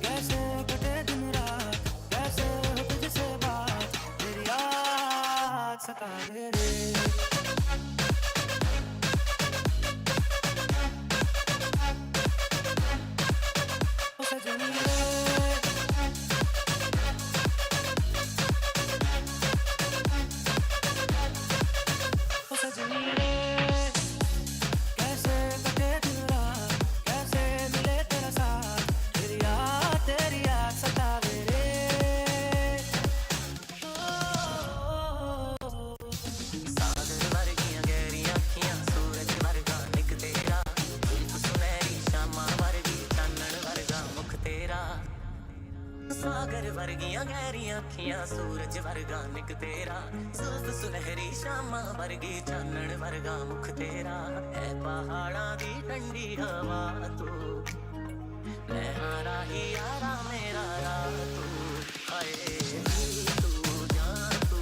कैसे कटे दिन रात कैसे हो तुझसे बात तेरी याद सताए रे सजनी रे सजनी रे कैसे कटे दिन रात कैसे मिले तेरा साथ तेरी याद सतावे रे सागर वर्गियां गहरियां अखियां सूरज वर्गा निक तेरा रूप सुनहरी शामां वर्गी चानण वर्गा मुख तेरा सागर वर्गियां गहरियां अखियां सूरज वर्गा निक तेरा जुल्फ सुनहरी शामां वर्गी चानण वर्गा मुख तेरा है पहाड़ां दी ठंडी हवा तू मैं हारा ही यारा मेरा राह तू हाय तू जा तू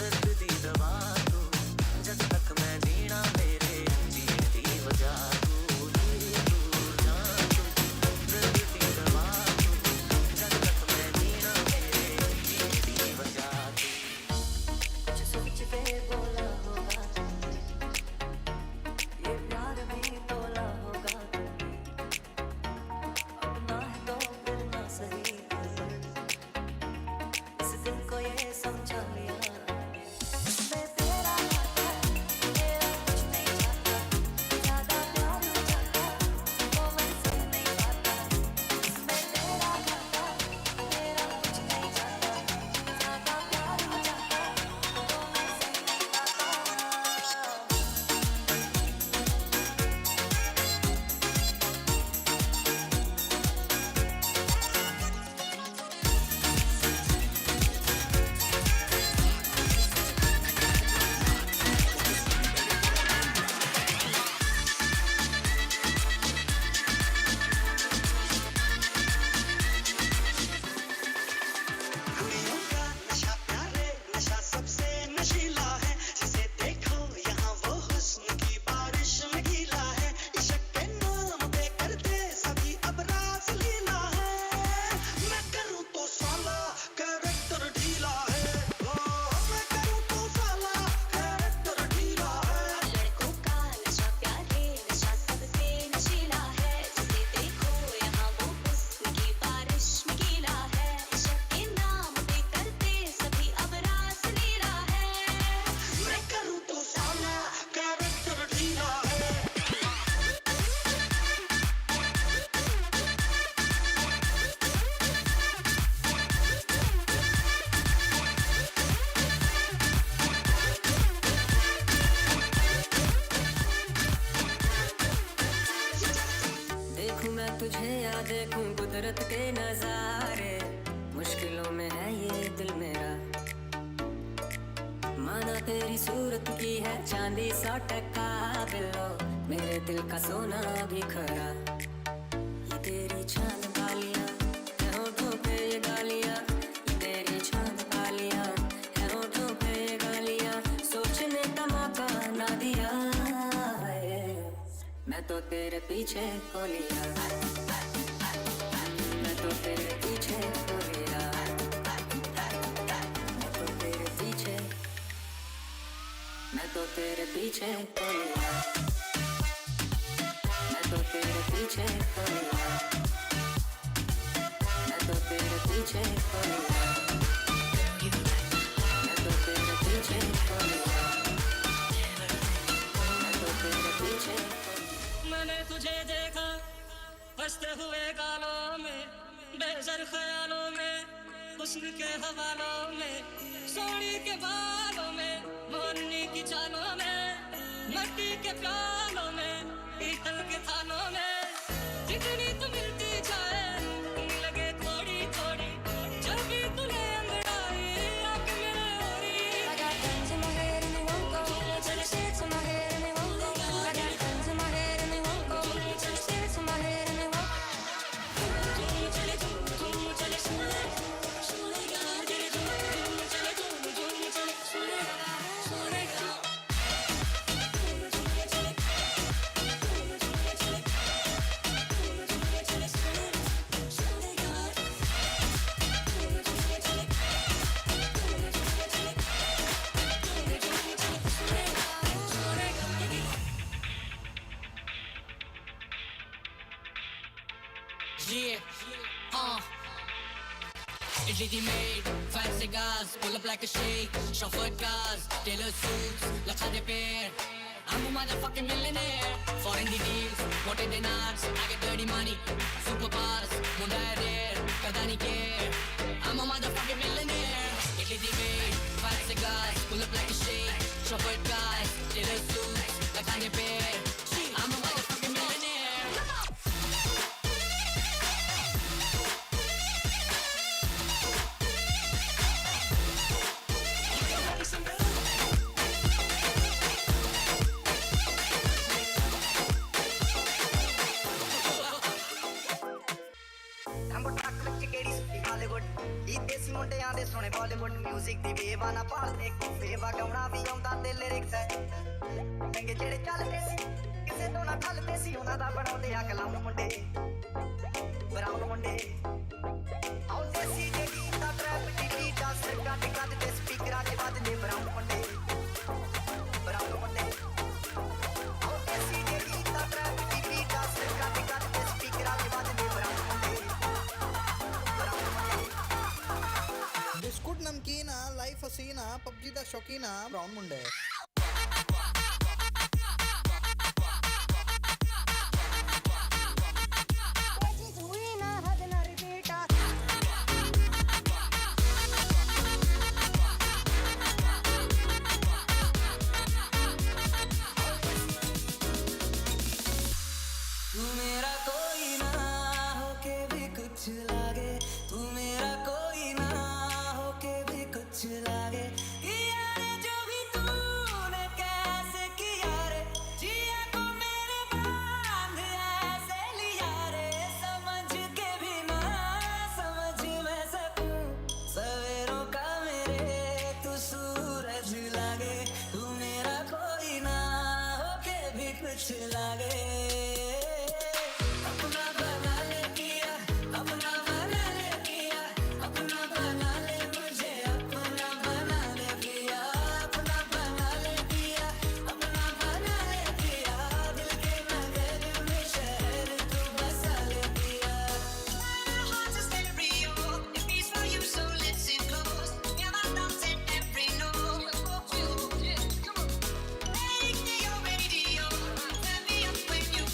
दर्द दी दवा तू जद तक मैं जीना मेरे जीण दी वजह कुदरत के नजारे, मुश्किलों में है ये दिल मेरा। माना तेरी सूरत की है चांदी 100 टका बिलो, मेरे दिल का सोना भी खरा। ये तेरी चांद बालियां है होठों पे ये गालियां, ये तेरी चांद बालियां है होठों पे ये गालियां, सोचने का मौका ना दिया है। मैं तो तेरे पीछे को लिया, मैं तो तेरे पीछे को लिया, मैं तो तेरे पीछे, मैं तो तेरे पीछे को लिया, मैं तो तेरे पीछे को लिया, मैं तो तेरे पीछे को लिया, मैं तो तेरे पीछे को लिया, मैं तो तेरे पीछे। मैंने तुझे देखा हंसते हुए गालों में, बेज़र ख्यालों में, हुस्न के हवालों में, सोनी के बालों में, मोरनी की चालों में, मट्टी के प्यालों में, पीतल के थानों में, जितनी तू मिलती जाए लगे थोड़ी थोड़ी, जब भी तूने अंगड़ाई आंख मेरे ओरी। I got guns in my head and they won't go, till the shit's in my head and they won't go. I got guns in my head and they won't go, till the shit's in my head and they won't go. Ready-made, fancy cars, pull up like a shake, chauffeured cars, tailor suits, lakha de pair. I'm a motherfucking millionaire. Foreign the deals, quoted in arts, I get dirty money, superpowers, munda rare, kadani care. I'm a motherfucking millionaire. Ready-made, fancy cars, pull up like a shake, chauffeured cars, tailor suits, lakha de pair. I'm a motherfucking millionaire. ਦੇਸੀ ਮੁੰਡਿਆਂ ਦੇ ਸੋਹਣੇ Bollywood music ਦੀ ਵੇਵਾ ਨਾ ਭਾਲਦੇ ਵੇਵਾ ਗਾਉਣਾ ਵੀ ਆਉਂਦਾ ਤੇ lyrics ਚੰਗੇ ਜਿਹੜੇ ਚੱਲਦੇ ਸੀ ਕਿਸੇ ਤੋਂ ਨਾ ਠੱਲਦੇ ਸੀ ਉਹਨਾਂ ਦਾ ਬਣਾਉਂਦੇ ਆ ਕਲਾਮ ਮੁੰਡੇ ਬਰਾਉਨ ਮੁੰਡੇ ਆਉਂਦੇ ਸੀ ਜੇ ਗੀਤ ਦਾ ਟਰੈਪ ਦੀ ਬੀਟ ਆ ਸਿਰ ਕੱਟ ਕੱਟ ਤੇ ਸਪੀਕਰਾਂ 'ਚ ਵੱਜਦੇ ਬਰਾਉਨ ਮੁੰਡੇ ਬਰਾਉਨ ਮੁੰਡੇ ਆਉਂਦੇ ਸੀ ਜੇ ਗੀਤ ਦਾ ਟਰੈਪ ਦੀ ਬੀਟ ਆ ਸਿਰ ਕੱਟ ਕੱਟ ਤੇ ਸਪੀਕਰਾਂ 'ਚ ਵੱਜਦੇ ਬਰਾਉਨ ਮੁੰਡੇ बिस्कुट नमकीन लाइफ हसीना पबजी दा शौकीना ब्राउन मुंडे तू मेरा कोई ना होके भी कुछ लागे, तू मेरा कोई ना होके भी कुछ लागे। किया रे जो भी तूने कैसे किया रे, जिया को मेरे बांध ऐसे लिया रे, समझ के भी ना समझ मैं सकूं सवेरों का मेरे तू सूरज लागे, तू मेरा कोई ना होके भी कुछ लागे। अपना बना ले किया, अपना बना ले किया, अपना बना ले मुझे, अपना बना ले किया, अपना बना ले किया, अपना बना ले किया, दिल के नगर में शहर तू बसा ले KIA. My heart's a stereo, it beats for you so listen close, yeah my thoughts in every note. Make me your radio, turn me up when you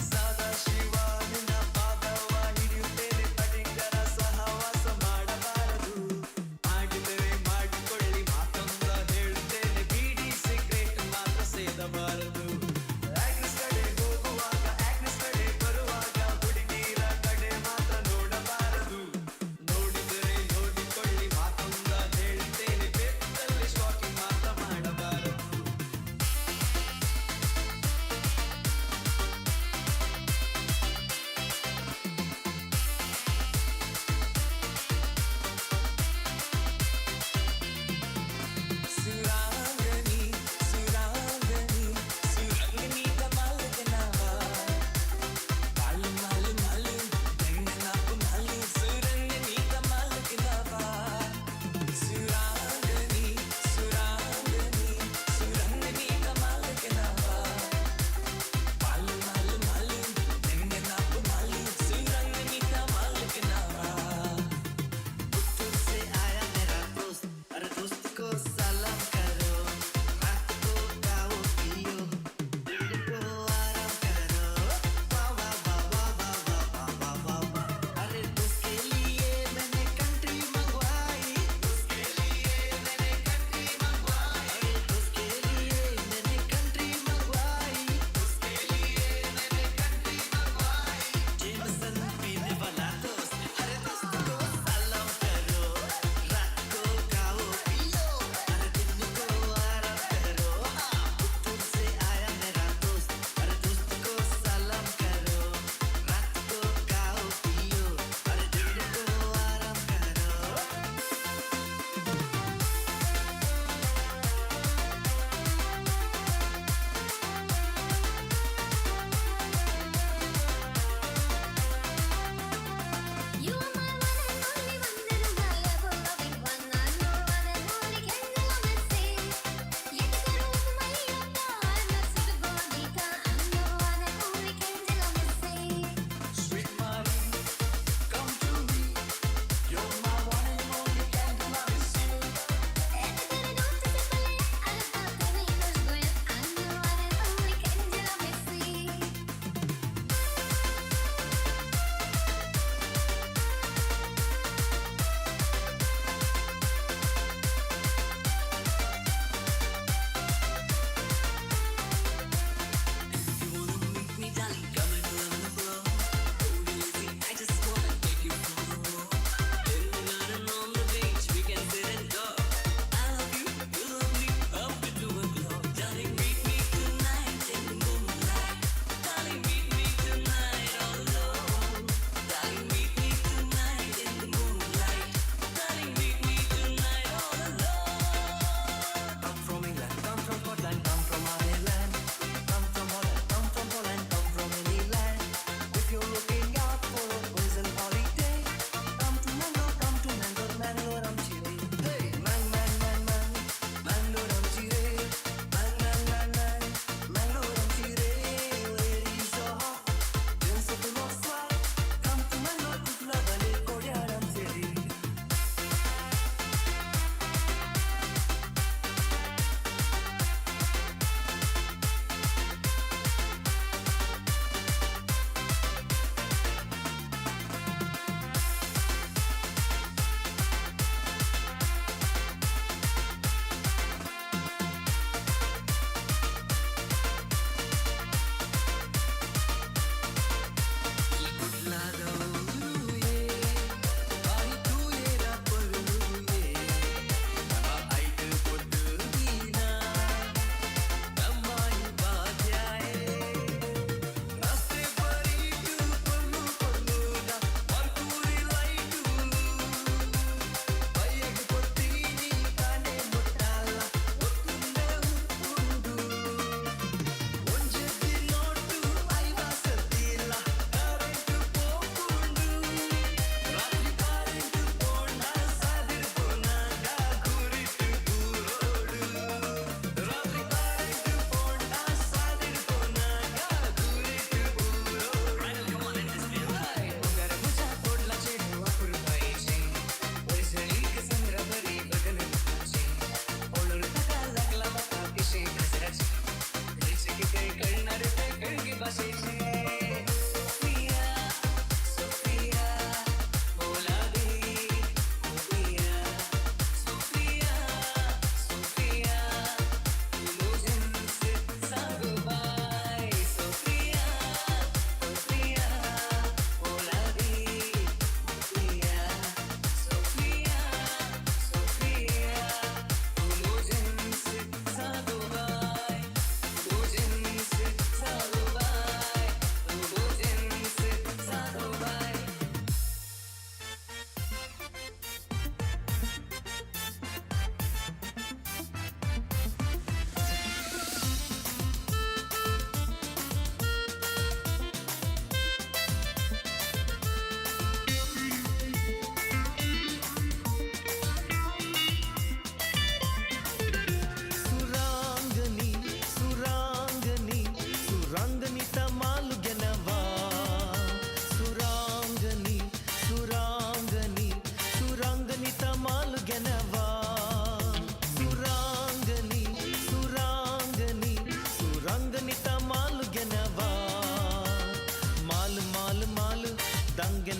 ಸದಾ ಶಿವ ನಿನ್ನ ಪಾದವ ಹಿಡಿಯುತ್ತೇನೆ ತಡಿಂಗರ ಸಹ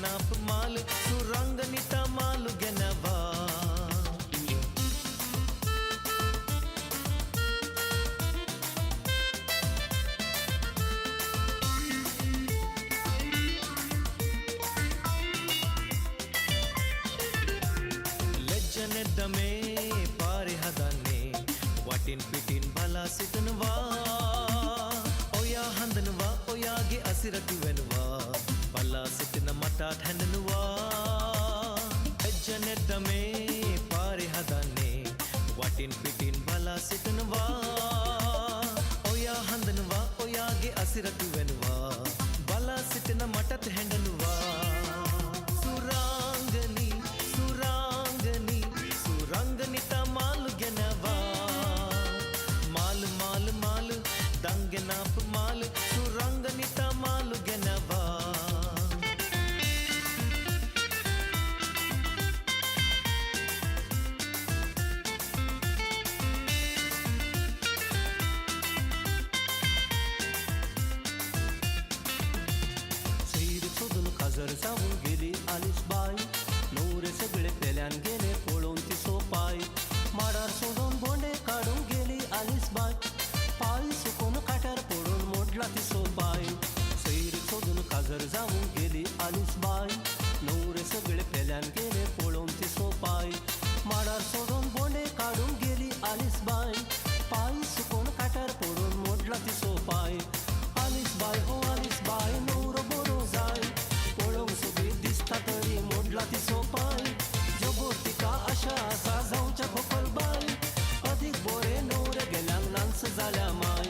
दांगेनाप माल सुरांगनिता माल गेनवा लज्जनेद्दमे पारे हदाने वाटिन पिटिन भला सितनवा ओया हंदनवा ओयागे असिरटुवेनवा भला सितन मटाट हंदनवा लज्जनेद्दमे पारे हदाने वाटिन पिटिन भला सितनवा ओया हंदनवा ओयागे असिरटुवेनवा भला सितन मटत हंदनवा सुरांगनी सुरांगनी सुरांगनिता माल गेनवा माल माल माल दांगेनाप माल सुरांगनिता माल गेनवा सैर सोडून खाजर जाऊन गेली आलीस बाई नवरे सगळे पेल्यान गेले पळून ती सोपाय माडार सोडून बोंडे काढून गेली आलीस बाई पाय सुकून काट्यार पडून मोडला ती सोपाय सैर सोडून खाजर जाऊन गेली आलीस बाई नवरे सगळे पेल्यान गेले पळून ती सोपाय माडार सोडून बोंडे काढून गेली आलीस बाई पाय सुकून काट्यार पडून मोडला ती सोपाय आलीस बाय हो आलीस बाय नवरो बरो जाय पळोवंक सोबी दिसता तरी मोडला ती सोपाय जगो तिका आशा आसा जावच्या खोकल बाय अदीक बोरे नवरे गेल्यांक नांच जाल्या माय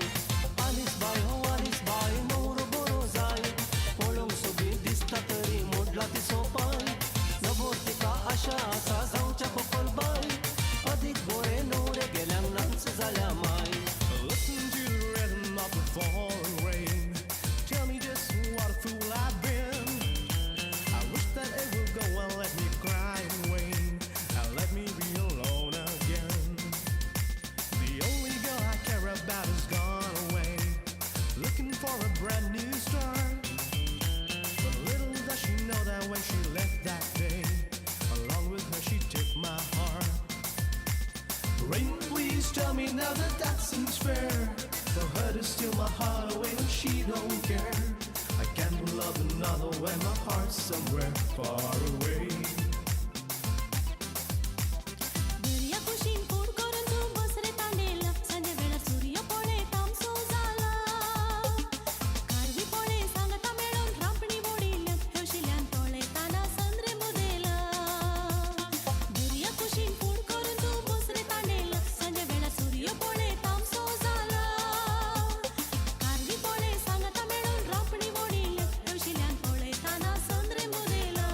आलीस बाय हो आलीस बाय नवरो बरो जाय पळोवंक सोबी दिसता तरी मोडला ती सोपाय जगो तिका आशा आसा जावच्या खोकल बाय अदीक बोरे नवरे गेल्यांक नांच जाल्या माय Listen to the rhythm of the falling rain. Tell me just what a fool I've been. I wish that it would go and let me cry and wane and let me be alone again. The only girl I care about is gone away, looking for a brand new start. But little does she know that when she left that day, along with her she took my heart. Rain, please tell me now that that seems fair. For her to steal my heart away and she don't care. I can't love another when my heart's somewhere far away. दर्या कुशीन फोड करून तू बस रे तांडेला संजे वेळा सूर्य पळे तामसो जाला कारवी पळे सांगता मेळून रापणी बोडिल्या ठेवशिल्यान तोळे ताना संद्रे मुदेला दर्या कुशीन फोड करून तू बस रे तांडेला संजे वेळा सूर्य पळे तामसो जाला कारवी पळे सांगता मेळून रापणी बोडिल्या ठेवशिल्यान तोळे ताना संद्रे मुदेला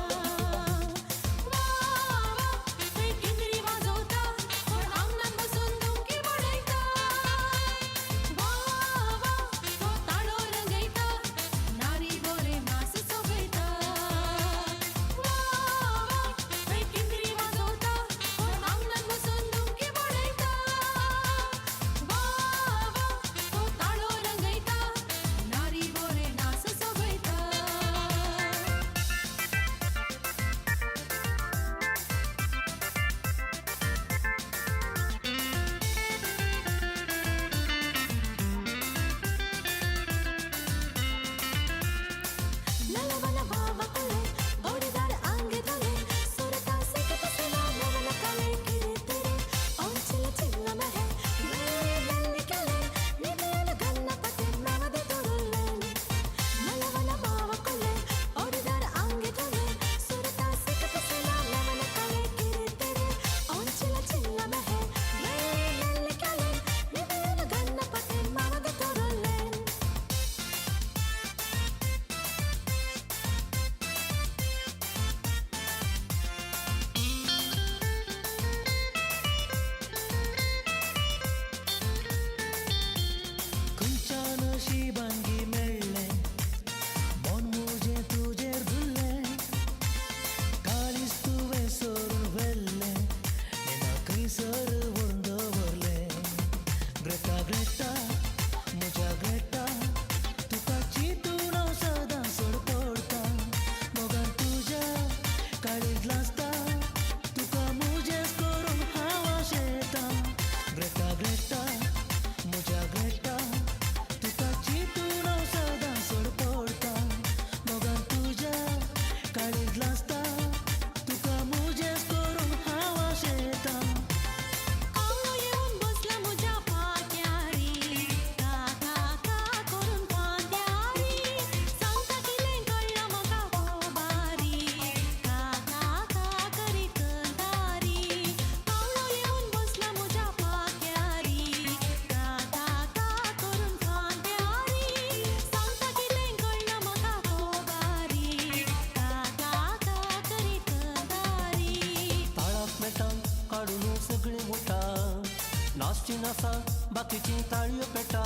नाचा बाकीची ताळयो पेटा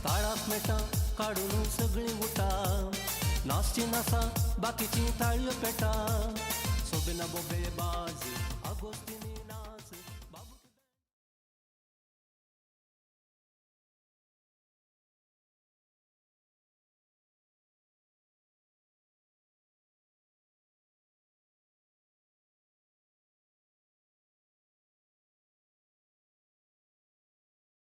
ताळाक मेटा काढून सगळी उठा नाचची नाचा बाकीची ताळयो पेटा सोबिना बोबे बाजी